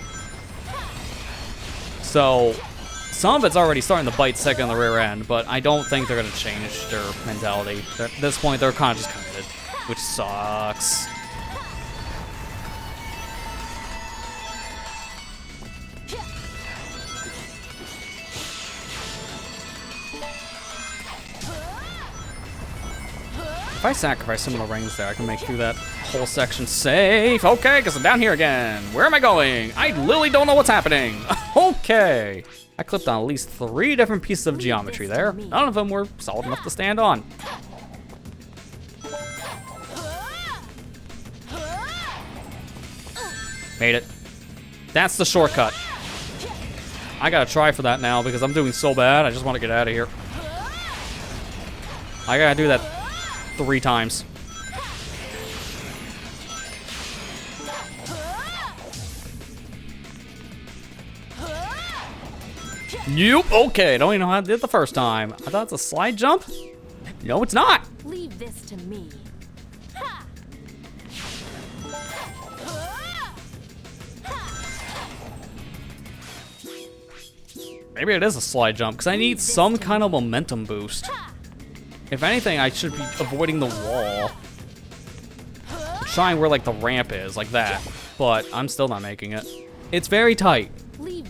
So, some of it's already starting to bite Sega in the rear end, but I don't think they're going to change their mentality. At this point, they're kind of just committed, which sucks. If I sacrifice some of the rings there, I can make through that whole section safe. Okay, because I'm down here again. Where am I going? I literally don't know what's happening. Okay. I clipped on at least 3 different pieces of geometry there. None of them were solid enough to stand on. Made it. That's the shortcut. I gotta try for that now because I'm doing so bad. I just want to get out of here. I gotta do that 3 times. Nope. Okay, don't even know how I did it the first time. I thought it's a slide jump. No, it's not. Leave this to me. Maybe it is a slide jump because I need some kind of momentum boost. If anything, I should be avoiding the wall. Trying where like the ramp is, like that. But I'm still not making it. It's very tight.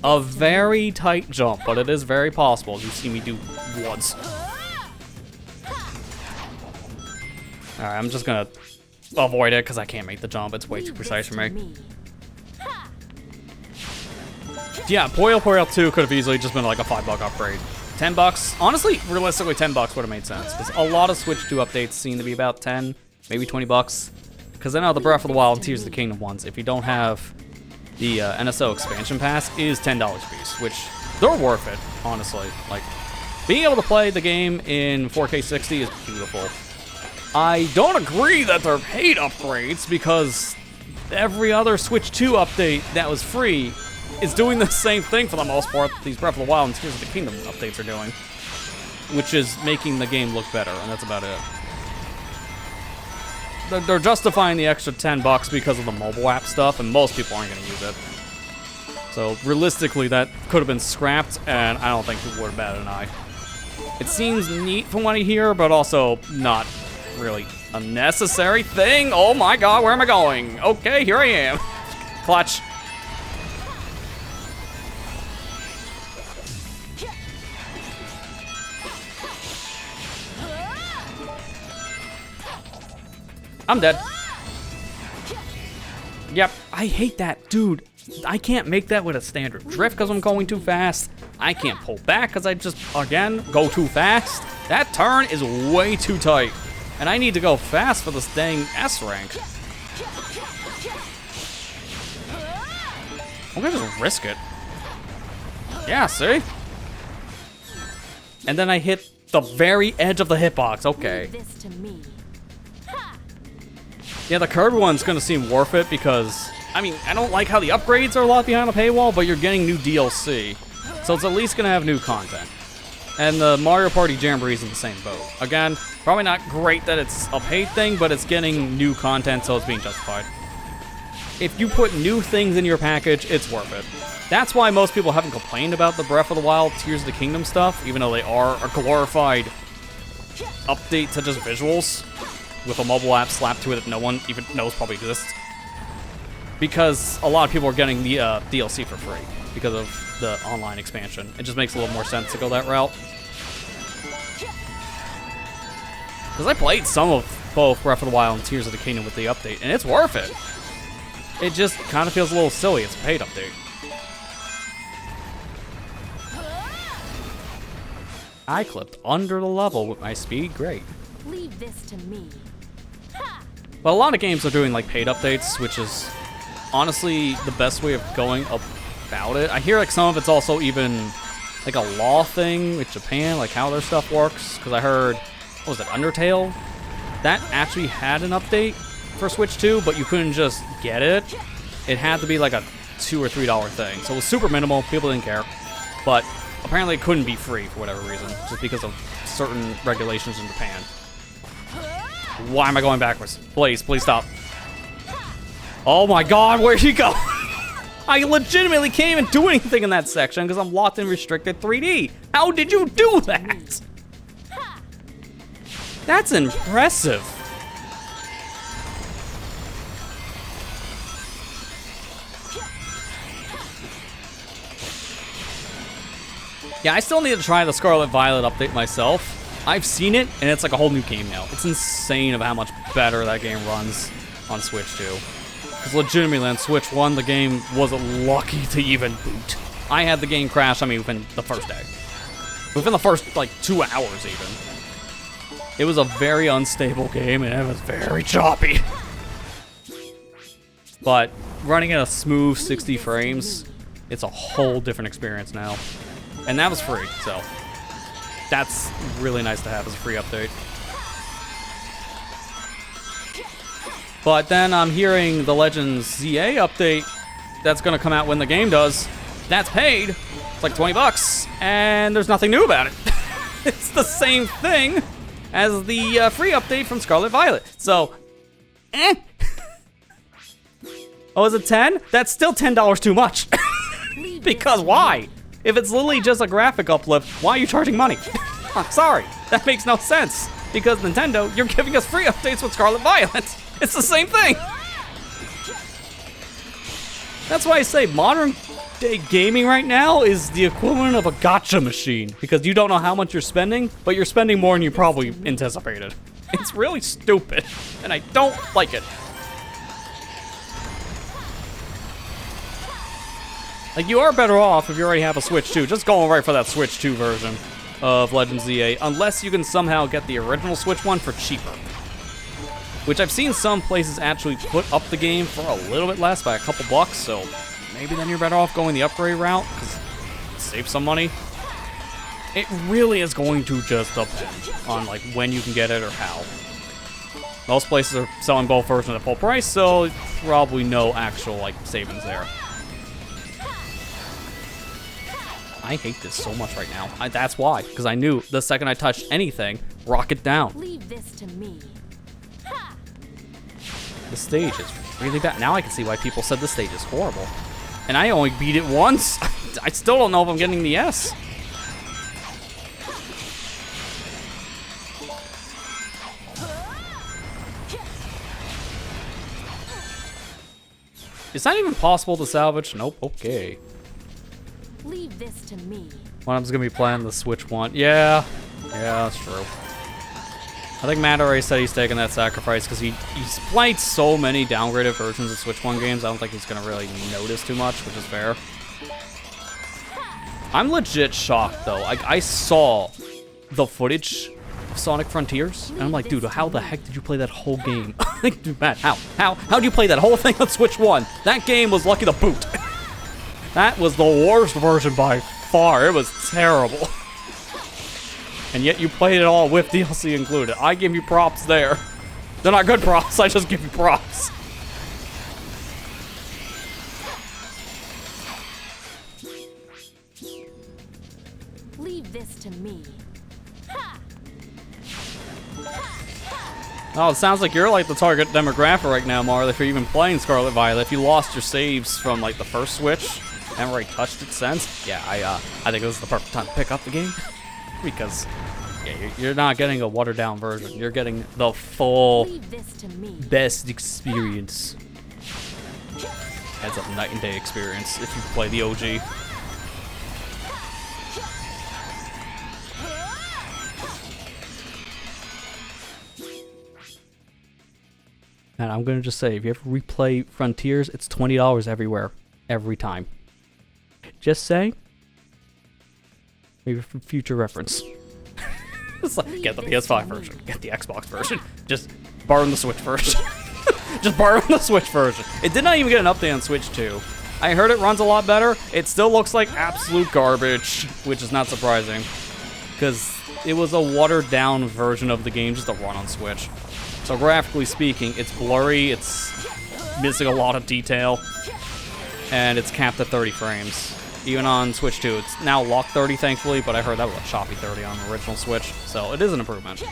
A very tight jump, but it is very possible. You see me do once. Alright, I'm just gonna avoid it because I can't make the jump. It's way too precise for me. Yeah, Puyo Puyo 2 could have easily just been like a $5 upgrade. $10, honestly, realistically, $10 would have made sense. Because a lot of Switch 2 updates seem to be about 10, maybe $20. Because I know the Breath of the Wild and Tears of the Kingdom ones, if you don't have the NSO expansion pass, is $10 a piece, which they're worth it, honestly. Like, being able to play the game in 4K 60 is beautiful. I don't agree that they're paid upgrades because every other Switch 2 update that was free is doing the same thing for the most part these Breath of the Wild and Tears of the Kingdom updates are doing, which is making the game look better, and that's about it. They're justifying the extra $10 because of the mobile app stuff, and most people aren't going to use it. So realistically, that could have been scrapped, and I don't think people would have batted an eye. It seems neat from what I hear, but also not really a necessary thing. Oh my god, where am I going? Okay, here I am. Clutch. I'm dead. Yep, I hate that. Dude, I can't make that with a standard drift because I'm going too fast. I can't pull back because I just, again, go too fast. That turn is way too tight. And I need to go fast for this dang S rank. I'm gonna just risk it. Yeah, see? And then I hit the very edge of the hitbox. Okay. Leave this to me. Yeah, the Kirby one's gonna seem worth it because, I mean, I don't like how the upgrades are locked behind a paywall, but you're getting new DLC. So it's at least gonna have new content. And the Mario Party Jamboree's in the same boat. Again, probably not great that it's a paid thing, but it's getting new content, so it's being justified. If you put new things in your package, it's worth it. That's why most people haven't complained about the Breath of the Wild Tears of the Kingdom stuff, even though they are a glorified update to just visuals with a mobile app slapped to it that no one even knows probably exists. Because a lot of people are getting the DLC for free because of the online expansion. It just makes a little more sense to go that route. Because I played some of both Breath of the Wild and Tears of the Kingdom with the update, and it's worth it. It just kind of feels a little silly. It's a paid update. I clipped under the level with my speed. Great. Leave this to me. But a lot of games are doing like paid updates, which is honestly the best way of going about it. I hear like some of it's also even like a law thing with Japan, like how their stuff works. Because I heard, what was it, Undertale? That actually had an update for Switch 2, but you couldn't just get it. It had to be like a $2 or $3 thing. So it was super minimal, people didn't care. But apparently it couldn't be free for whatever reason, just because of certain regulations in Japan. Why am I going backwards? Please, please stop. Oh my god, where'd he go? I legitimately can't even do anything in that section because I'm locked in restricted 3D. How did you do that? That's impressive. Yeah, I still need to try the Scarlet Violet update myself. I've seen it, and it's like a whole new game now. It's insane of how much better that game runs on Switch 2. Because legitimately on Switch 1, the game wasn't lucky to even boot. I had the game crash, I mean, within the first day. Within the first, like, 2 hours even. It was a very unstable game, and it was very choppy. But running at a smooth 60 frames, it's a whole different experience now. And that was free, so that's really nice to have as a free update. But then I'm hearing the Legends ZA update that's going to come out when the game does. That's paid. It's like 20 bucks, and there's nothing new about it. It's the same thing as the free update from Scarlet Violet. So, Oh, is it 10? That's still $10 too much. Because why? If it's literally just a graphic uplift, why are you charging money? I'm sorry, that makes no sense. Because Nintendo, you're giving us free updates with Scarlet Violet. It's the same thing. That's why I say modern day gaming right now is the equivalent of a gacha machine. Because you don't know how much you're spending, but you're spending more than you probably anticipated. It's really stupid, and I don't like it. Like, you are better off if you already have a Switch 2, just going right for that Switch 2 version of Legends ZA, unless you can somehow get the original Switch 1 for cheaper. Which I've seen some places actually put up the game for a little bit less, by a couple bucks, so maybe then you're better off going the upgrade route, because save some money. It really is going to just depend on, like, when you can get it or how. Most places are selling both versions at full price, so probably no actual, like, savings there. I hate this so much right now. That's why, because I knew the second I touched anything, rock it down. Leave this to me. The stage is really bad. Now I can see why people said the stage is horrible. And I only beat it once. I still don't know if I'm getting the S. Is that even possible to salvage? Nope. Okay. Leave this to me. Well, I'm just gonna be playing the Switch 1. Yeah, that's true. I think Matt already said he's taking that sacrifice because he's played so many downgraded versions of Switch 1 games. I don't think he's gonna really notice too much, which is fair. I'm legit shocked, though. Like, I saw the footage of Sonic Frontiers, and I'm like, dude, how the heck did you play that whole game? Like, dude, Matt, how'd you play that whole thing on Switch 1? That game was lucky to boot. That was the worst version by far. It was terrible. And yet you played it all with DLC included. I give you props there. They're not good props, I just give you props. Leave this to me. Oh, it sounds like you're like the target demographic right now, Marla, if you're even playing Scarlet Violet. If you lost your saves from like the first Switch, haven't really touched it since. Yeah, I think this is the perfect time to pick up the game. Because yeah, you're not getting a watered down version. You're getting the full Leave this to me. best experience. That's a night and day experience if you play the OG. And I'm gonna just say, if you ever replay Frontiers, it's $20 everywhere, every time. Just say, maybe for future reference. It's like, get the PS5 version, get the Xbox version, just borrow the Switch version. Just borrow the Switch version. It did not even get an update on Switch 2. I heard it runs a lot better. It still looks like absolute garbage, which is not surprising, because it was a watered down version of the game just to run on Switch. So graphically speaking, it's blurry, it's missing a lot of detail, and it's capped at 30 frames. Even on Switch 2, it's now locked 30 thankfully, but I heard that was a choppy 30 on the original Switch, so it is an improvement.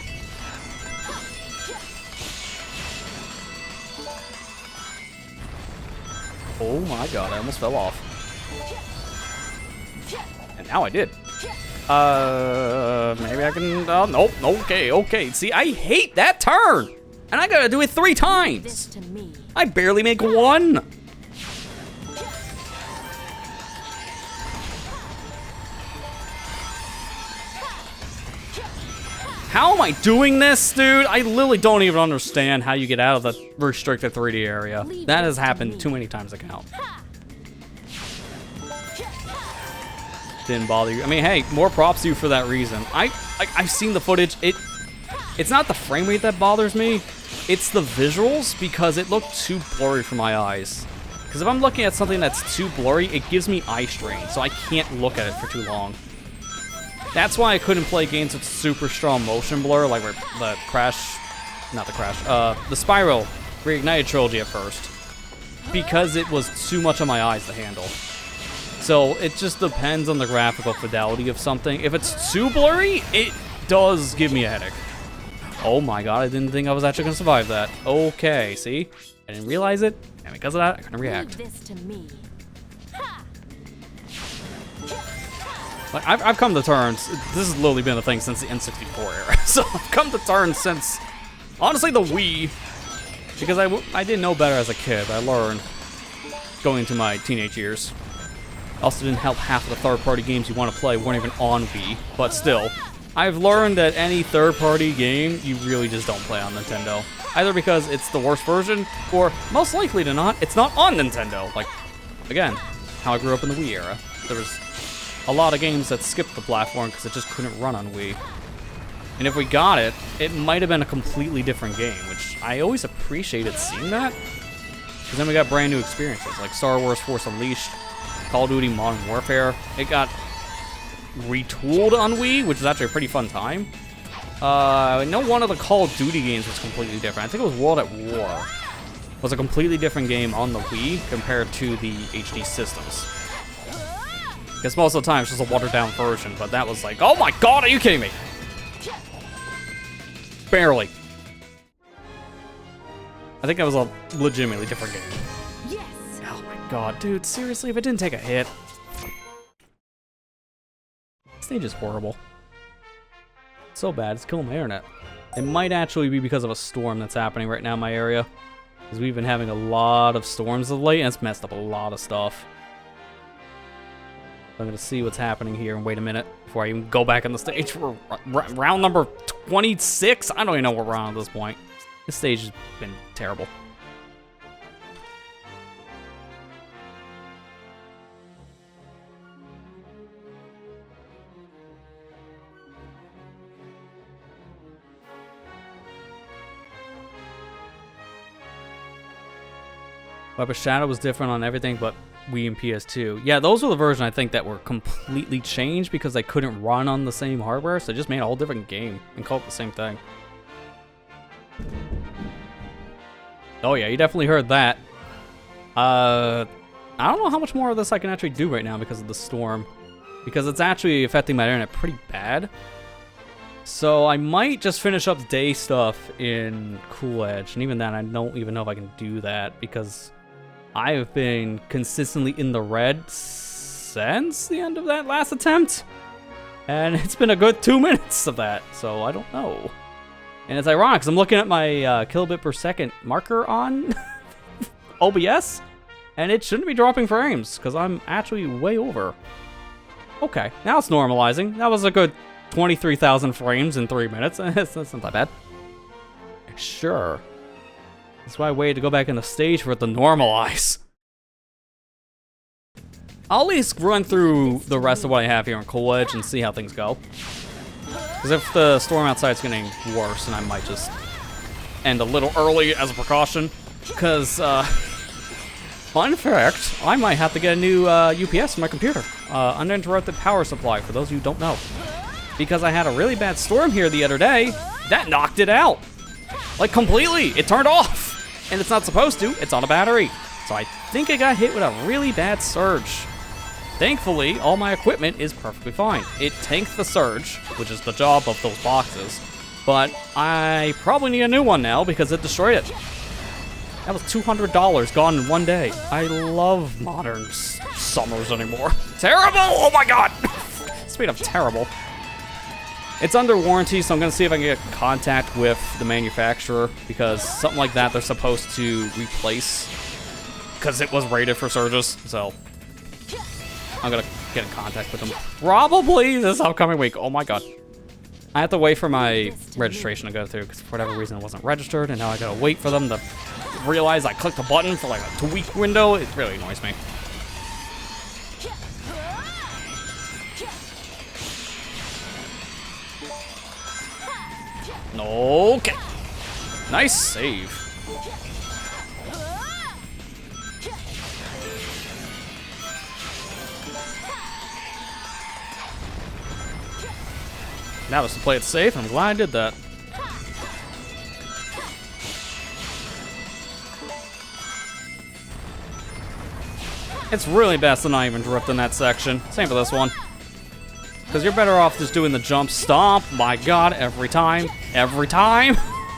Oh my god, I almost fell off. And now I did. Maybe I can, nope, okay. See, I hate that turn! And I gotta do it 3 Leave this times! to me. I barely make 1! How am I doing this, dude? I literally don't even understand how you get out of the restricted 3D area. That has happened too many times to count. Didn't bother you. I mean, hey, more props to you for that reason. I've seen the footage. It's not the frame rate that bothers me. It's the visuals, because it looked too blurry for my eyes. Because if I'm looking at something that's too blurry, it gives me eye strain, so I can't look at it for too long. That's why I couldn't play games with super strong motion blur, like the Spyro Reignited Trilogy at first. Because it was too much on my eyes to handle. So it just depends on the graphical fidelity of something. If it's too blurry, it does give me a headache. Oh my god, I didn't think I was actually going to survive that. Okay, see? I didn't realize it, and because of that, I couldn't react. Leave this to me. Like, I've come to terms, this has literally been a thing since the N64 era, so I've come to terms since, honestly, the Wii, because I didn't know better as a kid. I learned going into my teenage years. Also didn't help half of the third-party games you want to play weren't even on Wii, but still, I've learned that any third-party game, you really just don't play on Nintendo. Either because it's the worst version, or, most likely to not, it's not on Nintendo. Like, again, how I grew up in the Wii era. There was a lot of games that skipped the platform because it just couldn't run on Wii. And if we got it, it might have been a completely different game, which I always appreciated seeing that. Because then we got brand new experiences, like Star Wars Force Unleashed, Call of Duty Modern Warfare. It got retooled on Wii, which is actually a pretty fun time. I know one of the Call of Duty games was completely different. I think it was World at War. It was a completely different game on the Wii compared to the HD systems. Because most of the time it's just a watered down version, but that was like, oh my god, are you kidding me? Barely. I think that was a legitimately different game. Yes. Oh my god, dude, seriously, if it didn't take a hit. This stage is horrible. It's so bad, it's killing my internet. It might actually be because of a storm that's happening right now in my area. Because we've been having a lot of storms of late, and it's messed up a lot of stuff. I'm gonna see what's happening here and wait a minute before I even go back on the stage for round number 26. I don't even know where we're on at this point. This stage has been terrible. Web of Shadow was different on everything but Wii and PS2. Yeah, those were the version I think that were completely changed because they couldn't run on the same hardware, so they just made a whole different game and called it the same thing. Oh yeah, you definitely heard that. I don't know how much more of this I can actually do right now because of the storm. Because it's actually affecting my internet pretty bad. So I might just finish up day stuff in Cool Edge. And even then, I don't even know if I can do that. Because I have been consistently in the red since the end of that last attempt. And it's been a good 2 minutes of that. So I don't know. And it's ironic because I'm looking at my kilobit per second marker on OBS. And it shouldn't be dropping frames because I'm actually way over. Okay, now it's normalizing. That was a good 23,000 frames in 3 minutes. That's not that bad. Sure. That's why I waited to go back in the stage for it to normalize. I'll at least run through the rest of what I have here in Cool Edge and see how things go. Because if the storm outside is getting worse, then I might just end a little early as a precaution. Because, fun fact, I might have to get a new UPS for my computer. Uninterrupted power supply, for those of you who don't know. Because I had a really bad storm here the other day, that knocked it out. Like, completely. It turned off. And it's not supposed to. It's on a battery. So I think I got hit with a really bad surge. Thankfully, all my equipment is perfectly fine. It tanked the surge, which is the job of those boxes. But I probably need a new one now because it destroyed it. That was $200 gone in one day. I love modern summers anymore. Terrible! Oh my god! Speaking of terrible. It's under warranty, so I'm going to see if I can get contact with the manufacturer, because something like that they're supposed to replace, because it was rated for surges, so I'm going to get in contact with them probably this upcoming week. Oh my god. I have to wait for my registration to go through, because for whatever reason it wasn't registered, and now I got to wait for them to realize I clicked a button for like a 2-week window. It really annoys me. Okay. Nice save. Now just to play it safe, I'm glad I did that. It's really best to not even drift in that section. Same for this one. Because you're better off just doing the jump stomp. My god, every time. Every time.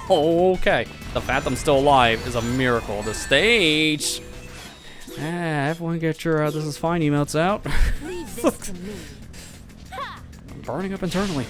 Okay. The fact I'm still alive is a miracle. The stage. Everyone get your this is fine emotes out. Leave this to me. I'm burning up internally.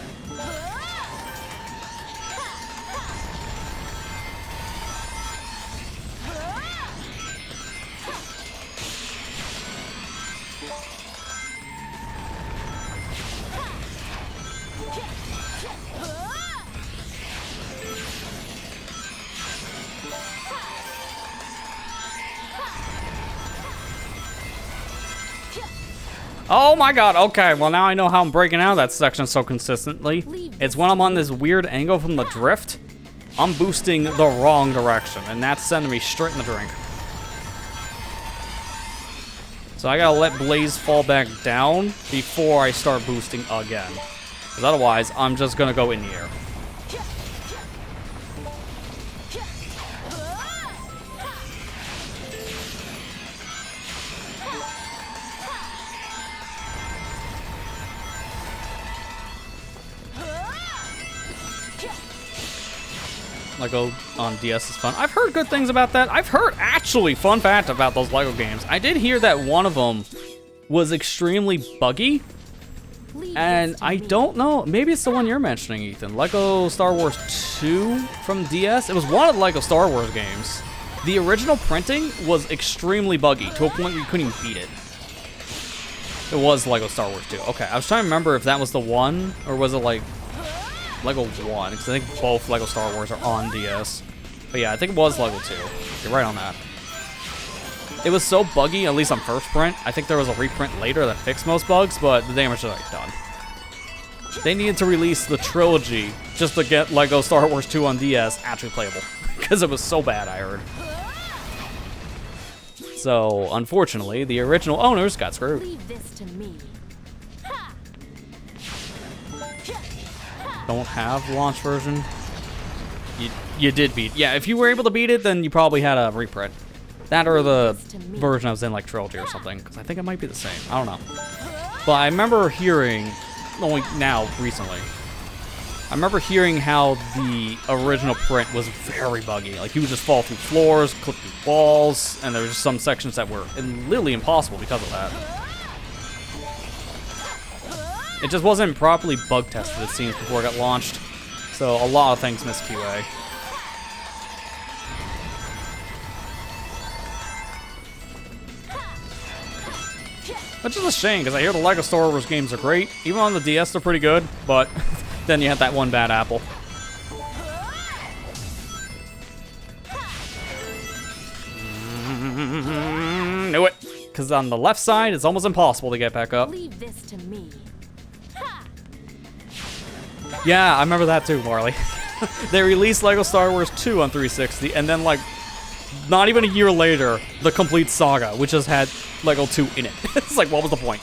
Oh my god, okay, well now I know how I'm breaking out of that section so consistently. It's when I'm on this weird angle from the drift, I'm boosting the wrong direction, and that's sending me straight in the drink. So I gotta let Blaze fall back down before I start boosting again. Because otherwise, I'm just gonna go in the air. Lego on DS is fun. I've heard good things about that. I've heard, actually, fun fact about those Lego games. I did hear that one of them was extremely buggy. And I don't know. Maybe it's the one you're mentioning, Ethan. Lego Star Wars 2 from DS. It was one of the Lego Star Wars games. The original printing was extremely buggy to a point where you couldn't even beat it. It was Lego Star Wars 2. Okay, I was trying to remember if that was the one, or was it like Lego 1, because I think both Lego Star Wars are on DS. But yeah, I think it was Lego 2. You're right on that. It was so buggy, at least on first print. I think there was a reprint later that fixed most bugs, but the damage is like done. They needed to release the trilogy just to get Lego Star Wars 2 on DS actually playable. Because it was so bad, I heard. So, unfortunately, the original owners got screwed. Leave this to me. Don't have the launch version. You did beat. Yeah, if you were able to beat it, then you probably had a reprint. That or the version I was in, like Trilogy or something, because I think it might be the same. I don't know. But I remember hearing, only now, recently, I remember hearing how the original print was very buggy. Like, you would just fall through floors, clip through walls, and there were just some sections that were literally impossible because of that. It just wasn't properly bug tested, it seems, before it got launched. So a lot of things missed QA. Which is a shame, because I hear the LEGO Star Wars games are great. Even on the DS, they're pretty good, but then you had that one bad apple. Knew it. Because on the left side, it's almost impossible to get back up. Leave this to me. Yeah, I remember that too, Marley. They released LEGO Star Wars 2 on 360, and then, like, not even a year later, the complete saga, which has had LEGO 2 in it. It's like, what was the point?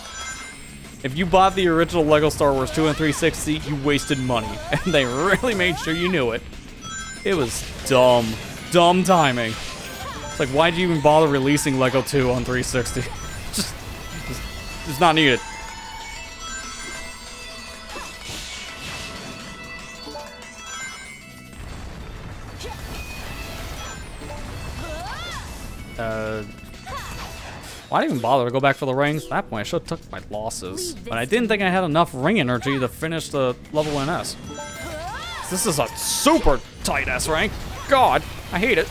If you bought the original LEGO Star Wars 2 on 360, you wasted money. And they really made sure you knew it. It was dumb. Dumb timing. It's like, why'd you even bother releasing LEGO 2 on 360? Just not needed. Why did I even bother to go back for the rings? At that point, I should have took my losses. But I didn't think I had enough ring energy to finish the level NS. This is a super tight S rank. God, I hate it.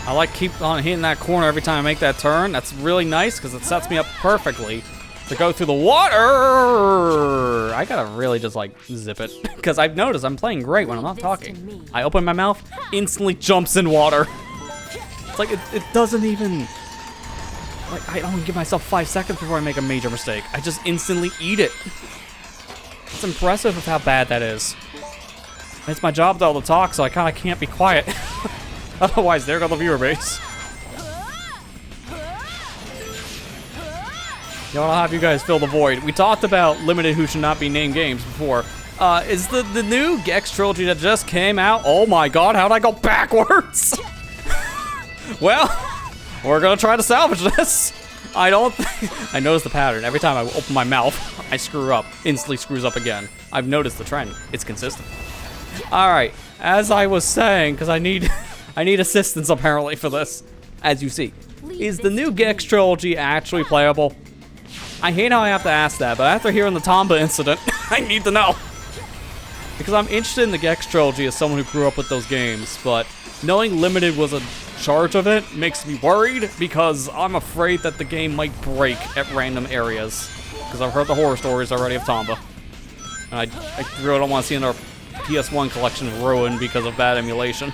I like keep on hitting that corner every time I make that turn. That's really nice because it sets me up perfectly to go through the water. I gotta really just like zip it because I've noticed I'm playing great when I'm not talking. I open my mouth, instantly jumps in water. It's like it doesn't even, like, I don't give myself 5 seconds before I make a major mistake. I just instantly eat it. It's impressive with how bad that is. And it's my job though to talk, so I kind of can't be quiet. Otherwise, there go the viewer base. I'll have you guys fill the void. We talked about limited who should not be named games before. Is the new Gex trilogy that just came out? Oh my god, how'd I go backwards? Well, we're gonna try to salvage this. I noticed the pattern. Every time I open my mouth, I screw up. Instantly screws up again. I've noticed the trend. It's consistent. Alright, as I was saying, because I need assistance apparently for this, as you see. Is the new Gex trilogy actually playable? I hate how I have to ask that, but after hearing the Tomba incident, I need to know. Because I'm interested in the Gex trilogy as someone who grew up with those games, but knowing Limited was in charge of it makes me worried because I'm afraid that the game might break at random areas. Because I've heard the horror stories already of Tomba. And I really don't want to see another PS1 collection ruined because of bad emulation.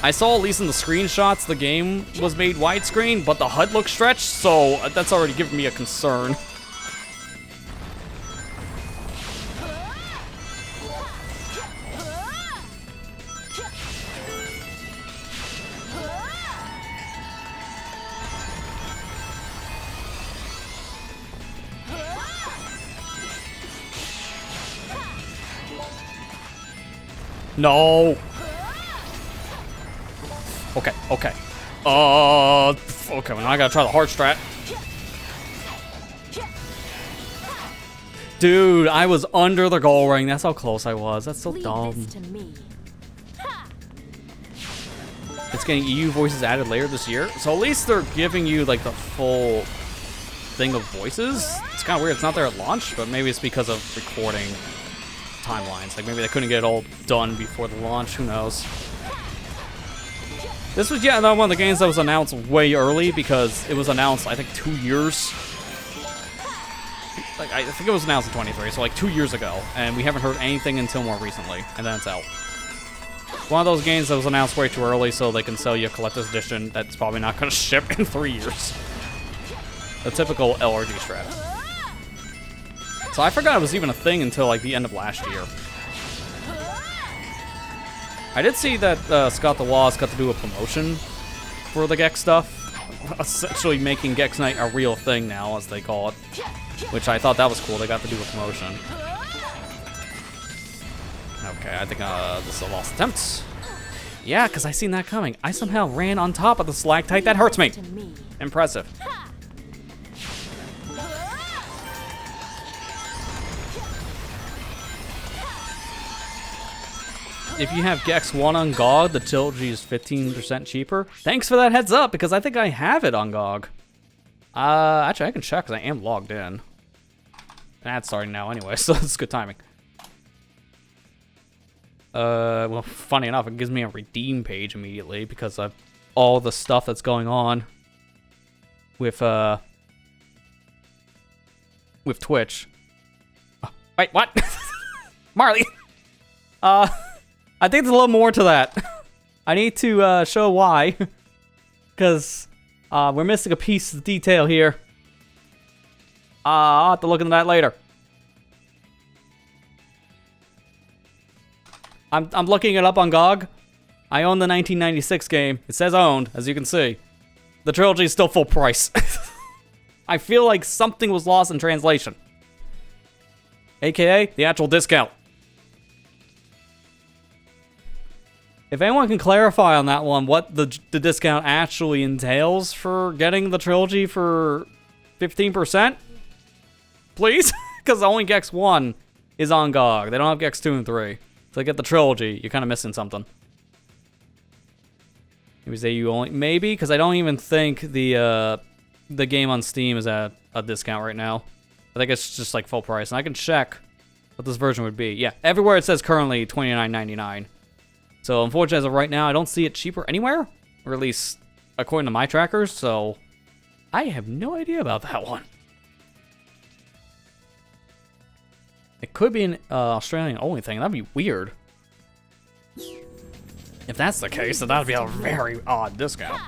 I saw, at least in the screenshots, the game was made widescreen, but the HUD looks stretched, so that's already given me a concern. No! Okay. Okay, well now I gotta try the hard strat. Dude, I was under the goal ring. That's how close I was. That's so dumb. It's getting EU voices added later this year. So at least they're giving you like the full thing of voices. It's kind of weird. It's not there at launch, but maybe it's because of recording timelines. Like maybe they couldn't get it all done before the launch. Who knows? This was another one of the games that was announced way early because it was announced, I think, 2 years. Like I think it was announced in 23, so like 2 years ago, and we haven't heard anything until more recently, and then it's out. One of those games that was announced way too early, so they can sell you a collector's edition that's probably not going to ship in 3 years. The typical LRG strat. So I forgot it was even a thing until like the end of last year. I did see that Scott the Woz got to do a promotion for the Gex stuff, essentially making Gex Night a real thing now, as they call it, which I thought that was cool. They got to do a promotion. Okay, I think this is a lost attempt. Yeah, because I seen that coming. I somehow ran on top of the stalactite. That hurts me. Impressive. If you have Gex 1 on GOG, the trilogy is 15% cheaper. Thanks for that heads up, because I think I have it on GOG. Actually, I can check, because I am logged in. And that's starting now anyway, so it's good timing. Well, funny enough, it gives me a redeem page immediately, because of all the stuff that's going on with Twitch. Oh, wait, what? Marley! I think there's a little more to that. I need to show why, because we're missing a piece of detail here. I'll have to look into that later. I'm looking it up on GOG. I own the 1996 game. It says owned, as you can see. The trilogy is still full price. I feel like something was lost in translation. AKA, the actual discount. If anyone can clarify on that one what the discount actually entails for getting the trilogy for 15%, please? Because only Gex 1 is on GOG. They don't have Gex 2 and 3. So to get the trilogy, you're kind of missing something. Maybe say you only... Maybe, because I don't even think the game on Steam is at a discount right now. I think it's just like full price. And I can check what this version would be. Yeah, everywhere it says currently $29.99. So unfortunately, as of right now, I don't see it cheaper anywhere, or at least according to my trackers, so I have no idea about that one. It could be an Australian-only thing. That'd be weird. If that's the case, then that'd be a very odd discount.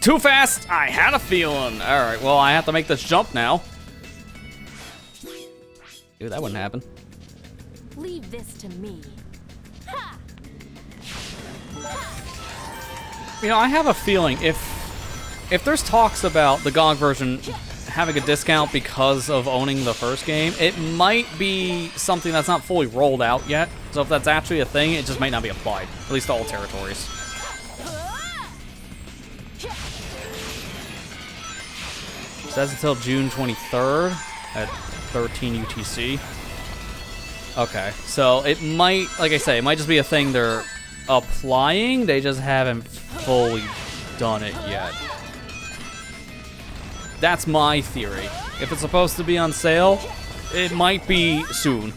Too fast! I had a feeling. Alright, well, I have to make this jump now. Dude, that wouldn't happen. Leave this to me. You know, I have a feeling if there's talks about the GOG version having a discount because of owning the first game, it might be something that's not fully rolled out yet. So if that's actually a thing, it just might not be applied, at least to all territories. It says until June 23rd at 13 UTC. Okay, so it might, like I say, it might just be a thing they're applying. They just haven't fully done it yet. That's my theory. If it's supposed to be on sale, it might be soon.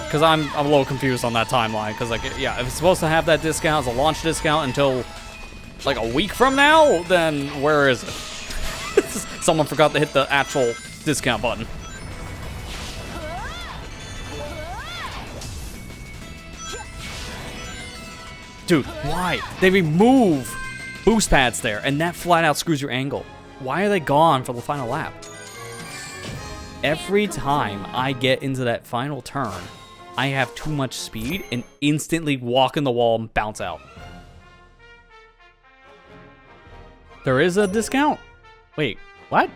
Because I'm a little confused on that timeline. Because, like, yeah, if it's supposed to have that discount as a launch discount until like a week from now, then where is it? Someone forgot to hit the actual discount button. Dude, why? They remove boost pads there, and that flat out screws your angle. Why are they gone for the final lap? Every time I get into that final turn, I have too much speed and instantly walk in the wall and bounce out. There is a discount? Wait, what?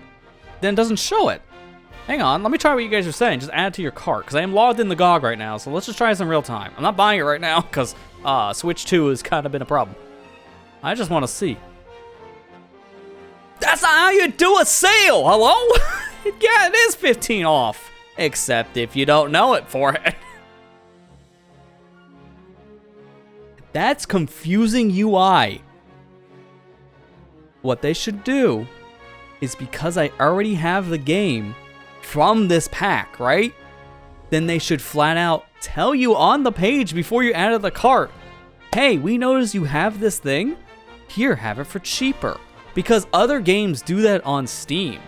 Then it doesn't show it. Hang on, let me try what you guys are saying. Just add it to your cart, because I am logged in the GOG right now, so let's just try this in real time. I'm not buying it right now, because Switch 2 has kind of been a problem. I just want to see. That's not how you do a sale, hello? Yeah, it is 15 off. Except if you don't know it for it. That's confusing UI. What they should do is, because I already have the game from this pack, right? Then they should flat out tell you on the page before you add it to the cart, hey, we noticed you have this thing. Here, have it for cheaper. Because other games do that on Steam.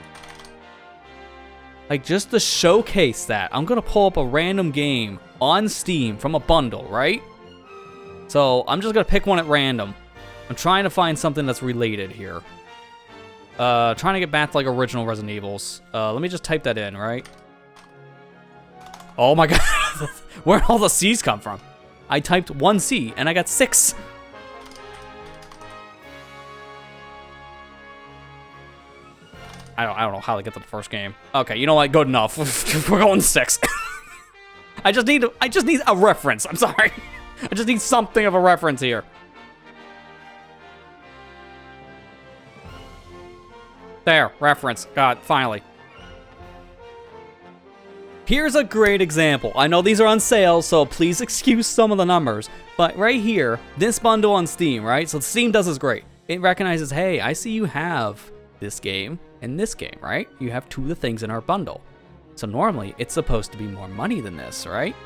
Like, just to showcase that, I'm gonna pull up a random game on Steam from a bundle, right? So I'm just gonna pick one at random. I'm trying to find something that's related here. Trying to get back to like original Resident Evils. Let me just type that in, right? Oh my god, where'd all the C's come from? I typed 1 C and I got 6. I don't know how to get to the first game. Okay, you know what? Good enough. We're going 6. I just need a reference. I'm sorry. I just need something of a reference here. There, reference. God, finally. Here's a great example. I know these are on sale, so please excuse some of the numbers. But right here, this bundle on Steam, right? So Steam does this great. It recognizes, hey, I see you have this game and this game, right? You have 2 of the things in our bundle. So normally, it's supposed to be more money than this, right?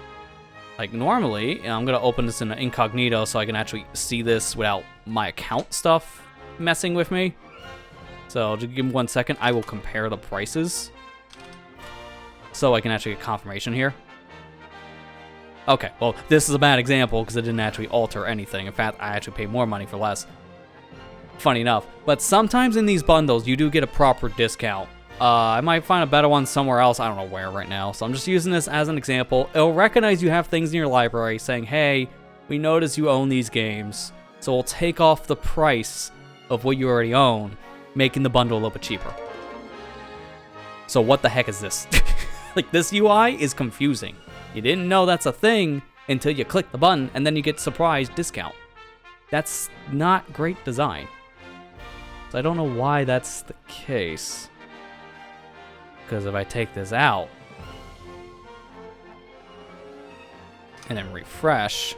Like normally, and I'm gonna open this in incognito so I can actually see this without my account stuff messing with me. So just give me 1 second, I will compare the prices so I can actually get confirmation here. Okay, well, this is a bad example because it didn't actually alter anything. In fact, I actually paid more money for less. Funny enough. But sometimes in these bundles, you do get a proper discount. I might find a better one somewhere else. I don't know where right now. So I'm just using this as an example. It'll recognize you have things in your library saying, hey, we notice you own these games. So we'll take off the price of what you already own, making the bundle a little bit cheaper. So what the heck is this? Like, this UI is confusing. You didn't know that's a thing until you click the button and then you get surprise discount. That's not great design. So I don't know why that's the case. Because if I take this out and then refresh,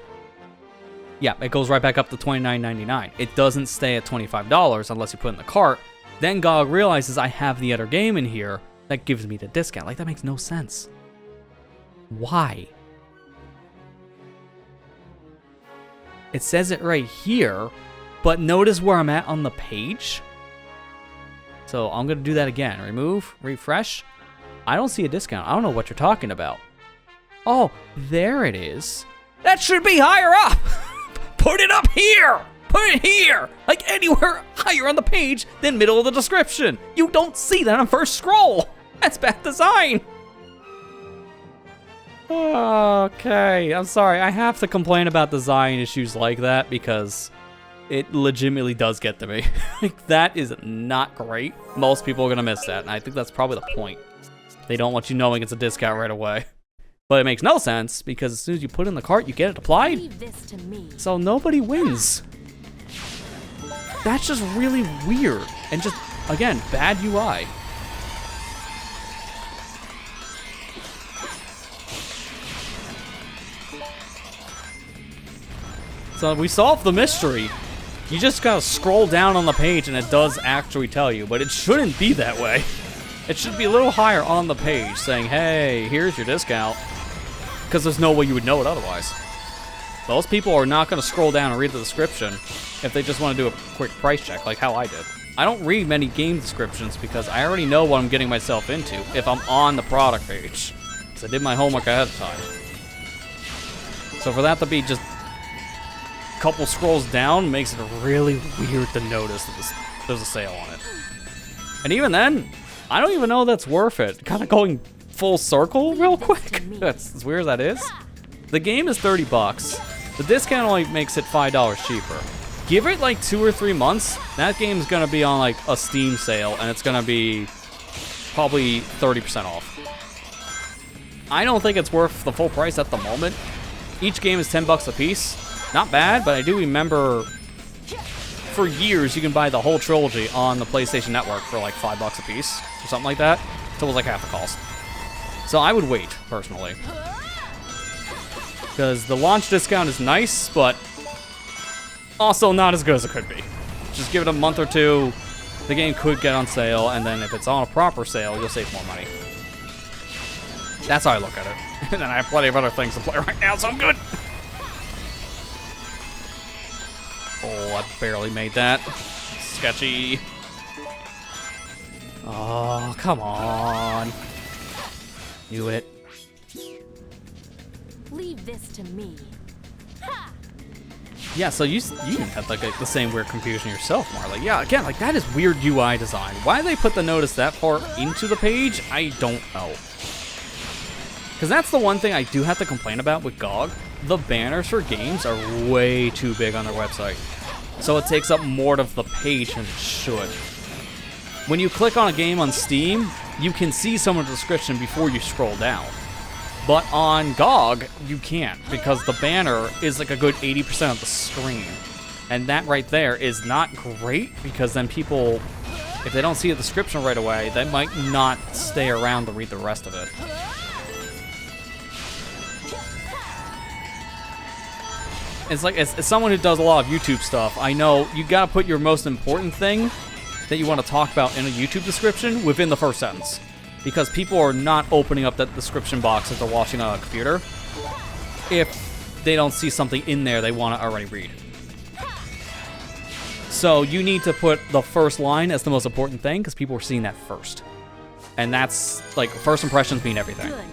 yeah, it goes right back up to $29.99. It doesn't stay at $25 unless you put it in the cart. Then GOG realizes I have the other game in here that gives me the discount. Like, that makes no sense. Why? It says it right here, but notice where I'm at on the page. So I'm gonna do that again. Remove, refresh. I don't see a discount. I don't know what you're talking about. Oh, there it is. That should be higher up. Put it up here. Put it here. Like anywhere higher on the page than middle of the description. You don't see that on first scroll. That's bad design. Okay, I'm sorry. I have to complain about design issues like that because it legitimately does get to me. Like, that is not great. Most people are gonna miss that, and I think that's probably the point. They don't want you knowing it's a discount right away. But it makes no sense because as soon as you put it in the cart, you get it applied. Leave this to me. So nobody wins. That's just really weird and just, again, bad UI. So we solved the mystery. You just gotta scroll down on the page and it does actually tell you, but it shouldn't be that way. It should be a little higher on the page saying, hey, here's your discount. Because there's no way you would know it otherwise. Those people are not gonna scroll down and read the description if they just wanna do a quick price check like how I did. I don't read many game descriptions because I already know what I'm getting myself into if I'm on the product page. Because I did my homework ahead of time. So for that to be just couple scrolls down makes it really weird to notice that there's a sale on it. And even then, I don't even know that's worth it. Kind of going full circle real quick. That's as weird as that is. The game is $30. The discount only makes it $5 cheaper. give it like 2 or 3 months, that game's gonna be on like a Steam sale, and it's gonna be probably 30% off. I don't think it's worth the full price at the moment. Each game is $10 a piece. Not bad, but I do remember for years you can buy the whole trilogy on the PlayStation Network for like $5 a piece or something like that. So it was like half the cost. So I would wait, personally. Because the launch discount is nice, but also not as good as it could be. Just give it a month or two, the game could get on sale, and then if it's on a proper sale, you'll save more money. That's how I look at it. And then I have plenty of other things to play right now, so I'm good. Oh, I barely made that. Sketchy. Oh, come on. Knew it. Leave this to me. Yeah, so you had like the same weird confusion yourself, Marley. Yeah, again, like that is weird UI design. Why they put the notice that part into the page, I don't know. Because that's the one thing I do have to complain about with GOG. The banners for games are way too big on their website. So it takes up more of the page than it should. When you click on a game on Steam, you can see some of the description before you scroll down. But on GOG, you can't, because the banner is like a good 80% of the screen. And that right there is not great, because then people, if they don't see a description right away, they might not stay around to read the rest of it. It's like, as someone who does a lot of YouTube stuff, I know you gotta put your most important thing that you want to talk about in a YouTube description within the first sentence. Because people are not opening up that description box if they're watching on a computer if they don't see something in there they want to already read. So you need to put the first line as the most important thing because people are seeing that first. And that's, like, first impressions mean everything. Good.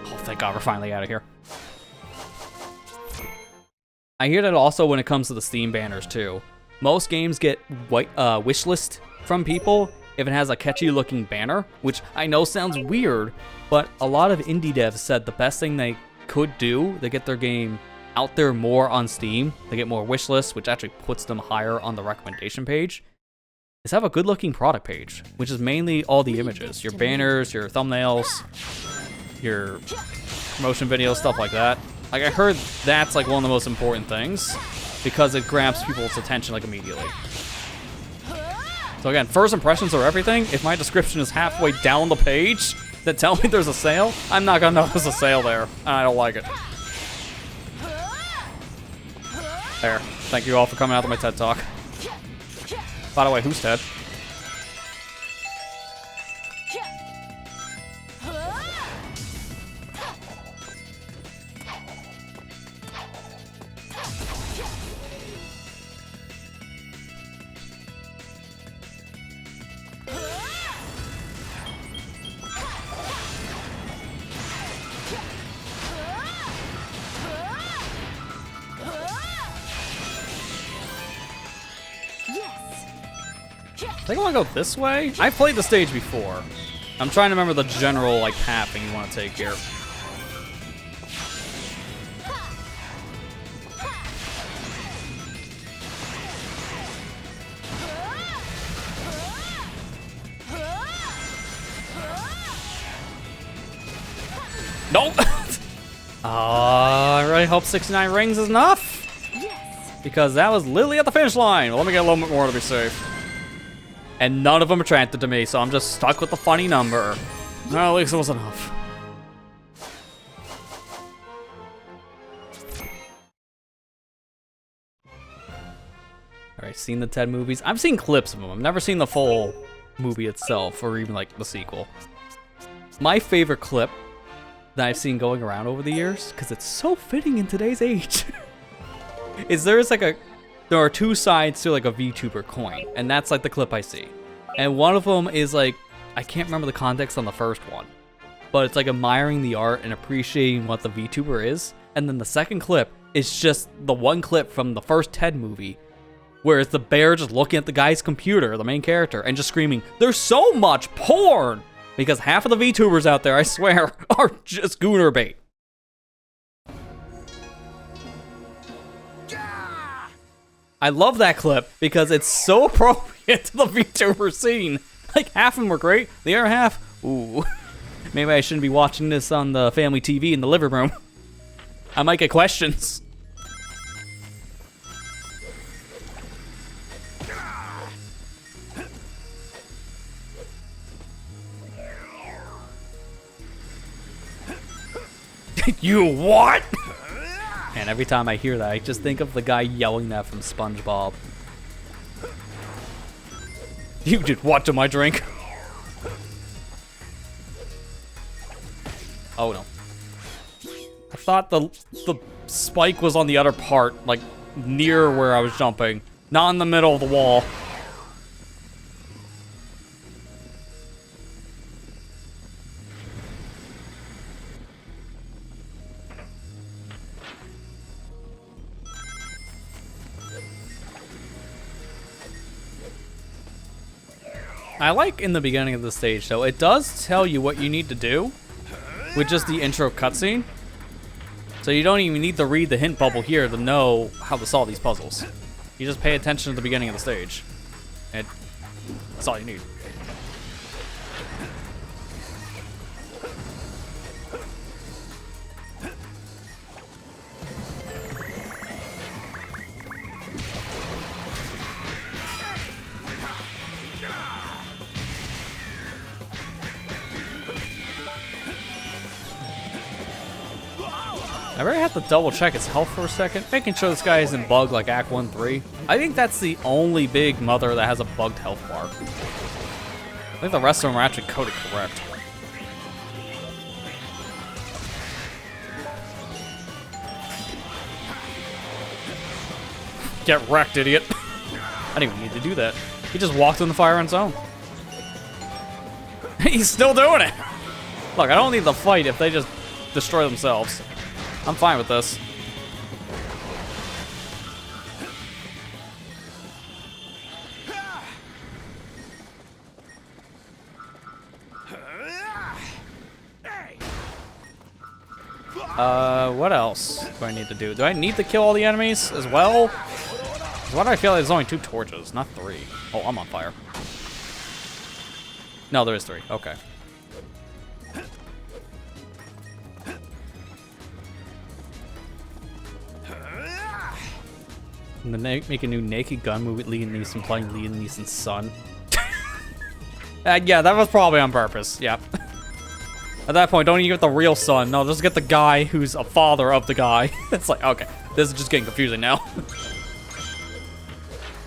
Oh, thank God, we're finally out of here. I hear that also when it comes to the Steam banners, too. Most games get wishlist from people if it has a catchy looking banner, which I know sounds weird, but a lot of indie devs said the best thing they could do to get their game out there more on Steam, they get more wish lists, which actually puts them higher on the recommendation page, is have a good looking product page, which is mainly all the images, your banners, your thumbnails, your promotion videos, stuff like that. Like, I heard that's like one of the most important things because it grabs people's attention like immediately. So again, first impressions are everything. If my description is halfway down the page that tell me there's a sale, I'm not gonna know there's a sale there, and I don't like it. There. Thank you all for coming out to my TED Talk. By the way, who's Ted? I think I want to go this way. I've played the stage before. I'm trying to remember the general like pathing you want to take here. Nope. I really hope 69 rings is enough. Yes. Because that was literally at the finish line. Well, let me get a little bit more to be safe. And none of them attracted to me, so I'm just stuck with the funny number. No, at least it was enough. Alright, seen the Ted movies? I've seen clips of them. I've never seen the full movie itself, or even like the sequel. My favorite clip that I've seen going around over the years, because it's so fitting in today's age, is there are two sides to like a VTuber coin, and that's like the clip I see. And one of them is like, I can't remember the context on the first one, but it's like admiring the art and appreciating what the VTuber is. And then the second clip is just the one clip from the first Ted movie, where it's the bear just looking at the guy's computer, the main character, and just screaming, "There's so much porn!" Because half of the VTubers out there, I swear, are just gooner bait. I love that clip because it's so appropriate to the VTuber scene. Like, half of them were great, the other half, ooh. Maybe I shouldn't be watching this on the family TV in the living room. I might get questions. You what? And every time I hear that, I just think of the guy yelling that from SpongeBob. You did what to my drink? Oh no. I thought the spike was on the other part, like near where I was jumping, not in the middle of the wall. I like in the beginning of the stage, though, it does tell you what you need to do with just the intro cutscene. So you don't even need to read the hint bubble here to know how to solve these puzzles. You just pay attention to the beginning of the stage. And that's all you need. I really have to double check his health for a second, making sure this guy isn't bugged like Act 1-3. I think that's the only big mother that has a bugged health bar. I think the rest of them are actually coded correct. Get wrecked, idiot. I didn't even need to do that. He just walked in the fire on his own. He's still doing it. Look, I don't need to fight if they just destroy themselves. I'm fine with this. What else do I need to do? Do I need to kill all the enemies as well? Why do I feel like there's only 2 torches, not 3? Oh, I'm on fire. No, there is 3. Okay. And then make a new Naked Gun movie with Liam Neeson playing Liam Neeson's son. Yeah, that was probably on purpose. Yep. At that point, don't even get the real son. No, just get the guy who's a father of the guy. It's like, okay, this is just getting confusing now.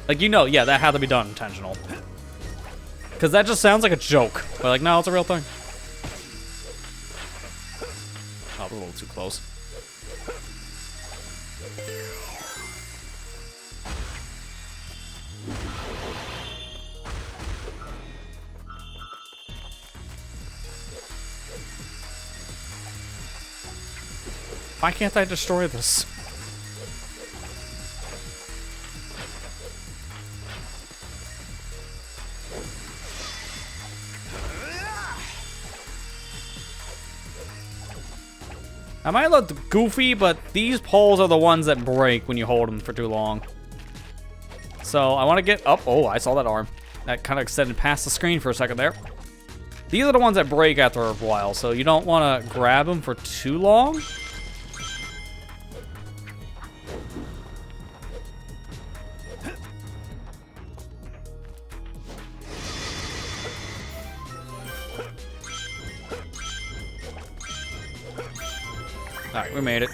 Like, you know, yeah, that had to be done intentional. Because that just sounds like a joke. But like, no, it's a real thing. Oh, we're a little too close. Why can't I destroy this? I might look goofy, but these poles are the ones that break when you hold them for too long. So I want to get up. Oh, I saw that arm. That kind of extended past the screen for a second there. These are the ones that break after a while, so you don't want to grab them for too long. Alright, we made it.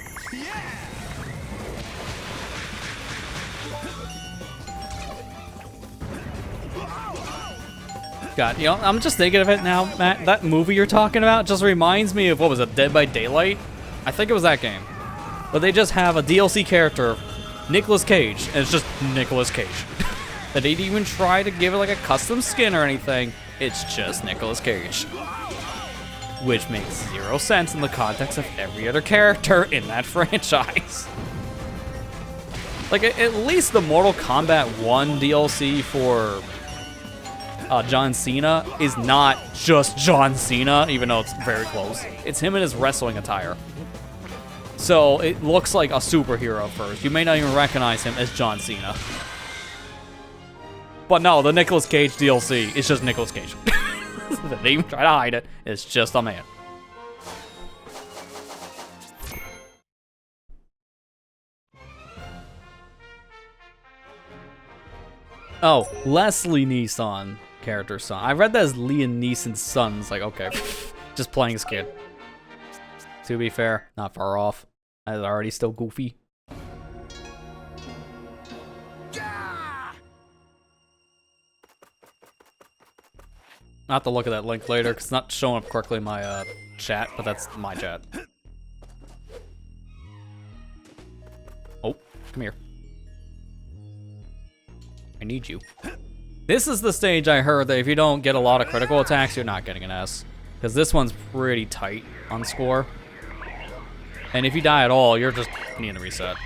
God, you know, I'm just thinking of it now, Matt. That movie you're talking about just reminds me of, what was it, Dead by Daylight? I think it was that game. But they just have a DLC character, Nicolas Cage, and it's just Nicolas Cage. They didn't even try to give it like a custom skin or anything. It's just Nicolas Cage. Which makes 0 sense in the context of every other character in that franchise. Like, at least the Mortal Kombat 1 DLC for John Cena is not just John Cena, even though it's very close. It's him in his wrestling attire. So it looks like a superhero first. You may not even recognize him as John Cena. But no, the Nicolas Cage DLC is just Nicolas Cage. They didn't even try to hide it. It's just a man. Oh, Leslie Neeson character's son. I read that as Liam Neeson's son. It's like, okay, just playing his kid. To be fair, not far off. I was already still goofy. I'll have to look at that link later because it's not showing up correctly in my chat, but that's my chat. Oh, come here. I need you. This is the stage I heard that if you don't get a lot of critical attacks, you're not getting an S. Because this one's pretty tight on score. And if you die at all, you're just needing to reset.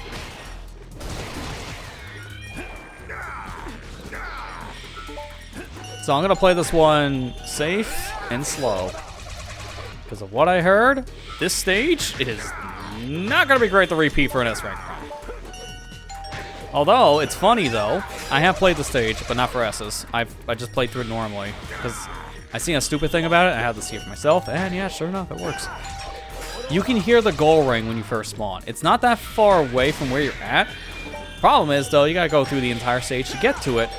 So I'm gonna play this one safe and slow. Because of what I heard, this stage, it is not gonna be great to repeat for an S rank run. Although, it's funny though, I have played the stage, but not for S's. I just played through it normally. Because I seen a stupid thing about it, I had to see it for myself, and yeah, sure enough, it works. You can hear the goal ring when you first spawn. It's not that far away from where you're at. Problem is though, you gotta go through the entire stage to get to it,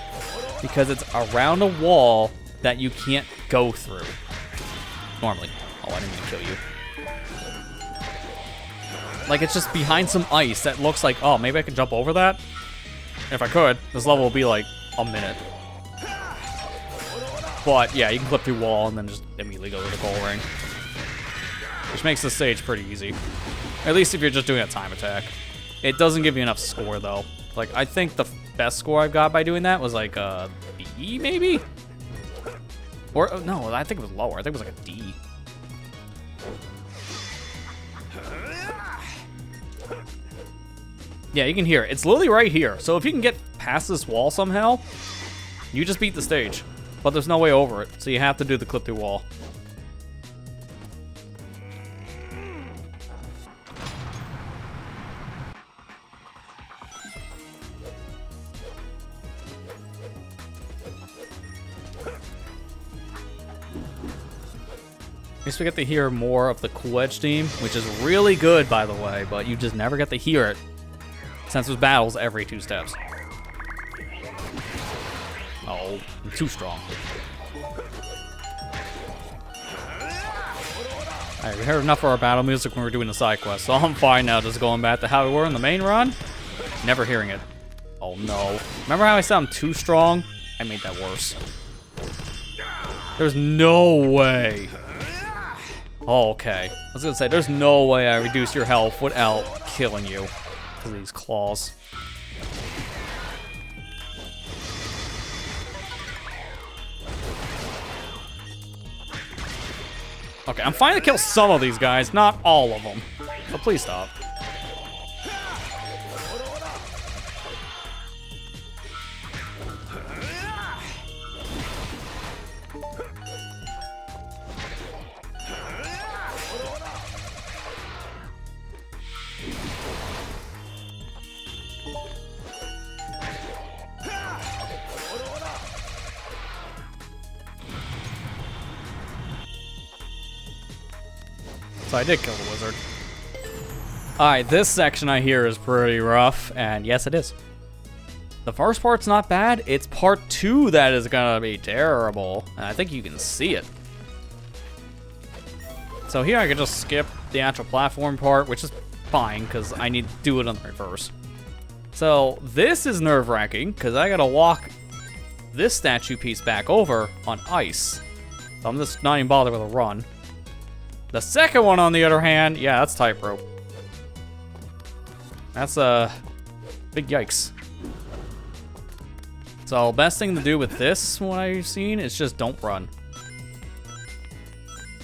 because it's around a wall that you can't go through. Normally. Oh, I didn't mean to kill you. Like, it's just behind some ice that looks like, oh, maybe I can jump over that? If I could, this level will be like a minute. But yeah, you can clip through wall and then just immediately go to the goal ring. Which makes the stage pretty easy. At least if you're just doing a time attack. It doesn't give you enough score though. Like, I think the best score I've got by doing that was like a B, maybe? Or, no, I think it was lower. I think it was like a D. Yeah, you can hear it. It's literally right here. So if you can get past this wall somehow, you just beat the stage. But there's no way over it, so you have to do the clip through wall. At least we get to hear more of the Cool Edge theme, which is really good, by the way, but you just never get to hear it since there's battles every 2 steps. Oh, I'm too strong. Alright, we heard enough of our battle music when we were doing the side quest, so I'm fine now just going back to how we were in the main run. Never hearing it. Oh no. Remember how I said I'm too strong? I made that worse. There's no way. Oh, okay. I was gonna say, there's no way I reduce your health without killing you because of these claws. Okay, I'm fine to kill some of these guys, not all of them. But please stop. So I did kill the wizard. Alright, this section I hear is pretty rough, and yes, it is. The first part's not bad, it's part 2 that is gonna be terrible, and I think you can see it. So here I can just skip the actual platform part, which is fine, because I need to do it on the reverse. So this is nerve-wracking, because I gotta walk this statue piece back over on ice. So I'm just not even bothered with a run. The second one, on the other hand, yeah, that's tightrope. That's a big yikes. So best thing to do with this, what I've seen, is just don't run.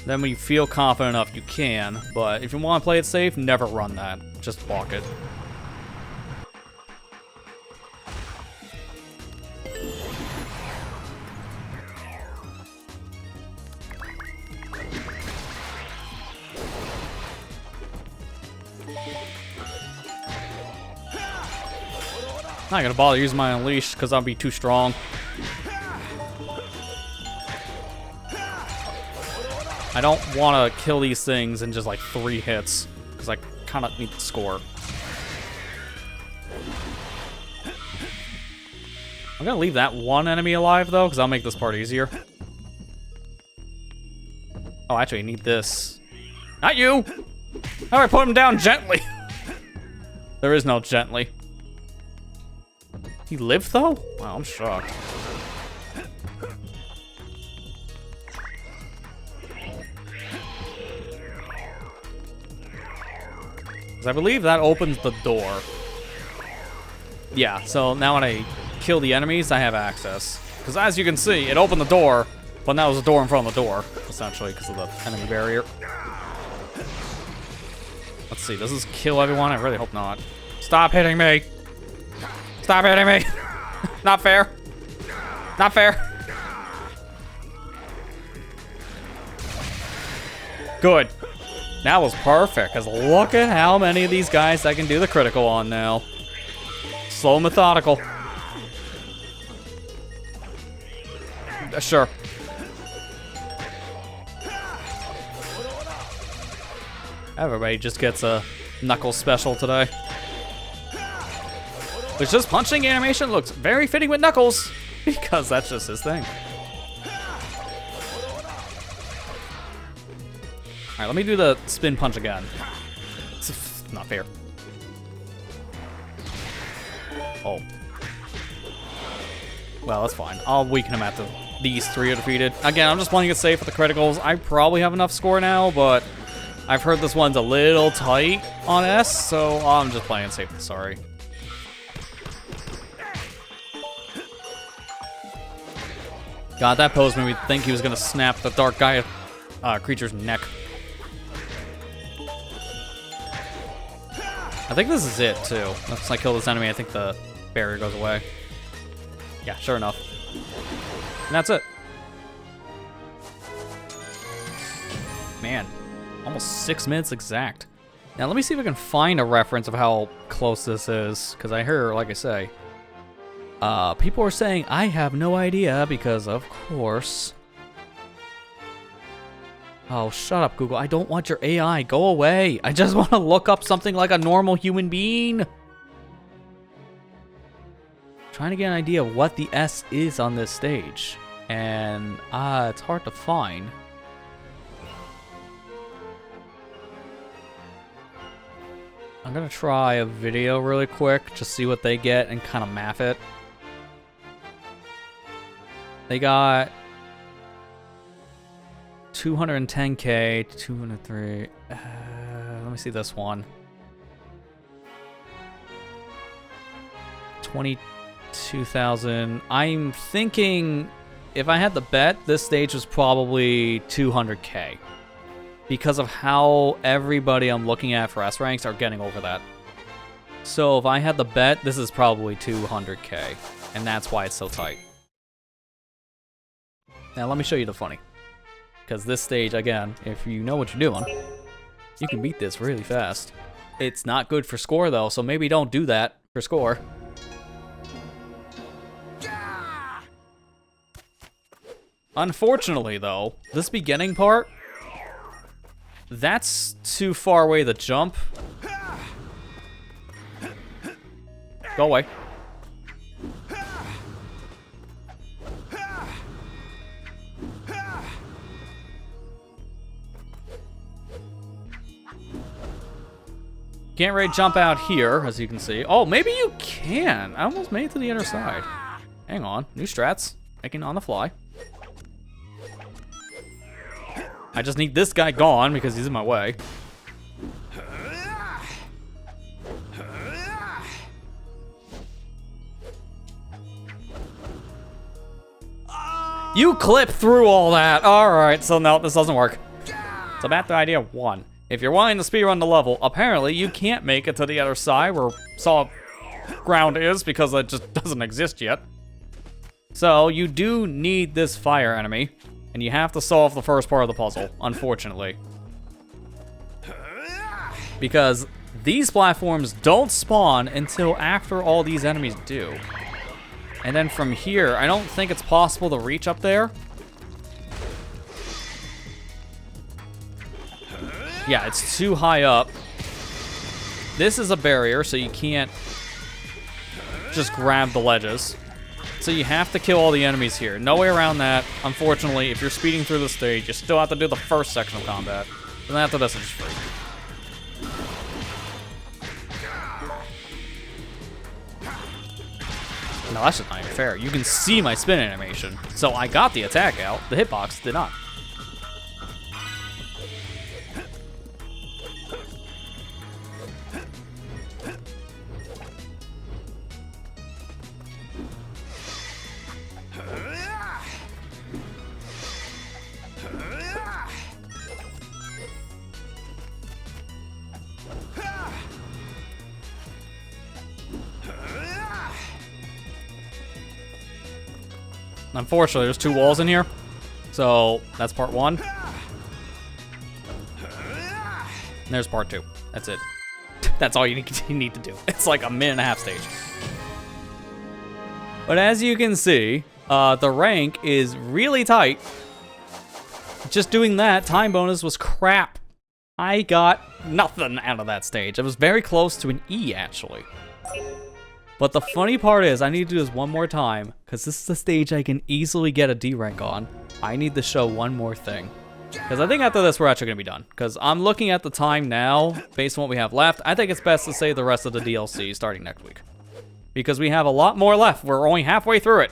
Then when you feel confident enough, you can. But if you want to play it safe, never run that. Just walk it. Not gonna bother using my unleash because I'll be too strong. I don't want to kill these things in just like 3 hits because I kind of need the score. I'm gonna leave that one enemy alive though because I'll make this part easier. Oh, actually, I need this. Not you! How do I put him down gently? There is no gently. He lived though? Wow, I'm shocked. 'Cause I believe that opens the door. Yeah, so now when I kill the enemies, I have access. Because as you can see, it opened the door, but now there's a door in front of the door, essentially, because of the enemy barrier. Let's see, does this kill everyone? I really hope not. Stop hitting me! Stop hitting me! Not fair. Not fair. Good. That was perfect, because look at how many of these guys I can do the critical on now. Slow and methodical. Sure. Everybody just gets a knuckle special today. Which this punching animation looks very fitting with Knuckles, because that's just his thing. Alright, let me do the spin punch again. It's not fair. Oh. Well, that's fine. I'll weaken him after these 3 are defeated. Again, I'm just playing it safe with the criticals. I probably have enough score now, but I've heard this one's a little tight on S, so I'm just playing it safe. Sorry. God, that pose made me think he was gonna snap the dark guy creature's neck. I think this is it, too. Once I kill this enemy, I think the barrier goes away. Yeah, sure enough. And that's it. Man, almost 6 minutes exact. Now, let me see if I can find a reference of how close this is, because I hear, like I say, people are saying, I have no idea, because, of course... Oh, shut up, Google. I don't want your AI. Go away. I just want to look up something like a normal human being. Trying to get an idea of what the S is on this stage. And, it's hard to find. I'm gonna try a video really quick, just see what they get and kind of math it. They got 210K, 203. Let me see this one. 22,000. I'm thinking if I had to bet, this stage was probably 200K. Because of how everybody I'm looking at for S ranks are getting over that. So if I had to bet, this is probably 200K. And that's why it's so tight. Now let me show you the funny. Because this stage, again, if you know what you're doing, you can beat this really fast. It's not good for score though, so maybe don't do that for score. Unfortunately though, this beginning part, that's too far away to jump. Go away. Can't really jump out here, as you can see. Oh, maybe you can. I almost made it to the other side. Hang on. New strats. Making on the fly. I just need this guy gone because he's in my way. You clipped through all that. Alright, so no, this doesn't work. So back to idea 1. If you're wanting to speedrun the level, apparently you can't make it to the other side where solid ground is because it just doesn't exist yet. So you do need this fire enemy, and you have to solve the first part of the puzzle, unfortunately. Because these platforms don't spawn until after all these enemies do. And then from here, I don't think it's possible to reach up there. Yeah, it's too high up. This is a barrier, so you can't just grab the ledges. So you have to kill all the enemies here. No way around that. Unfortunately, if you're speeding through the stage, you still have to do the first section of combat. And after this, it's free. No, that's just not even fair. You can see my spin animation. So I got the attack out. The hitbox did not. Unfortunately, there's 2 walls in here. So that's part 1. And there's part 2. That's it. That's all you need to do. It's like a minute and a half stage. But as you can see, the rank is really tight. Just doing that time bonus was crap. I got nothing out of that stage. It was very close to an E, actually. But the funny part is, I need to do this one more time, because this is the stage I can easily get a D rank on. I need to show one more thing. Because I think after this, we're actually going to be done. Because I'm looking at the time now, based on what we have left. I think it's best to save the rest of the DLC starting next week. Because we have a lot more left. We're only halfway through it.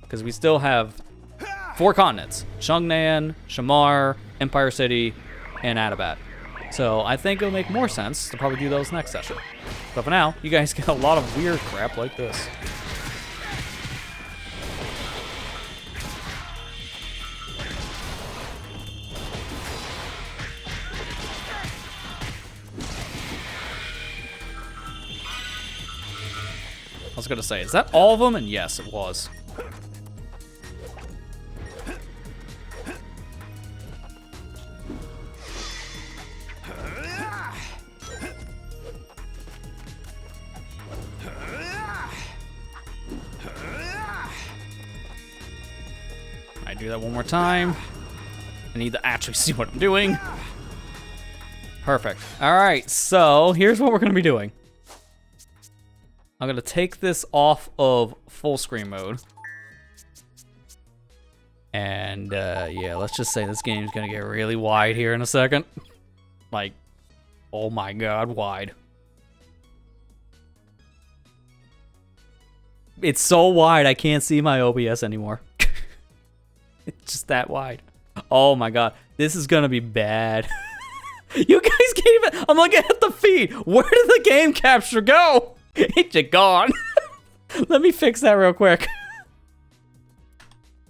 Because we still have 4 continents. Chun-nan, Shamar, Empire City, and Atabat. So I think it'll make more sense to probably do those next session. But for now, you guys get a lot of weird crap like this. I was gonna say, is that all of them? And yes, it was. I do that one more time. I need to actually see what I'm doing. Perfect. All right, so here's what we're gonna be doing. I'm gonna take this off of full screen mode. And yeah, let's just say this game's gonna get really wide here in a second. Like, oh my god, wide. It's so wide I can't see my OBS anymore. It's just that wide. Oh my god, this is gonna be bad. You guys can't even, I'm looking at the feed. Where did the game capture go? It's just gone. Let me fix that real quick.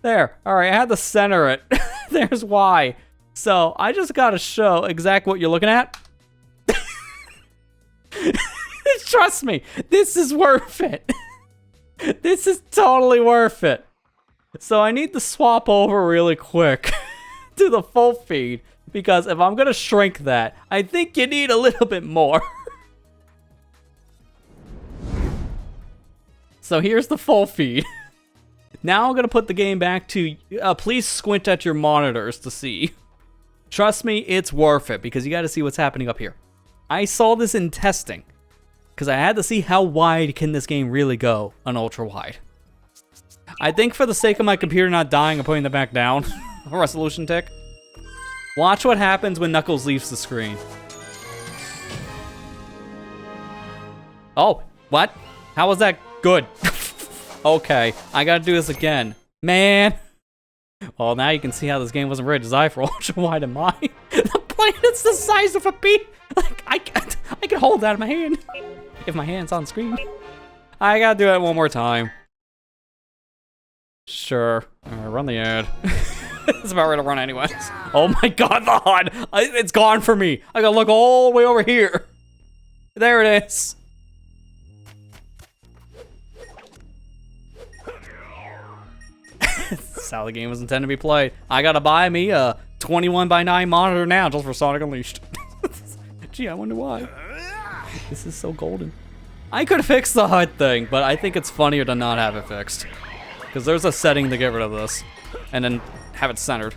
There, all right, I had to center it. There's why. So I just gotta show exactly what you're looking at. Trust me, this is worth it. This is totally worth it. So I need to swap over really quick to the full feed, because if I'm gonna shrink that, I think you need a little bit more. So here's the full feed. Now I'm gonna put the game back to, please squint at your monitors to see. Trust me, it's worth it, because you gotta see what's happening up here. I saw this in testing, because I had to see how wide can this game really go on ultra wide. I think for the sake of my computer not dying and putting it back down, a resolution tick, watch what happens when Knuckles leaves the screen. Oh, what? How was that good? Okay, I gotta do this again. Man. Well, now you can see how this game wasn't very designed for ultra wide in mine. The planet's the size of a pea. Like, I can hold that in my hand. If my hand's on screen. I gotta do it one more time. Sure. Run the ad. It's about ready to run anyways. Oh my god, the HUD! It's gone for me. I gotta look all the way over here. There it is. That's how the game was intended to be played. I gotta buy me a 21:9 monitor now just for Sonic Unleashed. Gee, I wonder why. This is so golden. I could fix the HUD thing, but I think it's funnier to not have it fixed. Because there's a setting to get rid of this. And then have it centered.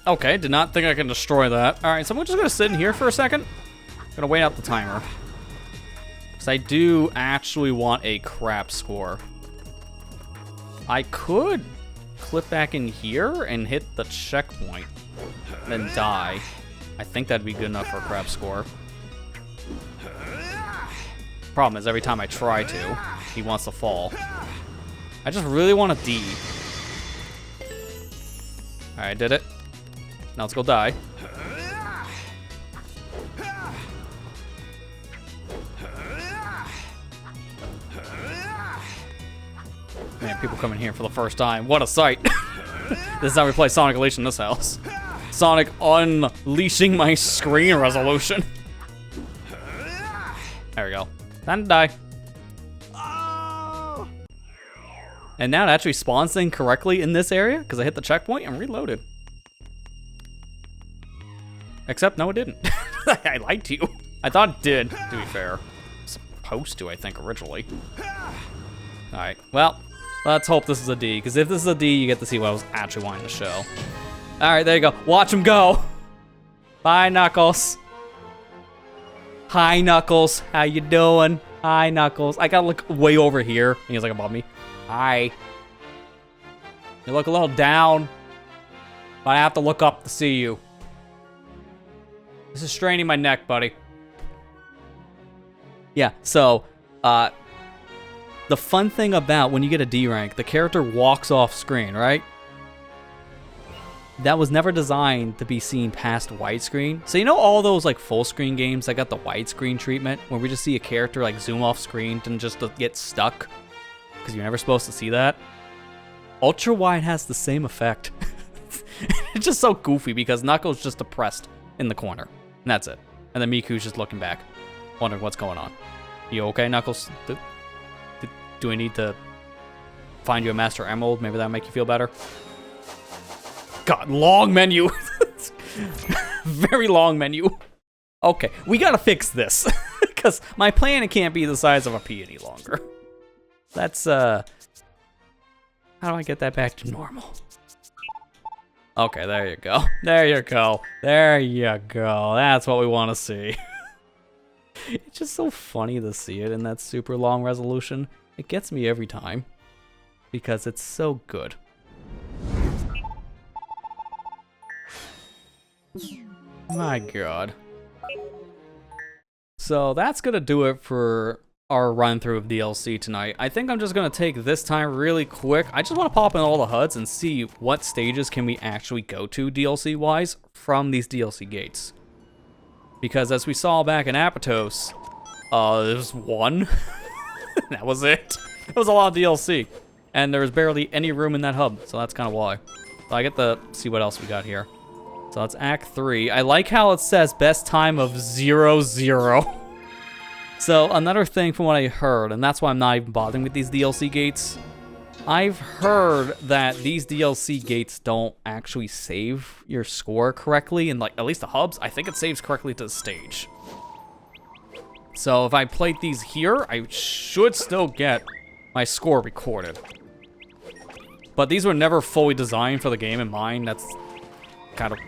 Okay, did not think I could destroy that. Alright, so I'm just gonna sit in here for a second. Gonna wait out the timer. Because I do actually want a crap score. I could clip back in here and hit the checkpoint. Then die. I think that'd be good enough for a crap score. Problem is, every time I try to, he wants to fall. I just really want a D. Alright, did it. Now let's go die. Man, people coming here for the first time. What a sight. This is how we play Sonic Unleashed in this house. Sonic unleashing my screen resolution. There we go. Time to die. And now it actually spawns things correctly in this area because I hit the checkpoint and reloaded. Except, no, it didn't. I lied to you. I thought it did, to be fair. Supposed to, I think, originally. Alright, well, let's hope this is a D, because if this is a D, you get to see what I was actually wanting to show. Alright, there you go. Watch him go. Bye, Knuckles. Hi, Knuckles. How you doing? Hi, Knuckles. I gotta look way over here. And he's like above me. Hi. You look a little down, but I have to look up to see you. This is straining my neck, buddy. Yeah, so, the fun thing about when you get a D rank, the character walks off screen, right? That was never designed to be seen past widescreen. So you know all those like full screen games that got the widescreen treatment, where we just see a character like zoom off screen and just get stuck? Because you're never supposed to see that. Ultra wide has the same effect. It's just so goofy because Knuckles just depressed in the corner. And that's it. And then Miku's just looking back, wondering what's going on. You okay, Knuckles? Do we need to find you a Master Emerald? Maybe that'll make you feel better? God, long menu. Very long menu. Okay, we gotta fix this. Because my planet can't be the size of a pea any longer. That's, how do I get that back to normal? Okay, there you go. There you go. There you go. That's what we want to see. It's just so funny to see it in that super long resolution. It gets me every time. Because it's so good. My god. So that's gonna do it for our run through of DLC tonight. I think I'm just gonna take this time really quick. I just want to pop in all the HUDs and see what stages can we actually go to DLC wise from these DLC gates. Because as we saw back in Apatos, there's one. That was it. It was a lot of DLC. And there was barely any room in that hub, so that's kind of why. So I get to see what else we got here. So that's Act 3. I like how it says best time of 0-0. So another thing from what I heard, and that's why I'm not even bothering with these DLC gates, I've heard that these DLC gates don't actually save your score correctly, and like at least the hubs, I think it saves correctly to the stage. So if I played these here, I should still get my score recorded. But these were never fully designed for the game in mind. That's kind of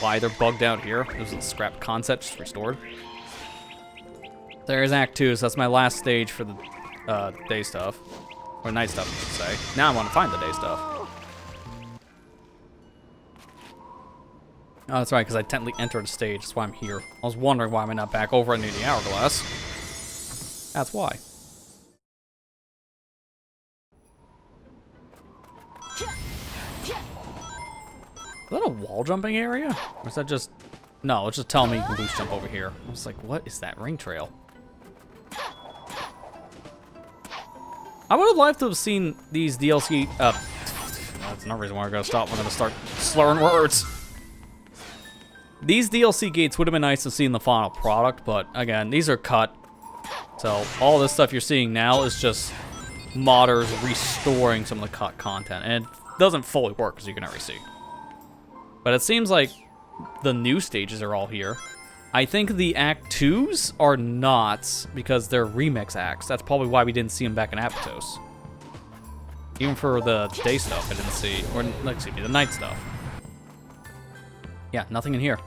why they're bugged out here. It was a scrapped concept, just restored. There's Act 2, so that's my last stage for the day stuff. Or night stuff, I should say. Now I want to find the day stuff. Oh, that's right, because I technically entered a stage. That's why I'm here. I was wondering why I'm not back over near the hourglass. That's why. Is that a wall jumping area? Or is that just... No, it's just telling me you can loose jump over here. I was like, what is that ring trail? I would have liked to have seen these DLC. That's another reason why I gotta stop. I'm gonna start slurring words. These DLC gates would have been nice to see in the final product, but again, these are cut. So all this stuff you're seeing now is just modders restoring some of the cut content, and it doesn't fully work, as you can already see. But it seems like the new stages are all here. I think the Act 2s are not, because they're remix acts. That's probably why we didn't see them back in Aptos. Even for the day stuff, I didn't see, or excuse me, the night stuff. Yeah, nothing in here.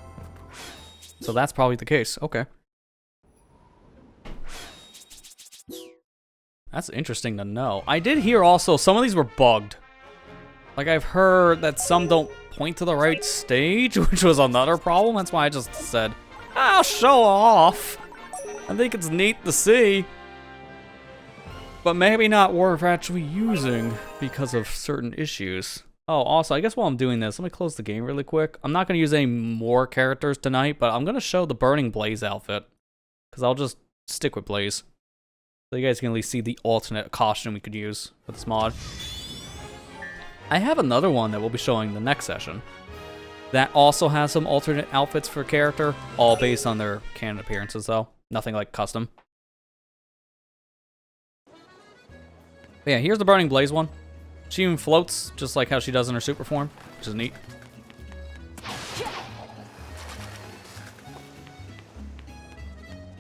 So that's probably the case. Okay. That's interesting to know. I did hear also some of these were bugged. Like, I've heard that some don't point to the right stage, which was another problem. That's why I just said, I'll show off. I think it's neat to see. But maybe not worth actually using because of certain issues. Oh, also, I guess while I'm doing this, let me close the game really quick. I'm not going to use any more characters tonight, but I'm going to show the Burning Blaze outfit. Because I'll just stick with Blaze. So you guys can at least see the alternate costume we could use with this mod. I have another one that we'll be showing the next session. That also has some alternate outfits for character. All based on their canon appearances, though. Nothing like custom. But yeah, here's the Burning Blaze one. She even floats, just like how she does in her super form, which is neat.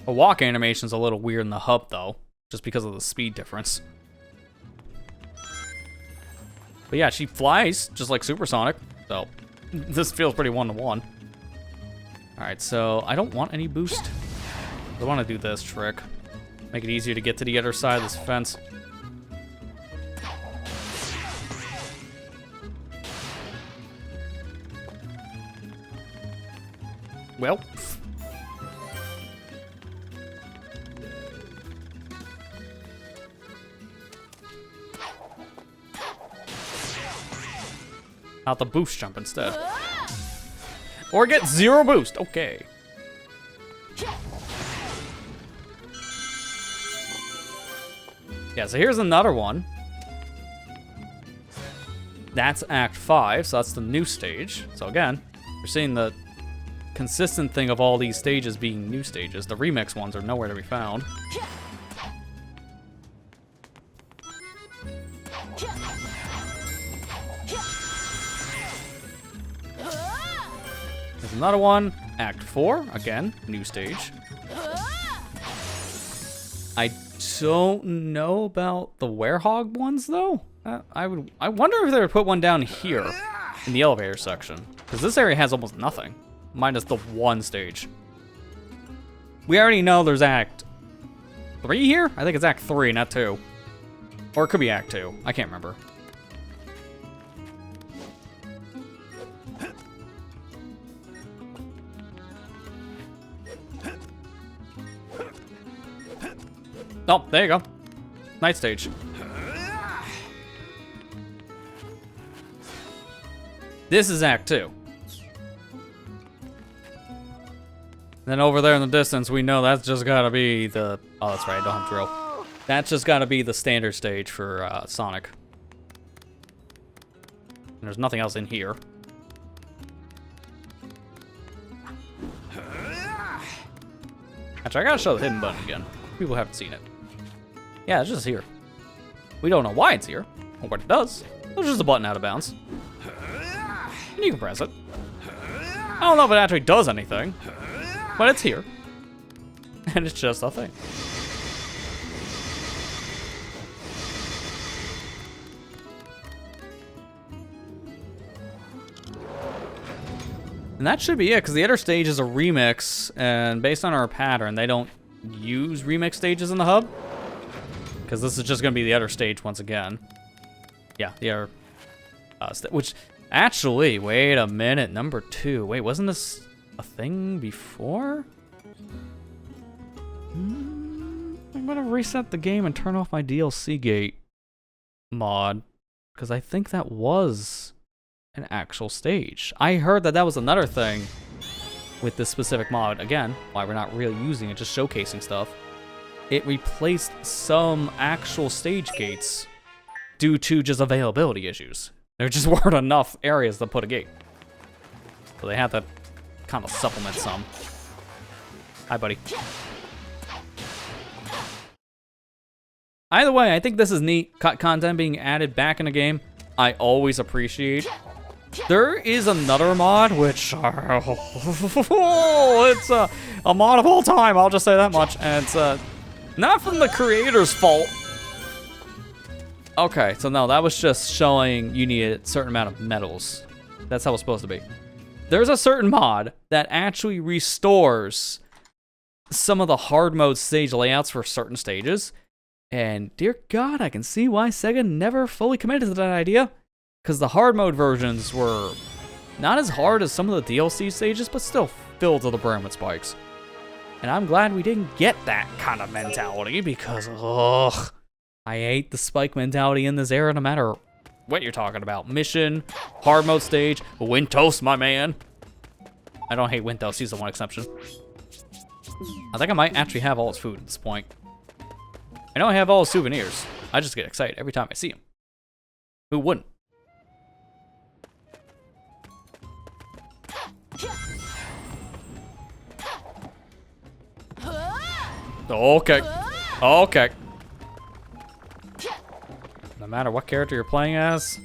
The walk animation's a little weird in the hub, though, just because of the speed difference. But yeah, she flies, just like Supersonic, so this feels pretty one-to-one. Alright, so I don't want any boost. I want to do this trick. Make it easier to get to the other side of this fence. Well. Out the boost jump instead. Or get 0 boost. Okay. Yeah, so here's another one. That's Act 5, so that's the new stage. So again, you're seeing the consistent thing of all these stages being new stages. The remix ones are nowhere to be found. There's another one, Act 4, again, new stage. I don't know about the Werehog ones though. I wonder if they would put one down here in the elevator section, because this area has almost nothing. Minus the one stage. We already know there's Act 3 here? I think it's Act 3, not 2. Or it could be Act 2. I can't remember. Oh, there you go. Night stage. This is Act 2. Then over there in the distance, we know that's just gotta be the... Oh, that's right, I don't have drill. That's just gotta be the standard stage for Sonic. And there's nothing else in here. Actually, I gotta show the hidden button again. People haven't seen it. Yeah, it's just here. We don't know why it's here, or what it does. There's just a button out of bounds. And you can press it. I don't know if it actually does anything. But it's here. And it's just a thing. And that should be it, because the other stage is a remix, and based on our pattern, they don't use remix stages in the hub. Because this is just going to be the other stage once again. Yeah, the other... which, actually, wait a minute, number 2. Wait, wasn't this... a thing before? I'm gonna reset the game and turn off my DLC gate mod, because I think that was an actual stage. I heard that that was another thing with this specific mod. Again, why we're not really using it, just showcasing stuff. it replaced some actual stage gates due to just availability issues. There just weren't enough areas to put a gate. So they had to kind of supplement some. Hi, buddy. Either way, I think this is neat. Content being added back in the game, I always appreciate. There is another mod, which... it's a mod of all time, I'll just say that much. And it's not from the creator's fault. Okay, so no, that was just showing you need a certain amount of medals. That's how it's supposed to be. There's a certain mod that actually restores some of the hard mode stage layouts for certain stages. And dear God, I can see why Sega never fully committed to that idea. Because the hard mode versions were not as hard as some of the DLC stages, but still filled to the brim with spikes. And I'm glad we didn't get that kind of mentality because, ugh, I hate the spike mentality in this era no matter what you're talking about. Mission, hard mode stage, Wintos, my man. I don't hate Wintos, he's the one exception. I think I might actually have all his food at this point. I know I have all his souvenirs. I just get excited every time I see him. Who wouldn't? Okay. Okay. No matter what character you're playing as,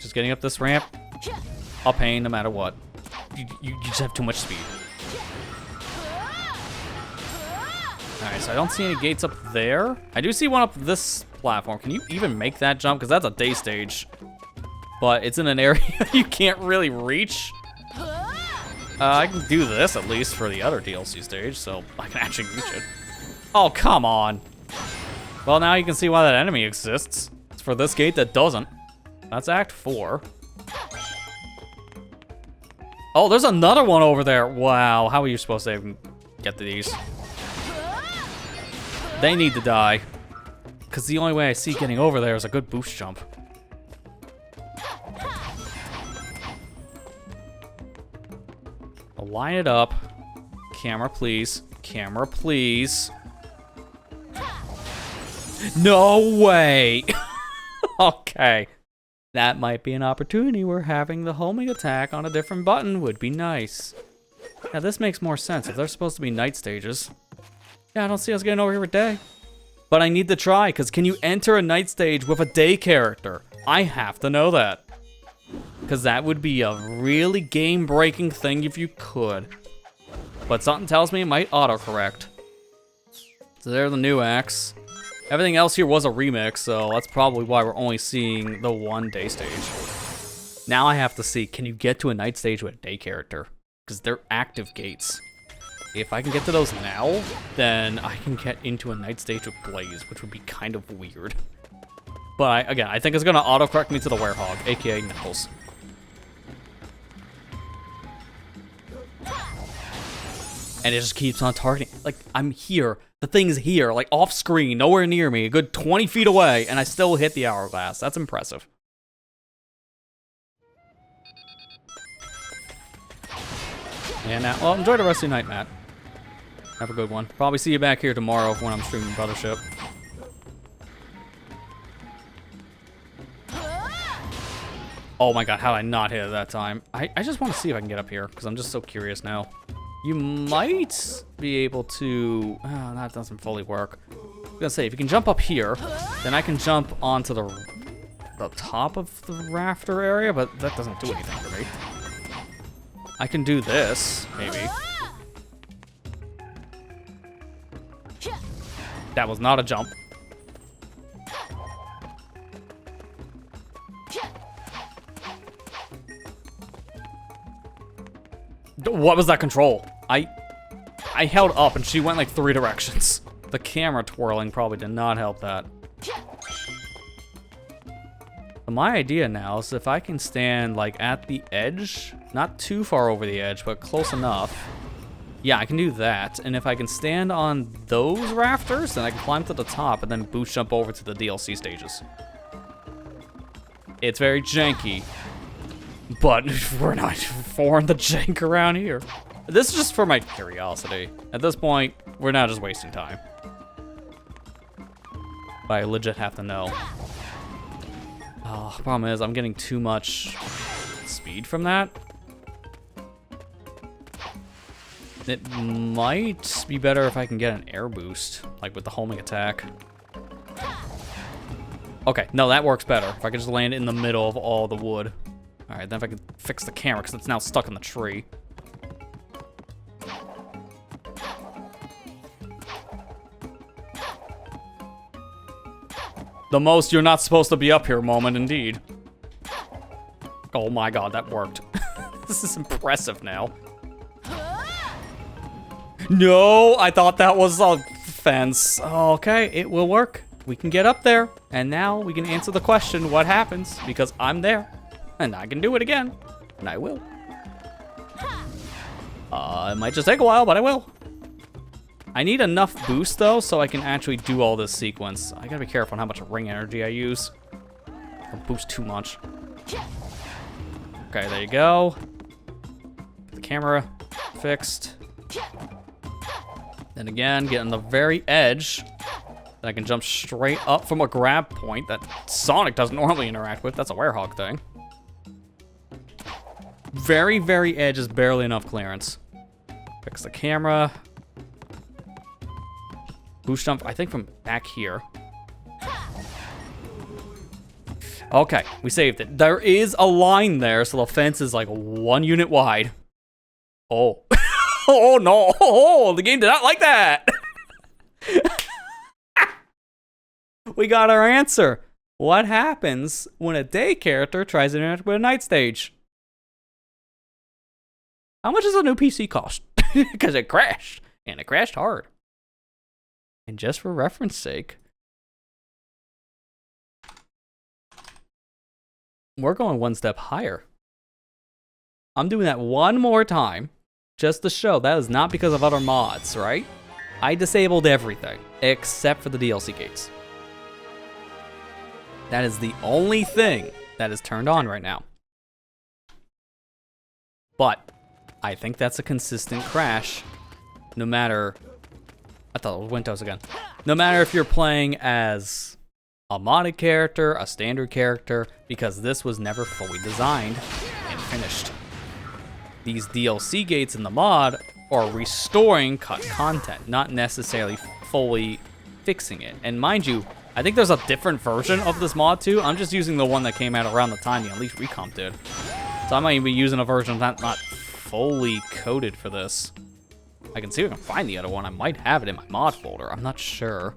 just getting up this ramp, a pain no matter what. You just have too much speed. Alright, so I don't see any gates up there. I do see one up this platform. Can you even make that jump? Because that's a day stage. But it's in an area you can't really reach. I can do this at least for the other DLC stage, so I can actually reach it. Oh, come on. Well, now you can see why that enemy exists. It's for this gate that doesn't. That's Act 4. Oh, there's another one over there. Wow, how are you supposed to even get to these? They need to die. Because the only way I see getting over there is a good boost jump. I'll line it up. Camera, please. Camera, please. No way! Okay. That might be an opportunity where having the homing attack on a different button would be nice. Now this makes more sense if they're supposed to be night stages. Yeah, I don't see us getting over here with day. But I need to try, because can you enter a night stage with a day character? I have to know that. Because that would be a really game-breaking thing if you could. But something tells me it might autocorrect. So there are the new acts. Everything else here was a remix, so that's probably why we're only seeing the one day stage. Now I have to see, can you get to a night stage with a day character? Because they're active gates. If I can get to those now, then I can get into a night stage with Blaze, which would be kind of weird. But again, I think it's gonna autocorrect me to the Werehog, aka Knuckles. And it just keeps on targeting. Like, I'm here. The thing's here, like off screen, nowhere near me, a good 20 feet away, and I still hit the hourglass. That's impressive. Yeah, now, well, enjoy the rest of your night, Matt. Have a good one. Probably see you back here tomorrow when I'm streaming Brothership. Oh my god, how did I not hit it that time? I just want to see if I can get up here, because I'm just so curious now. You might be able to... Oh, that doesn't fully work. I was gonna say, if you can jump up here, then I can jump onto the top of the rafter area, but that doesn't do anything for me. I can do this, maybe. That was not a jump. What was that control? I held up and she went like 3 directions. The camera twirling probably did not help that. But my idea now is if I can stand like at the edge, not too far over the edge, but close enough. Yeah, I can do that. And if I can stand on those rafters, then I can climb to the top and then boost jump over to the DLC stages. It's very janky, but we're not for the jank around here. This is just for my curiosity. At this point, we're not just wasting time. But I legit have to know. Oh, problem is I'm getting too much speed from that. It might be better if I can get an air boost, like with the homing attack. Okay, no, that works better. If I can just land in the middle of all the wood. All right, then if I can fix the camera, because it's now stuck in the tree. The most you're not supposed to be up here moment, indeed. Oh my god, that worked. This is impressive now. No, I thought that was a fence. Okay, it will work. We can get up there. And now we can answer the question, what happens? Because I'm there. And I can do it again. And I will. It might just take a while, but I will. I need enough boost, though, so I can actually do all this sequence. I gotta be careful on how much ring energy I use. Don't boost too much. Okay, there you go. The camera fixed. Then again, get on the very edge. Then I can jump straight up from a grab point that Sonic doesn't normally interact with. That's a werehog thing. Very, very edge is barely enough clearance. Fix the camera. Boost jump, I think from back here. Okay, we saved it. There is a line there, so the fence is like 1 unit wide. Oh. Oh no, oh, the game did not like that. We got our answer. What happens when a day character tries to interact with a night stage? How much does a new PC cost? Because it crashed, and it crashed hard. And just for reference sake, we're going 1 step higher. I'm doing that one more time. Just to show, that is not because of other mods, right? I disabled everything, except for the DLC gates. That is the only thing that is turned on right now. But, I think that's a consistent crash, no matter... I thought it was Windows again. No matter if you're playing as a modded character, a standard character, because this was never fully designed and finished. These DLC gates in the mod are restoring cut content, not necessarily fully fixing it. And mind you, I think there's a different version of this mod too. I'm just using the one that came out around the time the Unleashed Recomp did. So I might even be using a version that's not fully coded for this. I can see if I can find the other one. I might have it in my mod folder. I'm not sure.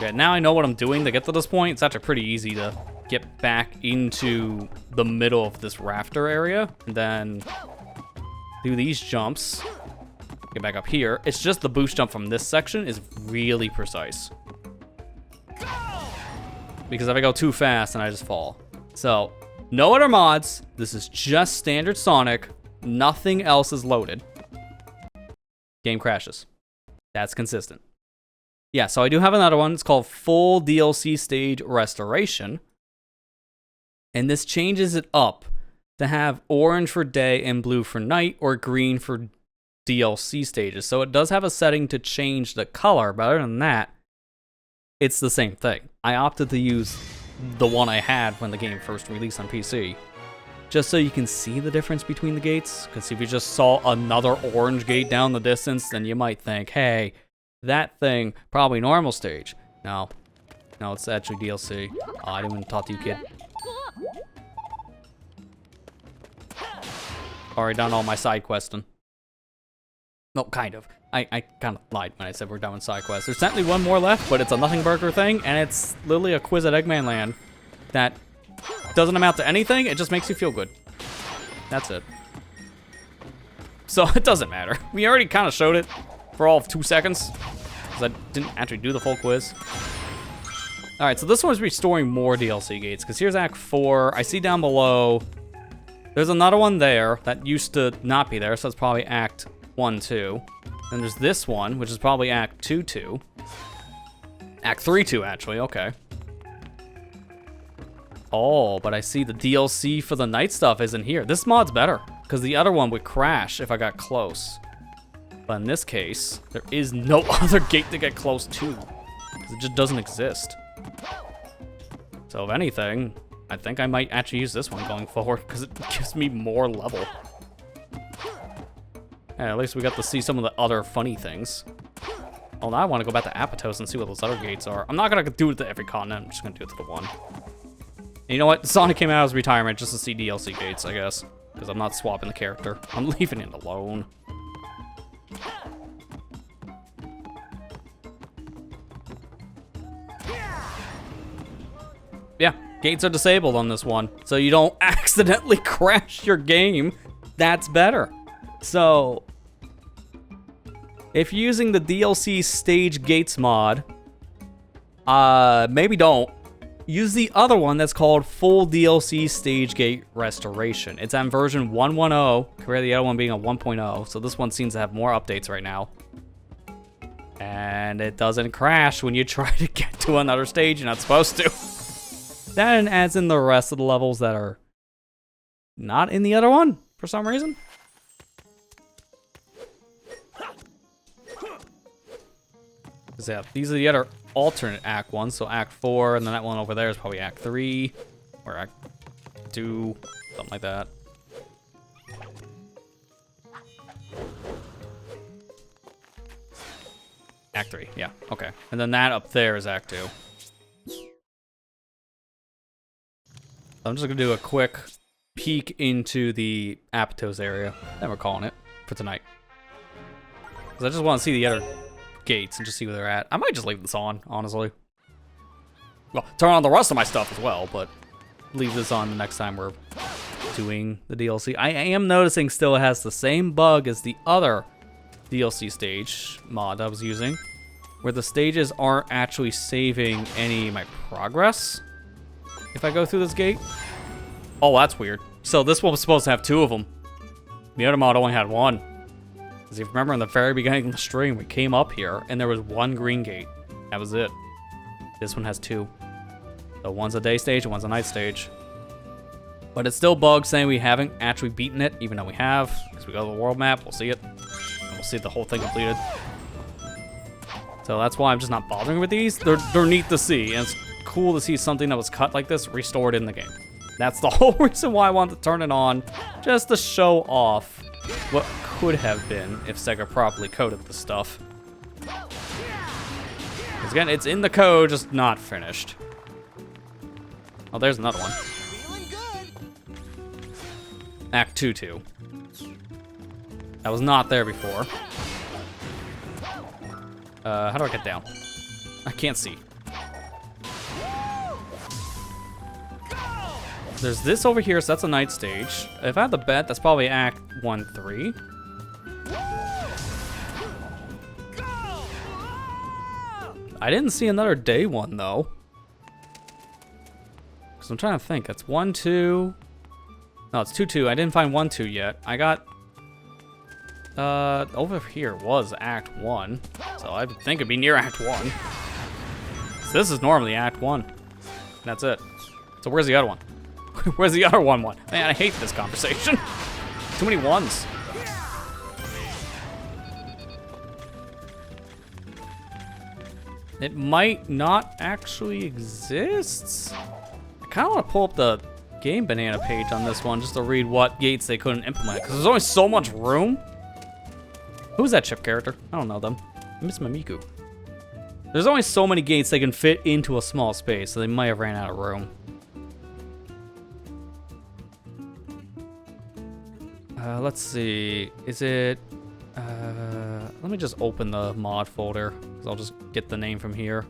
Yeah, now I know what I'm doing to get to this point. It's actually pretty easy to get back into the middle of this rafter area and then do these jumps. Get back up here. It's just the boost jump from this section is really precise. Because if I go too fast, then I just fall. So, no other mods. This is just standard Sonic. Nothing else is loaded. Game crashes. That's consistent. Yeah, so I do have another one. It's called Full DLC Stage Restoration. And this changes it up to have orange for day and blue for night, or green for DLC stages. So it does have a setting to change the color, but other than that, it's the same thing. I opted to use the one I had when the game first released on PC, just so you can see the difference between the gates. Because if you just saw another orange gate down the distance, then you might think, hey, that thing, probably normal stage. No, it's actually DLC. Oh, I didn't even talk to you, kid. Already done all my side questing. No, kind of. I kind of lied when I said we're done with side quests. There's technically one more left, but it's a nothing burger thing, and it's literally a quiz at Eggman Land that doesn't amount to anything. It just makes you feel good. That's it. So it doesn't matter. We already kind of showed it for all of 2 seconds, because I didn't actually do the full quiz. Alright, so this one's restoring more DLC gates, because here's Act 4. I see down below, there's another one there that used to not be there, so it's probably Act 1, 2. Then there's this one, which is probably Act 2, 2. Act 3, 2, actually, okay. Oh, but I see the DLC for the night stuff isn't here. This mod's better, because the other one would crash if I got close. But in this case, there is no other gate to get close to. Because it just doesn't exist. So if anything, I think I might actually use this one going forward because it gives me more level. Yeah, at least we got to see some of the other funny things. Oh, now I want to go back to Apatos and see what those other gates are. I'm not going to do it to every continent. I'm just going to do it to the one. And you know what? Sonic came out as retirement just to see DLC gates, I guess. Because I'm not swapping the character. I'm leaving it alone. Yeah, gates are disabled on this one. So you don't accidentally crash your game. That's better. So if you're using the DLC stage gates mod, maybe don't. Use the other one that's called Full DLC Stage Gate Restoration. It's on version 1.10, compared to the other one being a 1.0. So this one seems to have more updates right now. And it doesn't crash when you try to get to another stage you're not supposed to. That adds in the rest of the levels that are not in the other one for some reason. Yeah, these are the other alternate Act 1, so Act 4, and then that one over there is probably Act 3, or Act 2, something like that. Act 3, yeah, okay. And then that up there is Act 2. I'm just gonna do a quick peek into the Apatos area, then we're calling it for tonight. Because I just want to see the other gates and just see where they're at. I might just leave this on, honestly. Well, turn on the rest of my stuff as well, but leave this on the next time we're doing the DLC. I am noticing still it has the same bug as the other DLC stage mod I was using, where the stages aren't actually saving any of my progress if I go through this gate. Oh, that's weird. So this one was supposed to have 2 of them. The other mod only had 1. As you remember in the very beginning of the stream, we came up here and there was 1 green gate. That was it. This one has 2. So one's a day stage and one's a night stage. But it's still bugged saying we haven't actually beaten it, even though we have. Because we go to the world map, we'll see it. And we'll see the whole thing completed. So that's why I'm just not bothering with these. They're neat to see, and it's cool to see something that was cut like this restored in the game. That's the whole reason why I wanted to turn it on, just to show off what could have been if Sega properly coded the stuff. Because again, it's in the code, just not finished. Oh, there's another one. Act 2. That was not there before. How do I get down? I can't see. There's this over here, so that's a night stage. If I had to bet, that's probably Act 1-3. I didn't see another day one, though. Because I'm trying to think. That's 1-2. No, it's 2-2. I didn't find 1-2 yet. I got... over here was Act 1. So I think it'd be near Act 1. So this is normally Act 1. That's it. So where's the other one? Where's the other one? Man, I hate this conversation. Too many ones. It might not actually exist. I kind of want to pull up the Game Banana page on this one just to read what gates they couldn't implement, because there's only so much room. Who's that chip character? I don't know them. I miss Mimiku. There's only so many gates they can fit into a small space, so they might have ran out of room. Let's see. Is it... let me just open the mod folder, because I'll just get the name from here.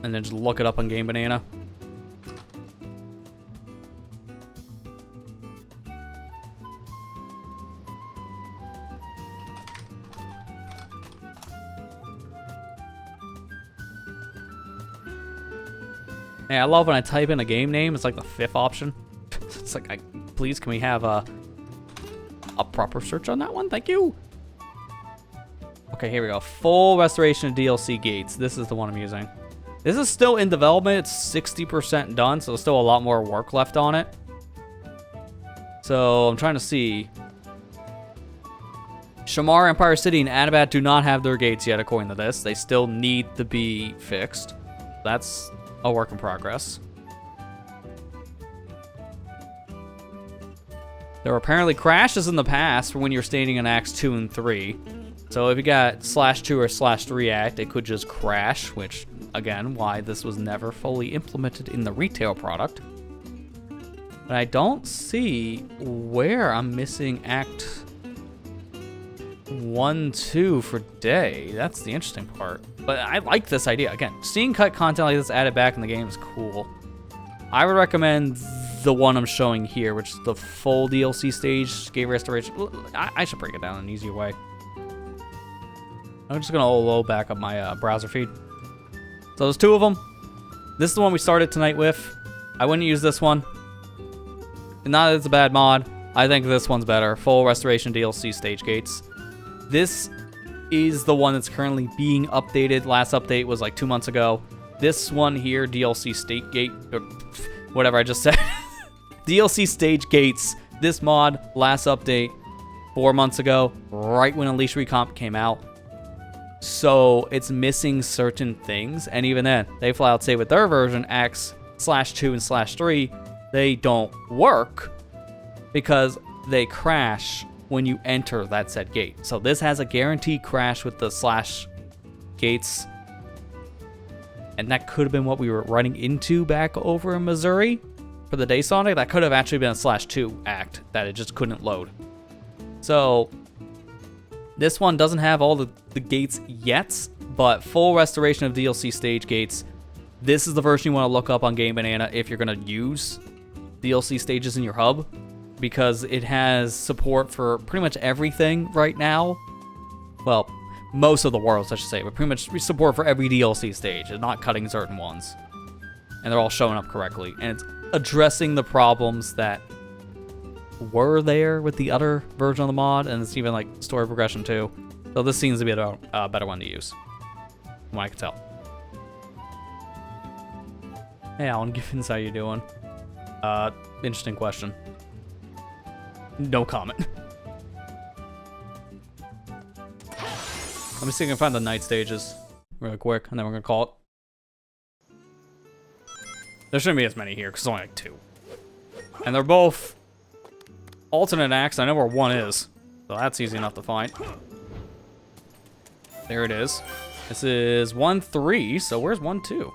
And then just look it up on Game Banana. Yeah, I love when I type in a game name, it's like the 5th option. It's like, please, can we have a proper search on that one? Thank you. Okay, here we go. Full restoration of DLC gates. This is the one I'm using. This is still in development. It's 60% done, so there's still a lot more work left on it. So I'm trying to see. Shamar, Empire City, and Adabat do not have their gates yet, according to this. They still need to be fixed. That's a work in progress. There were apparently crashes in the past for when you're standing in Acts 2 and 3. So if you got /2 or /3 act, it could just crash, which, again, why this was never fully implemented in the retail product. But I don't see where I'm missing Act 1, 2 for day. That's the interesting part. But I like this idea. Again, seeing cut content like this added back in the game is cool. I would recommend the one I'm showing here, which is the full DLC stage, gate restoration. I should break it down in an easier way. I'm just gonna load back up my browser feed. So there's 2 of them. This is the one we started tonight with. I wouldn't use this one. Not that it's a bad mod. I think this one's better. Full restoration DLC stage gates. This is the one that's currently being updated. Last update was like 2 months ago. This one here, DLC state gate, or whatever I just said. DLC stage gates. This mod, last update, 4 months ago, right when Unleashed Recomp came out. So it's missing certain things, and even then, they flat out say with their version, X /2 and /3, they don't work because they crash when you enter that said gate. So this has a guaranteed crash with the slash gates, and that could have been what we were running into back over in Missouri for the day Sonic. That could have actually been a /2 act that it just couldn't load. So this one doesn't have all the gates yet, but full restoration of DLC stage gates. This is the version you want to look up on Game Banana if you're going to use DLC stages in your hub, because it has support for pretty much everything right now. Well, most of the worlds, I should say, but pretty much support for every DLC stage. It's not cutting certain ones. And they're all showing up correctly. And it's addressing the problems that were there with the other version of the mod, and it's even like story progression too. So this seems to be a better one to use, from what I can tell. Hey Alan Giffins, how you doing? Interesting question. No comment. Let me see if I can find the night stages really quick, and then we're gonna call it. There shouldn't be as many here, because there's only like 2. And they're both alternate acts. I know where one is, so that's easy enough to find. There it is. This is 1-3, so where's 1-2?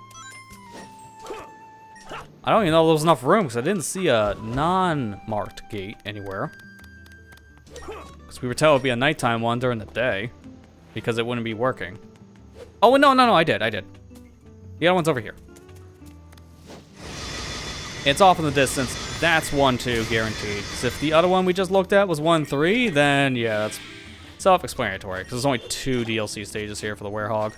I don't even know if there was enough room, because I didn't see a non-marked gate anywhere. Because we were told it would be a nighttime one during the day, because it wouldn't be working. Oh, no, I did. The other one's over here. It's off in the distance. That's 1-2 guaranteed. Because if the other one we just looked at was 1-3, then yeah, that's self-explanatory. Because there's only 2 DLC stages here for the Werehog.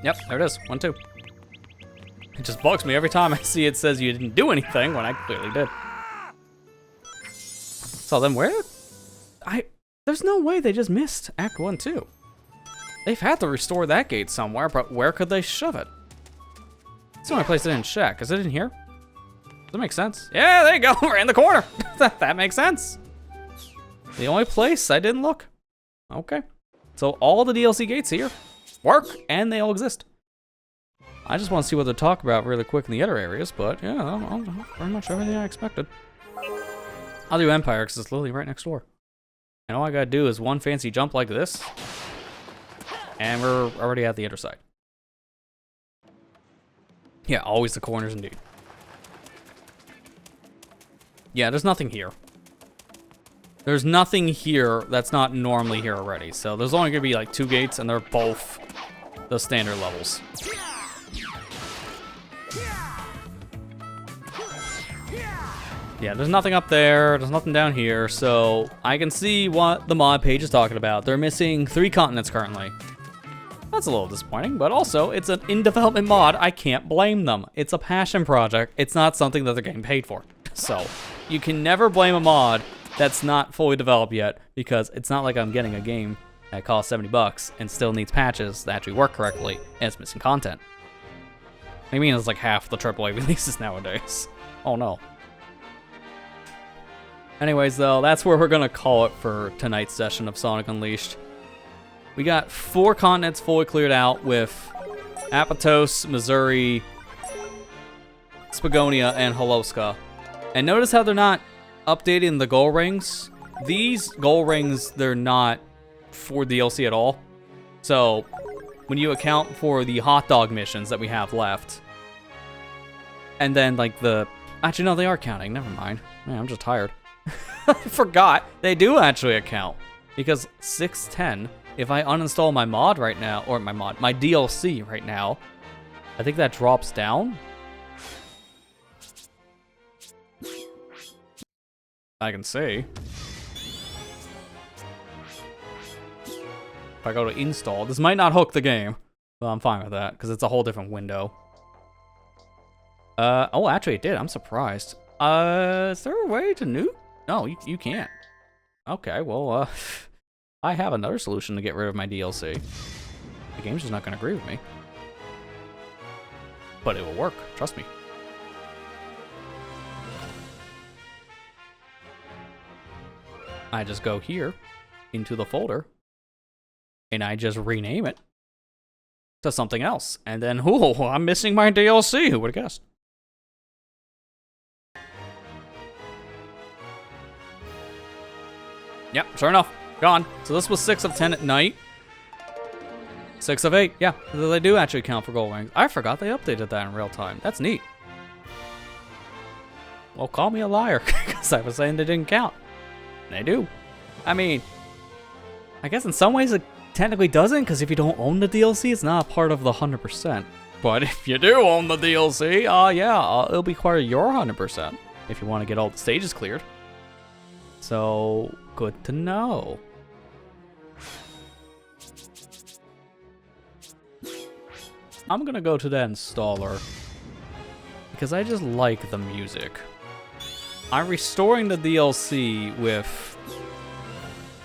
Yep, there it is. 1-2. It just bugs me every time I see it says you didn't do anything when I clearly did. So then where? There's no way they just missed Act 1, 2. They've had to restore that gate somewhere, but where could they shove it? It's the only place I didn't check. Is it in here? Does that make sense? Yeah, there you go. We're in the corner. That makes sense. The only place I didn't look. Okay. So all the DLC gates here work, and they all exist. I just want to see what they're talking about really quick in the other areas, but yeah, I'll pretty much everything I expected. I'll do Empire, because it's literally right next door. And all I gotta do is one fancy jump like this, and we're already at the other side. Yeah, always the corners indeed. Yeah, there's nothing here. There's nothing here that's not normally here already. So there's only gonna be like 2 gates, and they're both the standard levels. Yeah, there's nothing up there, there's nothing down here, so I can see what the mod page is talking about. They're missing 3 continents currently. That's a little disappointing, but also, it's an in-development mod. I can't blame them. It's a passion project. It's not something that they're getting paid for. So, you can never blame a mod that's not fully developed yet, because it's not like I'm getting a game that costs 70 bucks and still needs patches that actually work correctly, and it's missing content. I mean, it's like half the AAA releases nowadays. Oh no. Anyways, though, that's where we're gonna call it for tonight's session of Sonic Unleashed. We got 4 continents fully cleared out with Apatos, Missouri, Spagonia, and Holoska. And notice how they're not updating the goal rings. These goal rings, they're not for DLC at all. So, when you account for the hot dog missions that we have left, and then like the... Actually, no, they are counting. Never mind. Man, I'm just tired. I forgot. They do actually account. Because 610, if I uninstall my mod right now, or my DLC right now, I think that drops down. I can see. If I go to install, this might not hook the game. Well, I'm fine with that, because it's a whole different window. Oh, actually it did. I'm surprised. Is there a way to nuke? No, you can't. Okay, well, I have another solution to get rid of my DLC. The game's just not going to agree with me. But it will work, trust me. I just go here, into the folder, and I just rename it to something else. And then, ooh, I'm missing my DLC. Who would have guessed? Yep, sure enough, gone. So this was 6 of 10 at night. 6 of 8, yeah. They do actually count for gold rings. I forgot they updated that in real time. That's neat. Well, call me a liar, because I was saying they didn't count. They do. I mean, I guess in some ways it technically doesn't, because if you don't own the DLC, it's not a part of the 100%. But if you do own the DLC, yeah, it'll be part of your 100% if you want to get all the stages cleared. So, good to know. I'm gonna go to the installer, because I just like the music. I'm restoring the DLC with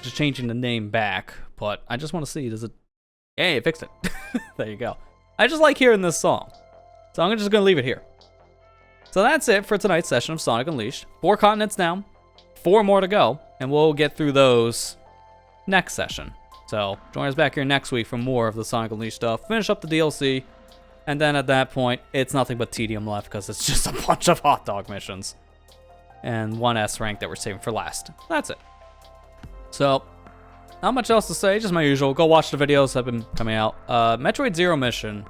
just changing the name back, but I just want to see, does it... Hey, it fixed it. There you go. I just like hearing this song, so I'm just gonna leave it here. So that's it for tonight's session of Sonic Unleashed. 4 continents down, 4 more to go, and we'll get through those next session. So join us back here next week for more of the Sonic Unleashed stuff, finish up the DLC, and then at that point, it's nothing but tedium left, because it's just a bunch of hot dog missions. And 1 S rank that we're saving for last. That's it. So, not much else to say, just my usual. Go watch the videos that have been coming out. Metroid Zero Mission,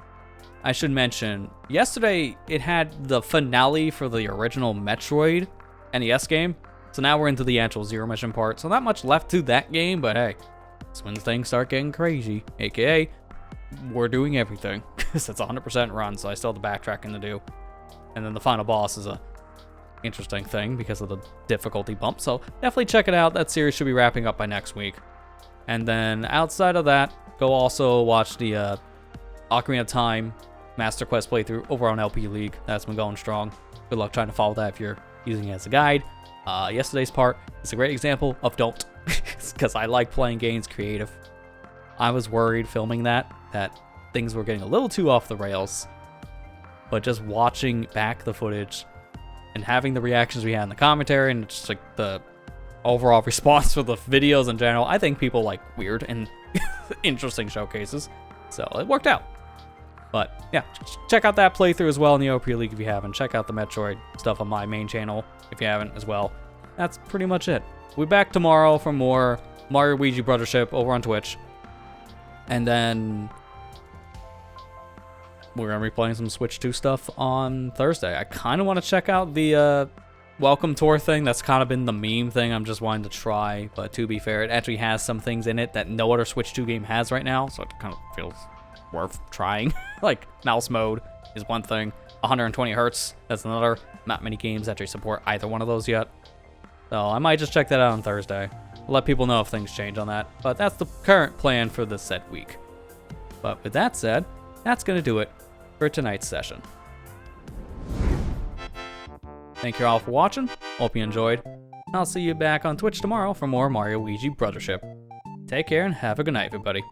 I should mention, yesterday it had the finale for the original Metroid NES game. So now we're into the actual Zero Mission part. So not much left to that game, but hey, it's when things start getting crazy. AKA, we're doing everything. Because it's 100% run, so I still have the backtracking to do. And then the final boss is a interesting thing because of the difficulty bump. So definitely check it out. That series should be wrapping up by next week. And then outside of that, go also watch the Ocarina of Time Master Quest playthrough over on LP League. That's been going strong. Good luck trying to follow that if you're using it as a guide. Yesterday's part is a great example of don't, because I like playing games creative. I was worried filming that things were getting a little too off the rails, but just watching back the footage and having the reactions we had in the commentary and just like the overall response for the videos in general, I think people like weird and interesting showcases, so it worked out. But yeah, check out that playthrough as well in the OP League if you haven't. Check out the Metroid stuff on my main channel if you haven't as well. That's pretty much it. We'll be back tomorrow for more Mario Luigi Brothership over on Twitch. And then we're going to be playing some Switch 2 stuff on Thursday. I kind of want to check out the Welcome Tour thing. That's kind of been the meme thing I'm just wanting to try. But to be fair, it actually has some things in it that no other Switch 2 game has right now. So it kind of feels worth trying. Like mouse mode is one thing. 120 hertz, that's another. Not many games actually support either one of those yet. So I might just check that out on Thursday. I'll let people know if things change on that. But that's the current plan for this said week. But with that said, that's going to do it for tonight's session. Thank you all for watching. Hope you enjoyed. I'll see you back on Twitch tomorrow for more Mario Luigi Brothership. Take care and have a good night, everybody.